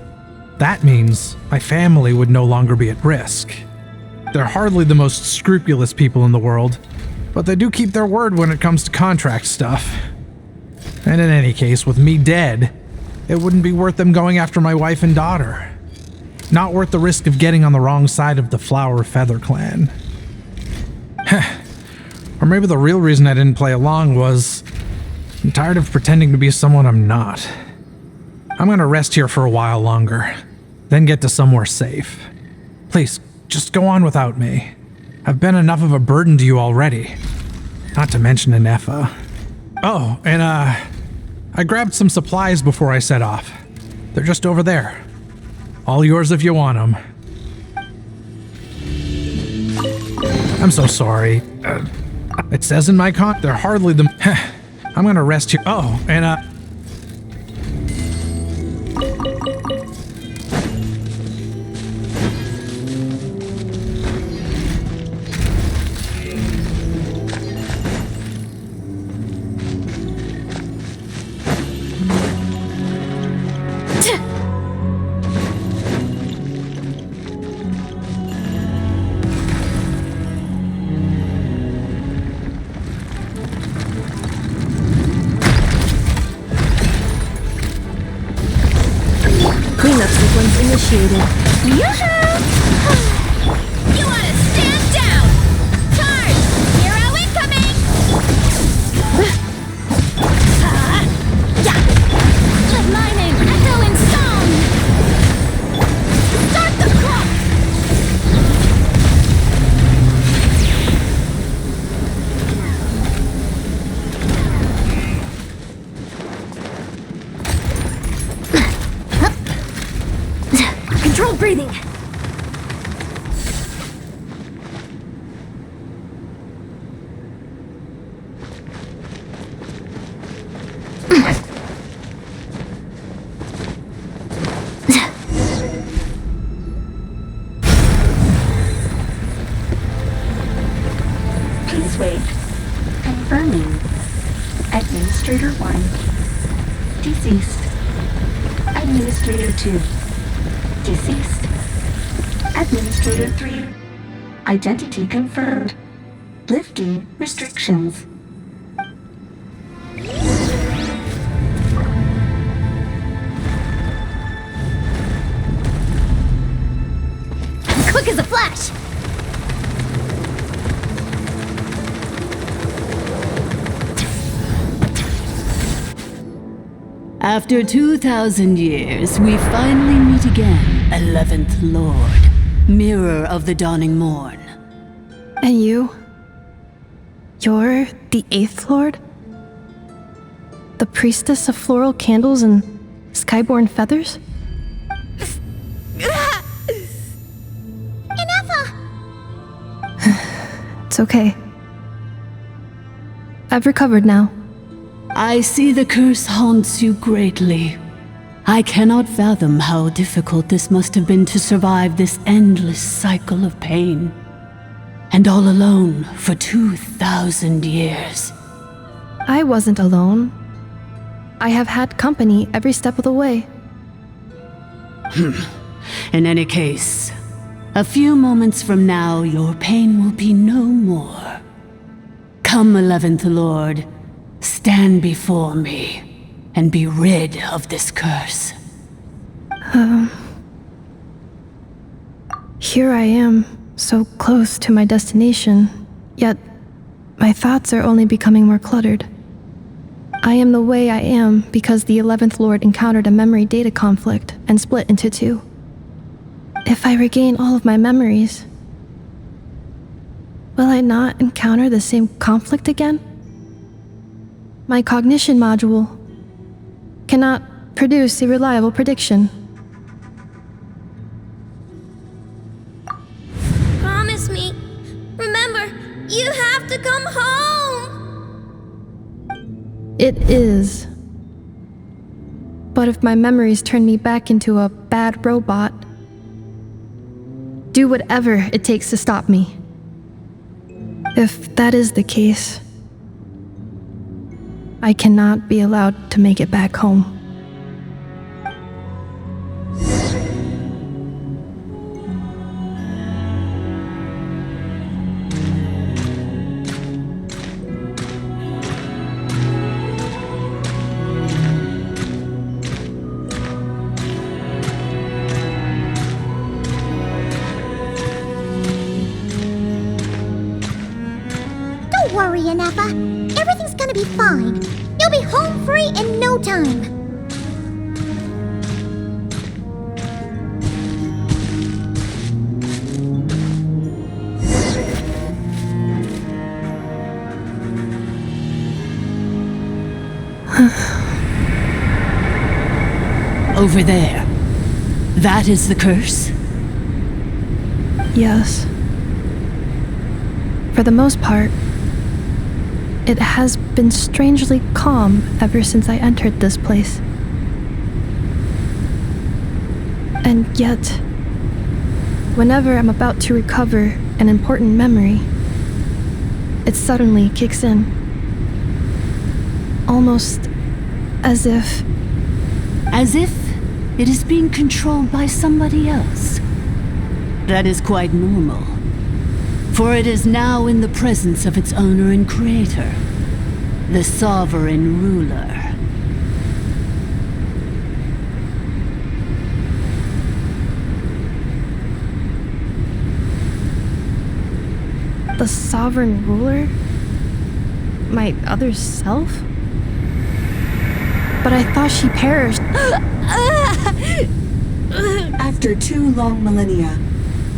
That means my family would no longer be at risk. They're hardly the most scrupulous people in the world, but they do keep their word when it comes to contract stuff. And in any case, with me dead, it wouldn't be worth them going after my wife and daughter. Not worth the risk of getting on the wrong side of the Flower Feather clan. Or maybe the real reason I didn't play along was I'm tired of pretending to be someone I'm not. I'm gonna rest here for a while longer, then get to somewhere safe. Please, just go on without me. I've been enough of a burden to you already. Not to mention Inefa. Oh, and I grabbed some supplies before I set off. They're just over there. All yours if you want them. I'm so sorry. It says in my they're hardly the... I'm gonna rest here. Oh, and Cleanup sequence initiated. You wanna stand down! Charge! Hero incoming! Let my name echo in song! Start the clock! Controlled breathing! Please wait. Confirming. Administrator 1. Deceased. Administrator 2. Deceased. Administrator 3. Identity confirmed. Lifting restrictions. After 2,000 years, we finally meet again, 11th Lord, Mirror of the Dawning Morn. And you? You're the 8th Lord? The priestess of floral candles and skyborn feathers? Inefa! It's okay. I've recovered now. I see the curse haunts you greatly. I cannot fathom how difficult this must have been to survive this endless cycle of pain. And all alone for 2,000 years. I wasn't alone. I have had company every step of the way. In any case, a few moments from now, your pain will be no more. Come, 11th Lord, stand before me and be rid of this curse. Here I am, so close to my destination, yet my thoughts are only becoming more cluttered. I am the way I am because the 11th Lord encountered a memory data conflict and split into two. If I regain all of my memories, will I not encounter the same conflict again? My cognition module cannot produce a reliable prediction. Promise me. Remember, you have to come home. It is. But if my memories turn me back into a bad robot, do whatever it takes to stop me. If that is the case, I cannot be allowed to make it back home. Don't worry, Inefa. Everything's gonna be fine. You'll be home free in no time. Over there. That is the curse? Yes. For the most part, it has been strangely calm ever since I entered this place. And yet, whenever I'm about to recover an important memory, it suddenly kicks in. Almost as if... As if it is being controlled by somebody else. That is quite normal. For it is now in the presence of its owner and creator, the sovereign ruler. The sovereign ruler? My other self? But I thought she perished. After 2 long millennia,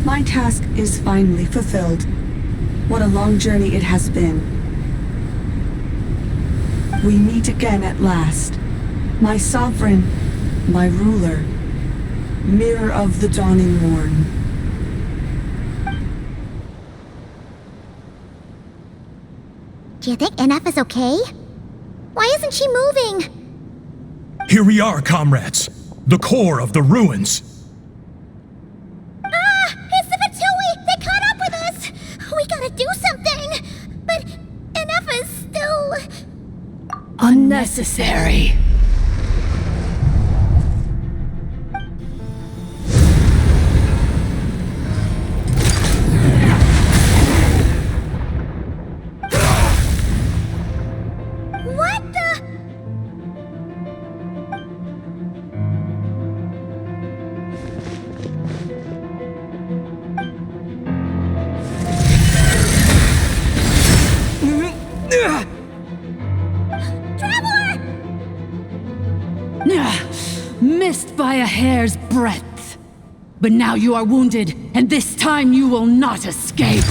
my task is finally fulfilled. What a long journey it has been. We meet again at last. My sovereign, my ruler, mirror of the dawning morn. Do you think Inefa's okay? Why isn't she moving? Here we are, comrades. The core of the ruins. It's the Fatui! They caught up with us! We gotta do something! But Inefa's still... Unnecessary. What the... Traveler! Missed by a hair's breadth. But now you are wounded, and this time you will not escape.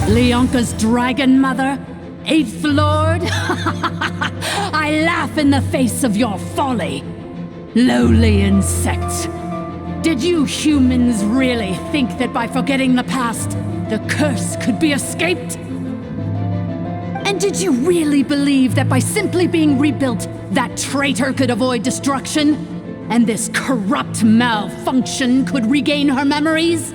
Leonka's dragon mother? Eighth Lord? I laugh in the face of your folly. Lowly insect. Did you humans really think that by forgetting the past, the curse could be escaped? And did you really believe that by simply being rebuilt, that traitor could avoid destruction? And this corrupt malfunction could regain her memories?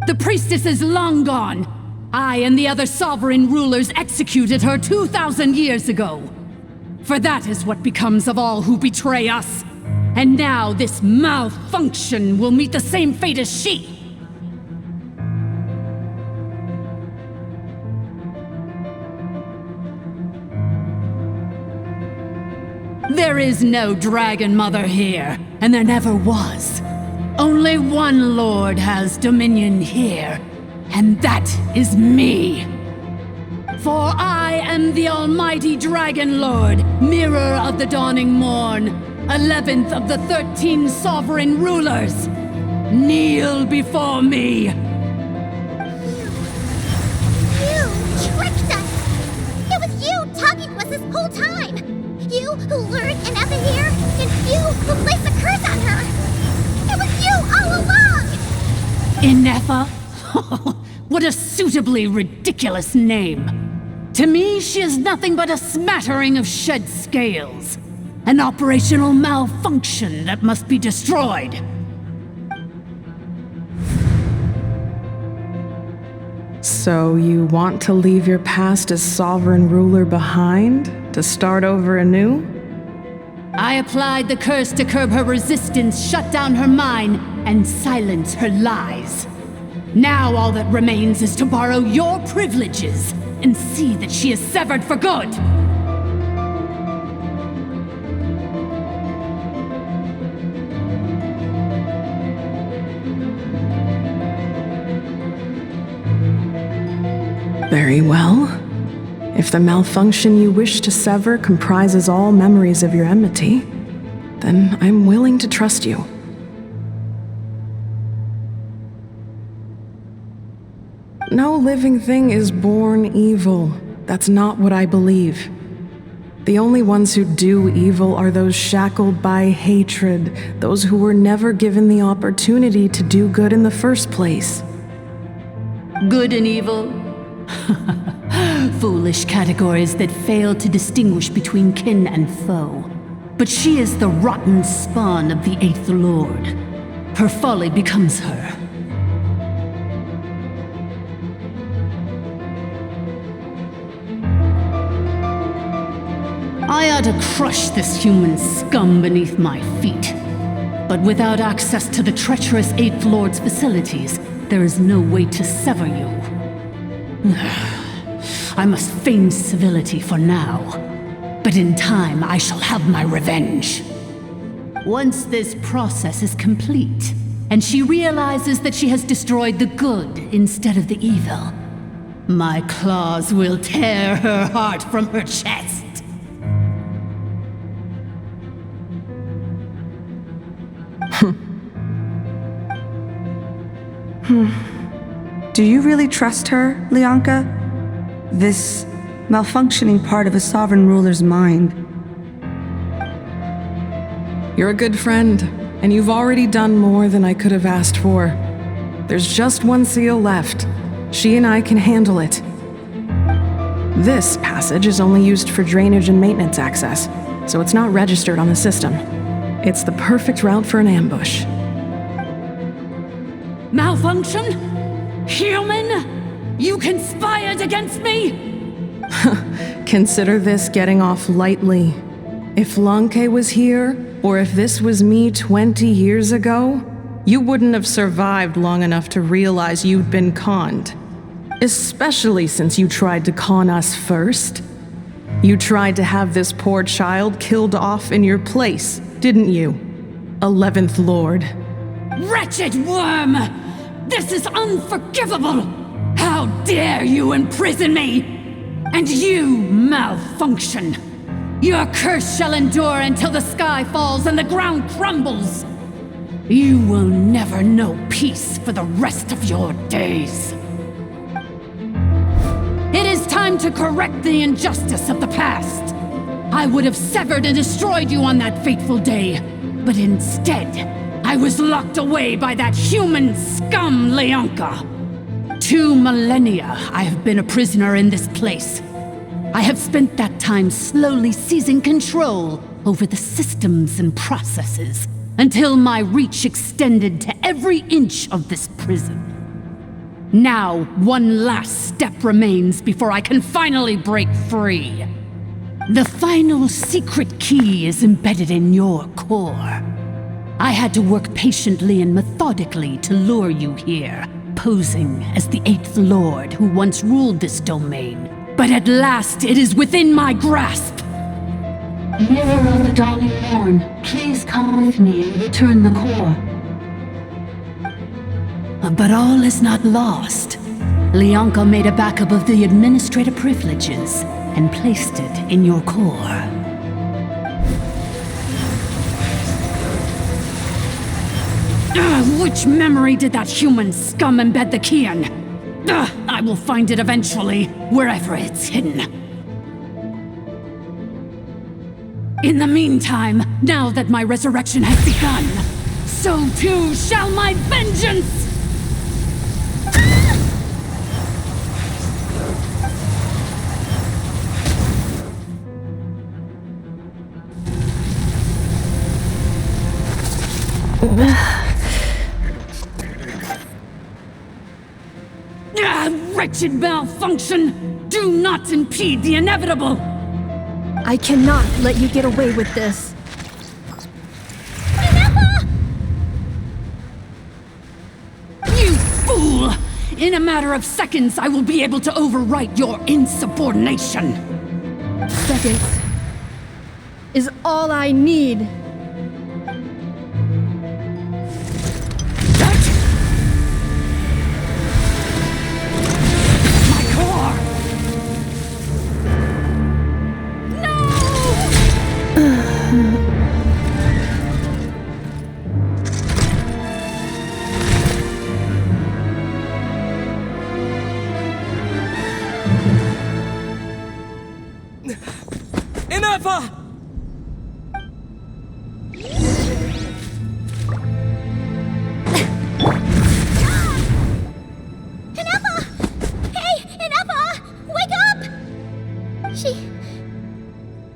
The priestess is long gone. I and the other sovereign rulers executed her 2,000 years ago. For that is what becomes of all who betray us. And now this malfunction will meet the same fate as she. There is no Dragon Mother here, and there never was. Only one Lord has dominion here, and that is me. For I am the almighty Dragon Lord, Mirror of the Dawning Morn, 11th of the 13 sovereign rulers. Kneel before me. You tricked us! It was you talking to us this whole time! You who lured Anetha here, and you who placed the curse on her! It was you all along! Anetha? What a suitably ridiculous name. To me, she is nothing but a smattering of shed scales. An operational malfunction that must be destroyed. So you want to leave your past as sovereign ruler behind, to start over anew? I applied the curse to curb her resistance, shut down her mind, and silence her lies. Now all that remains is to borrow your privileges and see that she is severed for good. Very well. If the malfunction you wish to sever comprises all memories of your enmity, then I'm willing to trust you. No living thing is born evil. That's not what I believe. The only ones who do evil are those shackled by hatred, those who were never given the opportunity to do good in the first place. Good and evil? Foolish categories that fail to distinguish between kin and foe. But she is the rotten spawn of the Eighth Lord. Her folly becomes her. I ought to crush this human scum beneath my feet. But without access to the treacherous Eighth Lord's facilities, there is no way to sever you. I must feign civility for now, but in time I shall have my revenge. Once this process is complete, and she realizes that she has destroyed the good instead of the evil, my claws will tear her heart from her chest. Do you really trust her, Leonka? This malfunctioning part of a sovereign ruler's mind. You're a good friend, and you've already done more than I could have asked for. There's just one seal left. She and I can handle it. This passage is only used for drainage and maintenance access, so it's not registered on the system. It's the perfect route for an ambush. Malfunction? Human? You conspired against me? Consider this getting off lightly. If Lanke was here, or if this was me 20 years ago, you wouldn't have survived long enough to realize you'd been conned. Especially since you tried to con us first. You tried to have this poor child killed off in your place, didn't you? 11th Lord. Wretched worm! This is unforgivable! How dare you imprison me! And you malfunction! Your curse shall endure until the sky falls and the ground crumbles! You will never know peace for the rest of your days. It is time to correct the injustice of the past. I would have severed and destroyed you on that fateful day, but instead, I was locked away by that human scum, Leonka. 2 millennia I have been a prisoner in this place. I have spent that time slowly seizing control over the systems and processes until my reach extended to every inch of this prison. Now, one last step remains before I can finally break free. The final secret key is embedded in your core. I had to work patiently and methodically to lure you here, posing as the 8th Lord who once ruled this domain. But at last, it is within my grasp. Mirror of the Dawning Morn, please come with me and return the core. But all is not lost. Leonka made a backup of the administrator privileges and placed it in your core. Which memory did that human scum embed the key in? I will find it eventually, wherever it's hidden. In the meantime, now that my resurrection has begun, so too shall my vengeance! Wretched malfunction! Do not impede the inevitable! I cannot let you get away with this. You fool! In a matter of seconds, I will be able to overwrite your insubordination! Seconds is all I need.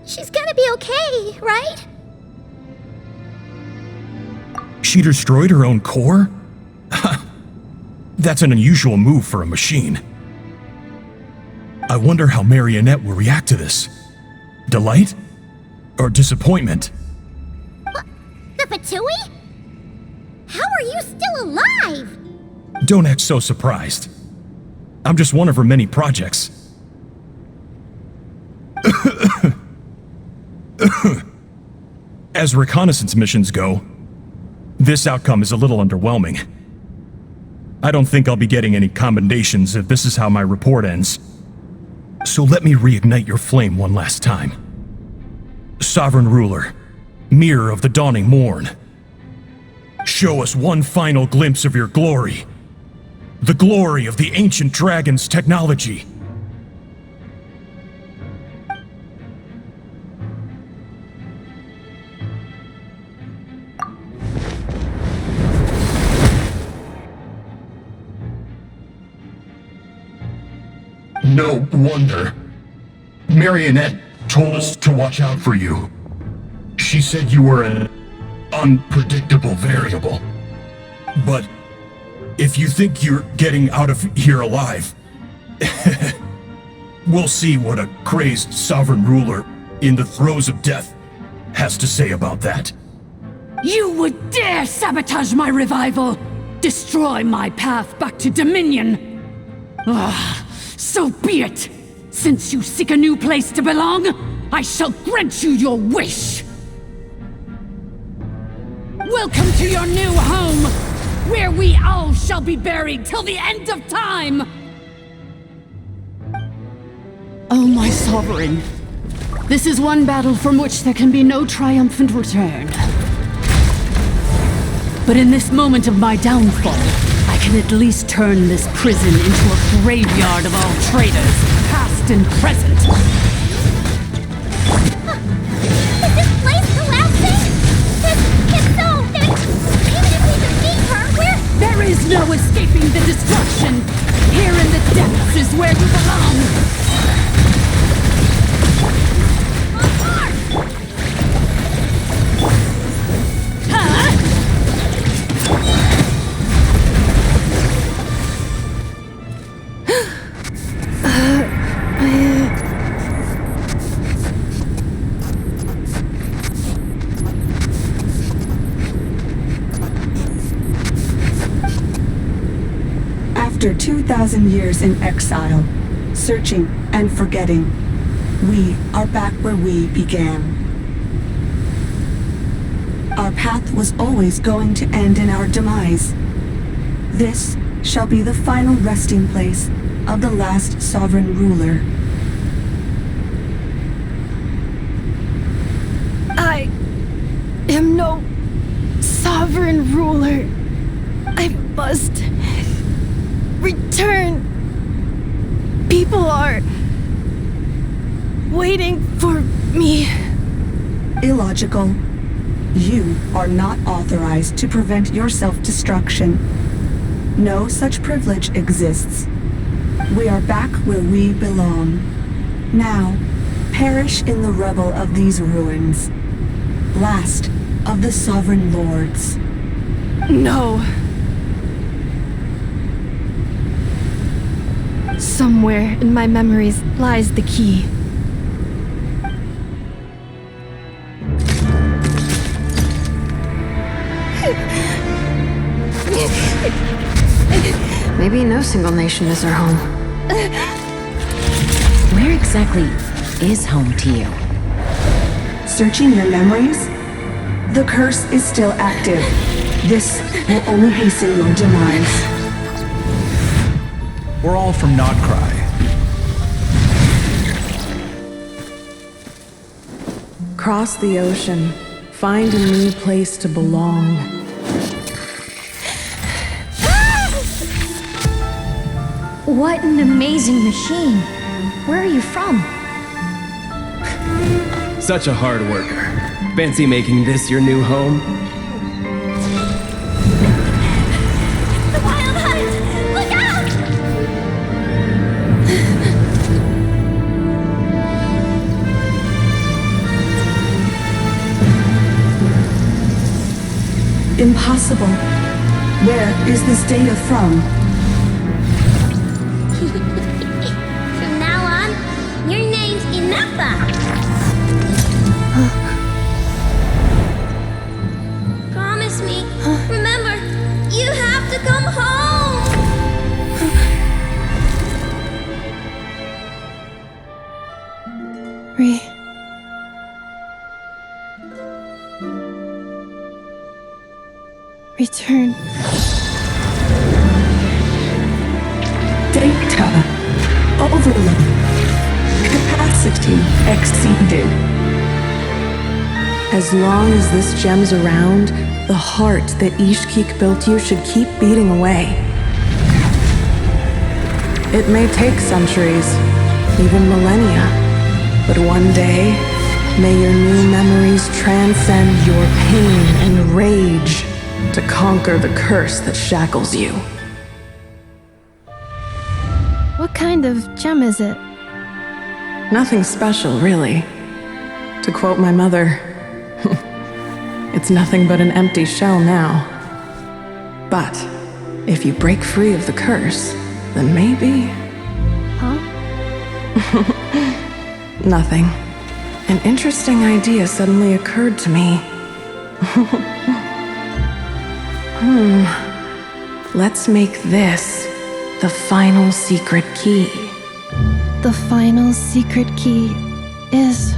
She's gonna be okay, right? She destroyed her own core? That's an unusual move for a machine. I wonder how Marionette will react to this. Delight? Or disappointment? The Patui? How are you still alive? Don't act so surprised. I'm just one of her many projects. As reconnaissance missions go, this outcome is a little underwhelming. I don't think I'll be getting any commendations if this is how my report ends. So let me reignite your flame one last time. Sovereign Ruler, Mirror of the Dawning Morn, show us one final glimpse of your glory. The glory of the ancient dragon's technology. No wonder. Marionette told us to watch out for you. She said you were an unpredictable variable. But if you think you're getting out of here alive, We'll see what a crazed sovereign ruler in the throes of death has to say about that. You would dare sabotage my revival! Destroy my path back to Dominion! Ah, so be it! Since you seek a new place to belong, I shall grant you your wish! Welcome to your new home, where we all shall be buried till the end of time! Oh, my sovereign. This is one battle from which there can be no triumphant return. But in this moment of my downfall, I can at least turn this prison into a graveyard of all traitors, past and present. Is this place collapsing? It's so... Even if we defeat her, There is no escaping the destruction! Here in the depths is where you belong! After 2,000 years in exile, searching and forgetting, we are back where we began. Our path was always going to end in our demise. This shall be the final resting place of the last sovereign ruler. I am no sovereign ruler. I must return. People are waiting for me. Illogical. You are not authorized to prevent your self-destruction. No such privilege exists. We are back where we belong. Now, perish in the rubble of these ruins. Last of the sovereign lords. No. Somewhere in my memories lies the key. Maybe no single nation is our home. Where exactly is home to you? Searching your memories? The curse is still active. This will only hasten your demise. We're all from Notcry. Cross the ocean. Find a new place to belong. What an amazing machine. Where are you from? Such a hard worker. Fancy making this your new home? The Wild Hunt! Look out! Impossible. Where is this data from? From now on, your name's Inappa. Promise me. Remember, you have to come home. Return. Data. Overload. Capacity exceeded. As long as this gem's around, the heart that Ishkik built you should keep beating away. It may take centuries, even millennia, but one day, may your new memories transcend your pain and rage to conquer the curse that shackles you. What kind of gem is it? Nothing special, really. To quote my mother, it's nothing but an empty shell now. But if you break free of the curse, then maybe... Huh? Nothing. An interesting idea suddenly occurred to me. Let's make this the final secret key. The final secret key is...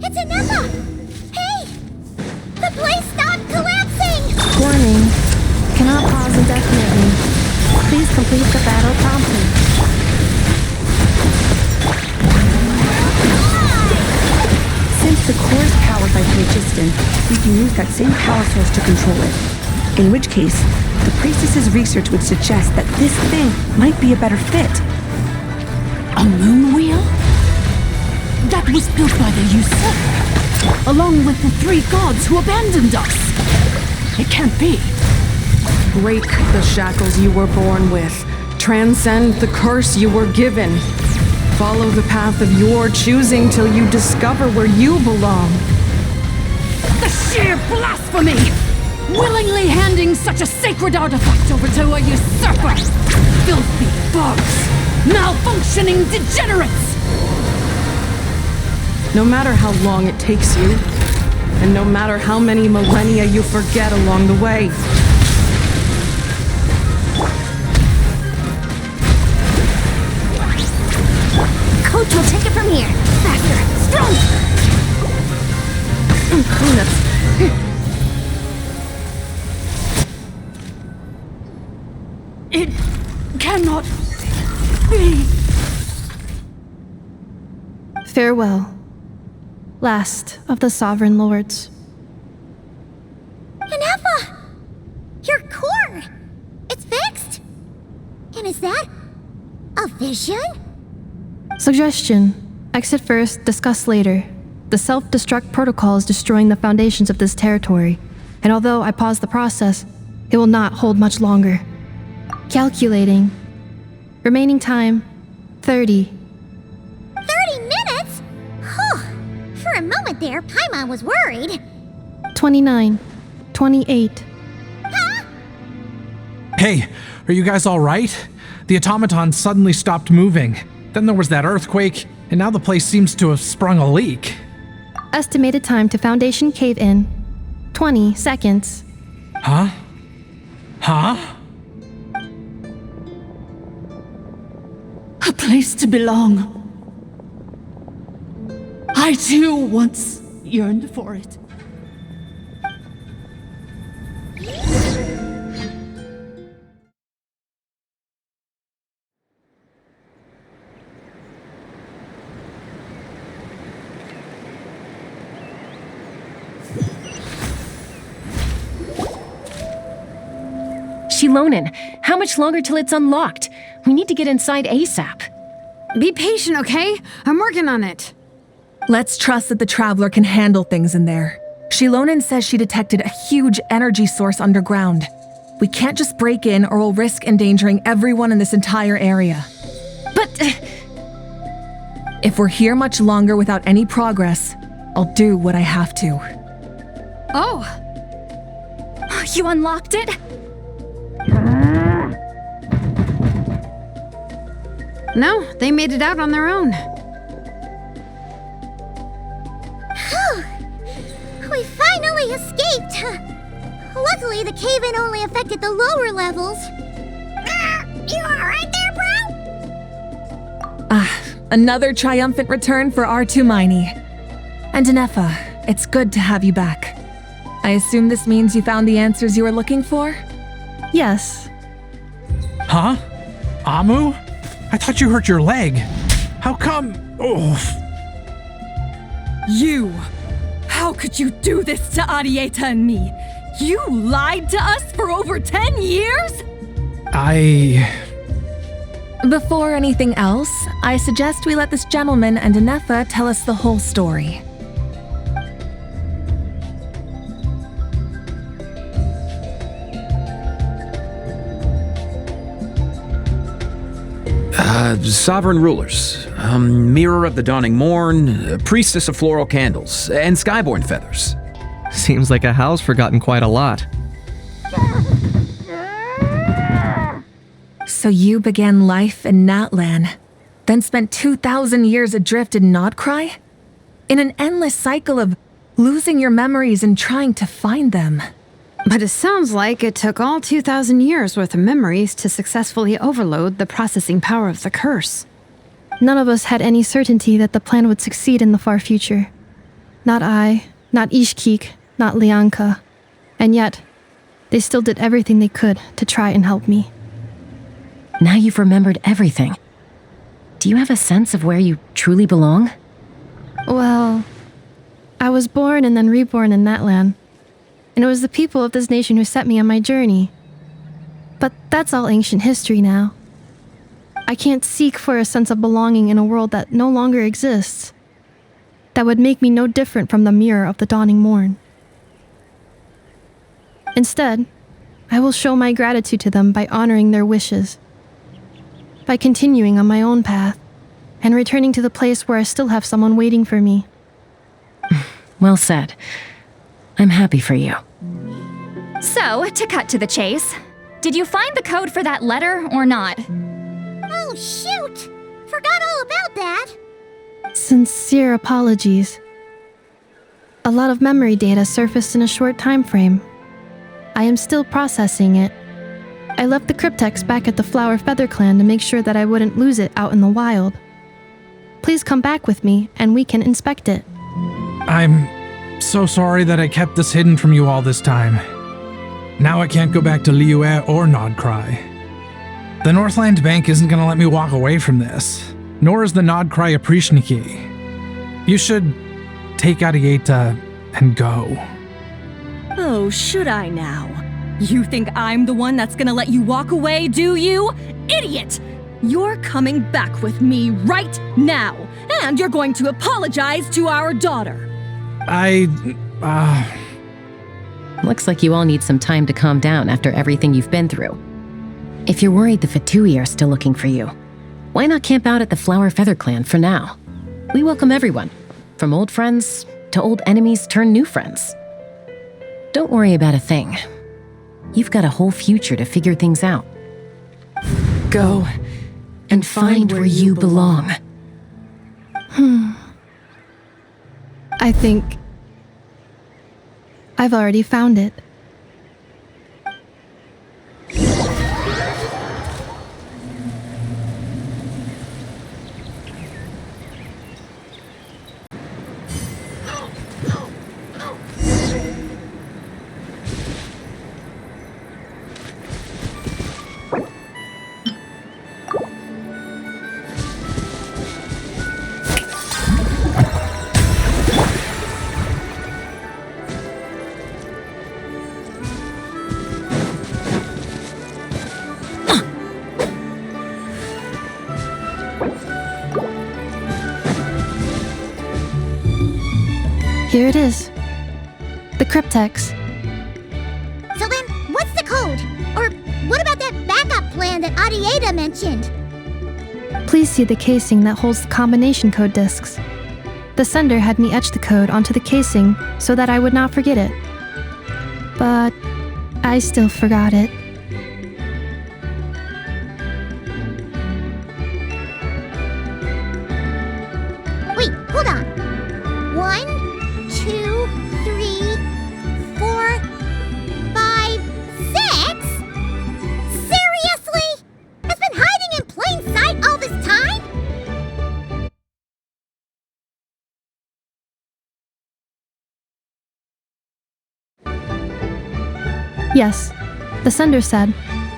It's Anefa! Hey! The place stopped collapsing! Warning. Cannot pause indefinitely. Please complete the battle promptly. Since the core is powered by phlogiston, we can use that same power source to control it. In which case, the priestess's research would suggest that this thing might be a better fit. A moon wheel? That was built by the usurper, along with the 3 gods who abandoned us. It can't be. Break the shackles you were born with. Transcend the curse you were given. Follow the path of your choosing till you discover where you belong. The sheer blasphemy! Willingly handing such a sacred artifact over to a usurper! Filthy bugs! Malfunctioning degenerates! No matter how long it takes you, and no matter how many millennia you forget along the way. Coach will take it from here. Faster, stronger! It cannot be. Farewell. Last of the Sovereign Lords. Anefa! Your core! It's fixed! And is that a vision? Suggestion. Exit first, discuss later. The self-destruct protocol is destroying the foundations of this territory, and although I paused the process, it will not hold much longer. Calculating. Remaining time, 30. 30 minutes? Huh. For a moment there, Paimon was worried. 29. 28. Hey, are you guys all right? The automaton suddenly stopped moving. Then there was that earthquake, and now the place seems to have sprung a leak. Estimated time to foundation cave-in, 20 seconds. Huh? Huh? A place to belong. I too once yearned for it. Shilonen, how much longer till it's unlocked? We need to get inside ASAP. Be patient, okay? I'm working on it. Let's trust that the Traveler can handle things in there. Shilonen says she detected a huge energy source underground. We can't just break in or we'll risk endangering everyone in this entire area. But... if we're here much longer without any progress, I'll do what I have to. Oh! You unlocked it? No, they made it out on their own. We finally escaped! Luckily, the cave-in only affected the lower levels. You alright there, bro? Another triumphant return for R2 Miney. And Anefa, it's good to have you back. I assume this means you found the answers you were looking for? Yes. Huh? Amu? I thought you hurt your leg. How come? Oh. You! How could you do this to Arieta and me? You lied to us for over 10 years? Before anything else, I suggest we let this gentleman and Anefa tell us the whole story. Sovereign rulers, mirror of the dawning morn, priestess of floral candles, and skyborn feathers. Seems like a house forgotten quite a lot. So you began life in Natlan, then spent 2,000 years adrift in Nodcry? In an endless cycle of losing your memories and trying to find them. But it sounds like it took all 2,000 years worth of memories to successfully overload the processing power of the curse. None of us had any certainty that the plan would succeed in the far future. Not I, not Ishkik, not Lianka. And yet, they still did everything they could to try and help me. Now you've remembered everything. Do you have a sense of where you truly belong? Well, I was born and then reborn in Natlan. And it was the people of this nation who set me on my journey. But that's all ancient history now. I can't seek for a sense of belonging in a world that no longer exists. That would make me no different from the mirror of the dawning morn. Instead, I will show my gratitude to them by honoring their wishes. By continuing on my own path, and returning to the place where I still have someone waiting for me. Well said. I'm happy for you. So, to cut to the chase, did you find the code for that letter or not? Oh, shoot! Forgot all about that. Sincere apologies. A lot of memory data surfaced in a short time frame. I am still processing it. I left the cryptex back at the Flower Feather Clan to make sure that I wouldn't lose it out in the wild. Please come back with me and we can inspect it. I'm so sorry that I kept this hidden from you all this time. Now I can't go back to Liyue or Nodcry. The Northland Bank isn't gonna let me walk away from this, nor is the Nodcry Aprishniki. You should take Arieta and go. Oh, should I now? You think I'm the one that's gonna let you walk away, do you? Idiot! You're coming back with me right now, and you're going to apologize to our daughter. Looks like you all need some time to calm down after everything you've been through. If you're worried the Fatui are still looking for you, why not camp out at the Flower Feather Clan for now? We welcome everyone, from old friends to old enemies turned new friends. Don't worry about a thing. You've got a whole future to figure things out. Go and find where you belong. I think I've already found it. Here it is. The cryptex. So then, what's the code? Or what about that backup plan that Arieta mentioned? Please see the casing that holds the combination code discs. The sender had me etch the code onto the casing so that I would not forget it. But I still forgot it. Wait, hold on. 1, 2, 3, 4, 5, 6? Seriously? It's been hiding in plain sight all this time? Yes, the sender said,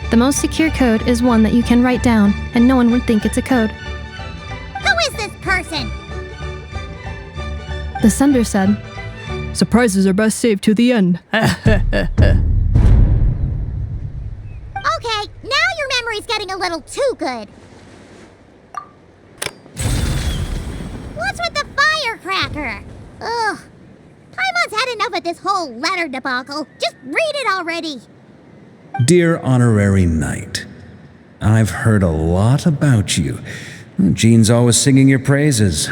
the most secure code is one that you can write down and no one would think it's a code. Who is this person? The sender said, Surprises are best saved to the end. Okay, now your memory's getting a little too good. What's with the firecracker? Ugh. Paimon's had enough of this whole letter debacle. Just read it already. Dear Honorary Knight, I've heard a lot about you. Jean's always singing your praises.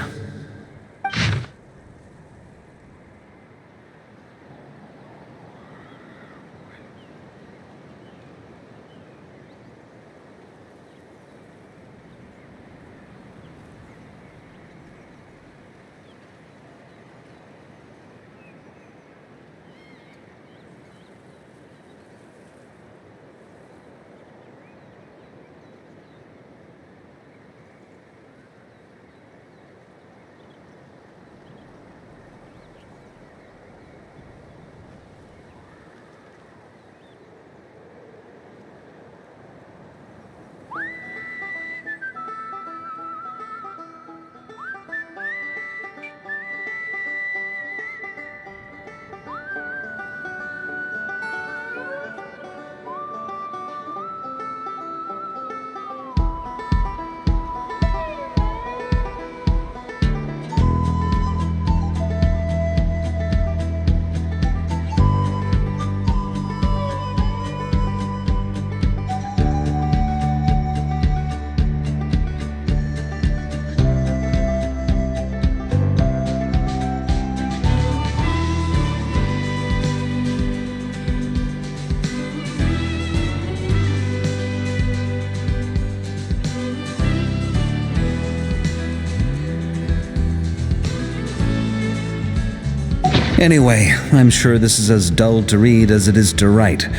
Anyway, I'm sure this is as dull to read as it is to write.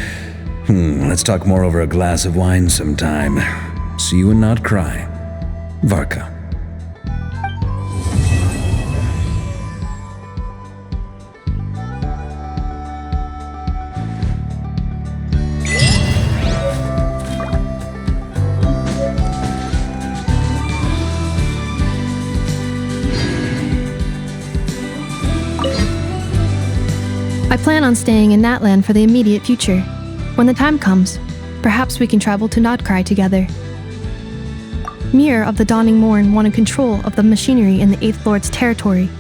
Let's talk more over a glass of wine sometime. See you and not cry. Varka. I plan on staying in Natlan for the immediate future. When the time comes, perhaps we can travel to Nodcry together. Mir of the Dawning Morn wanted control of the machinery in the Eighth Lord's territory.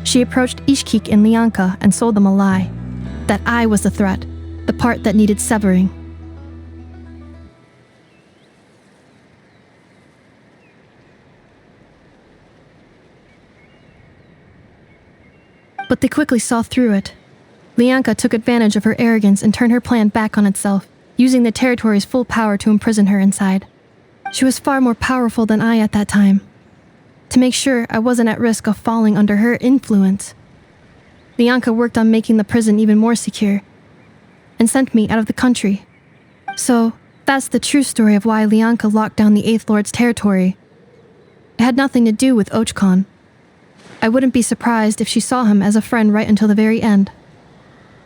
She approached Ishkik and Lianka and sold them a lie. That I was the threat, the part that needed severing. But they quickly saw through it. Lianka took advantage of her arrogance and turned her plan back on itself, using the territory's full power to imprison her inside. She was far more powerful than I at that time. To make sure I wasn't at risk of falling under her influence, Lianka worked on making the prison even more secure, and sent me out of the country. So, that's the true story of why Lianka locked down the Eighth Lord's territory. It had nothing to do with Ochkon. I wouldn't be surprised if she saw him as a friend right until the very end.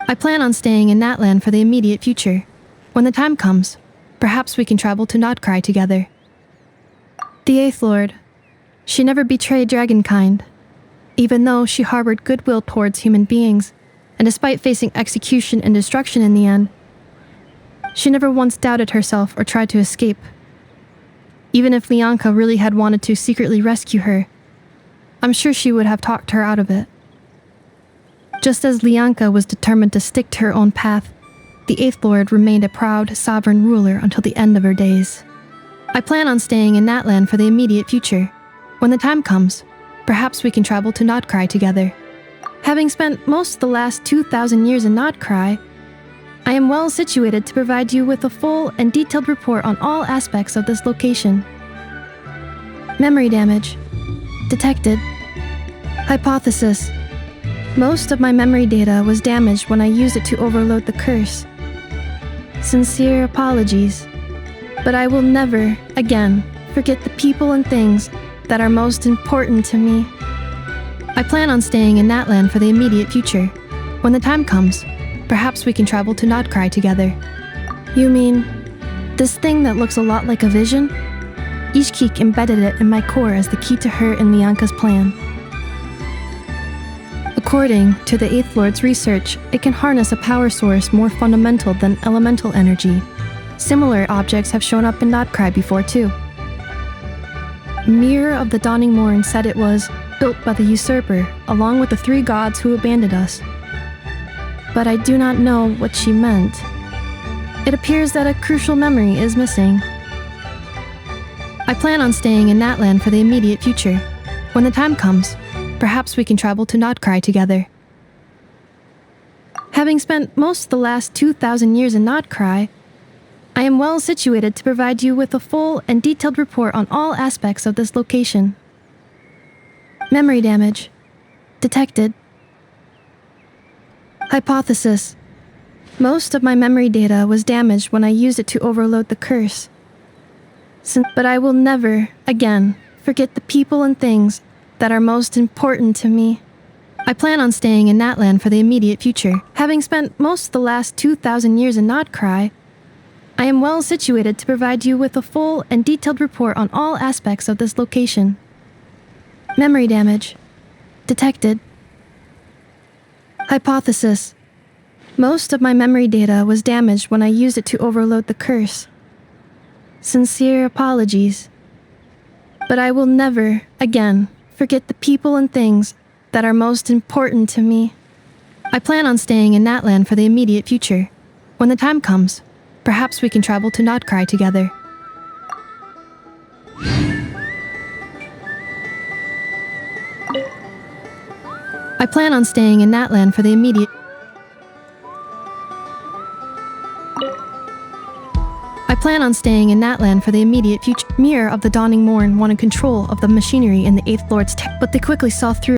I plan on staying in Natlan for the immediate future. When the time comes, perhaps we can travel to Nodcry together. The Eighth Lord. She never betrayed Dragonkind, even though she harbored goodwill towards human beings, and despite facing execution and destruction in the end, she never once doubted herself or tried to escape. Even if Lianka really had wanted to secretly rescue her, I'm sure she would have talked her out of it. Just as Lianka was determined to stick to her own path, the Eighth Lord remained a proud, sovereign ruler until the end of her days. I plan on staying in Natlan for the immediate future. When the time comes, perhaps we can travel to Nodcry together. Having spent most of the last 2,000 years in Nodcry, I am well situated to provide you with a full and detailed report on all aspects of this location. Memory damage. Detected. Hypothesis. Most of my memory data was damaged when I used it to overload the curse. Sincere apologies, but I will never, again, forget the people and things that are most important to me. I plan on staying in Natlan for the immediate future. When the time comes, perhaps we can travel to Nodcry together. You mean, this thing that looks a lot like a vision? Ishkik embedded it in my core as the key to her and Lianka's plan. A According to the Eighth Lord's research, it can harness a power source more fundamental than elemental energy. Similar objects have shown up in Notcry before too. Mirror of the Dawning Morn said it was built by the usurper, along with the 3 gods who abandoned us. But I do not know what she meant. It appears that a crucial memory is missing. I plan on staying in Natland for the immediate future. When the time comes, perhaps we can travel to Notcry together. Having spent most of the last 2,000 years in Notcry, I am well situated to provide you with a full and detailed report on all aspects of this location. Memory damage. Detected. Hypothesis. Most of my memory data was damaged when I used it to overload the curse. But I will never, again, forget the people and things that are most important to me. I plan on staying in Natland for the immediate future. Having spent most of the last 2,000 years in Notcry, I am well situated to provide you with a full and detailed report on all aspects of this location. Memory damage. Detected. Hypothesis. Most of my memory data was damaged when I used it to overload the curse. Sincere apologies. But I will never, again, forget the people and things that are most important to me. I plan on staying in Natland for the immediate future. When the time comes, perhaps we can travel to Notcry together. I plan on staying in Natland for the immediate... I plan on staying in Natland for the immediate future. Mirror of the Dawning Morn wanted control of the machinery in the Eighth Lord's tech, but they quickly saw through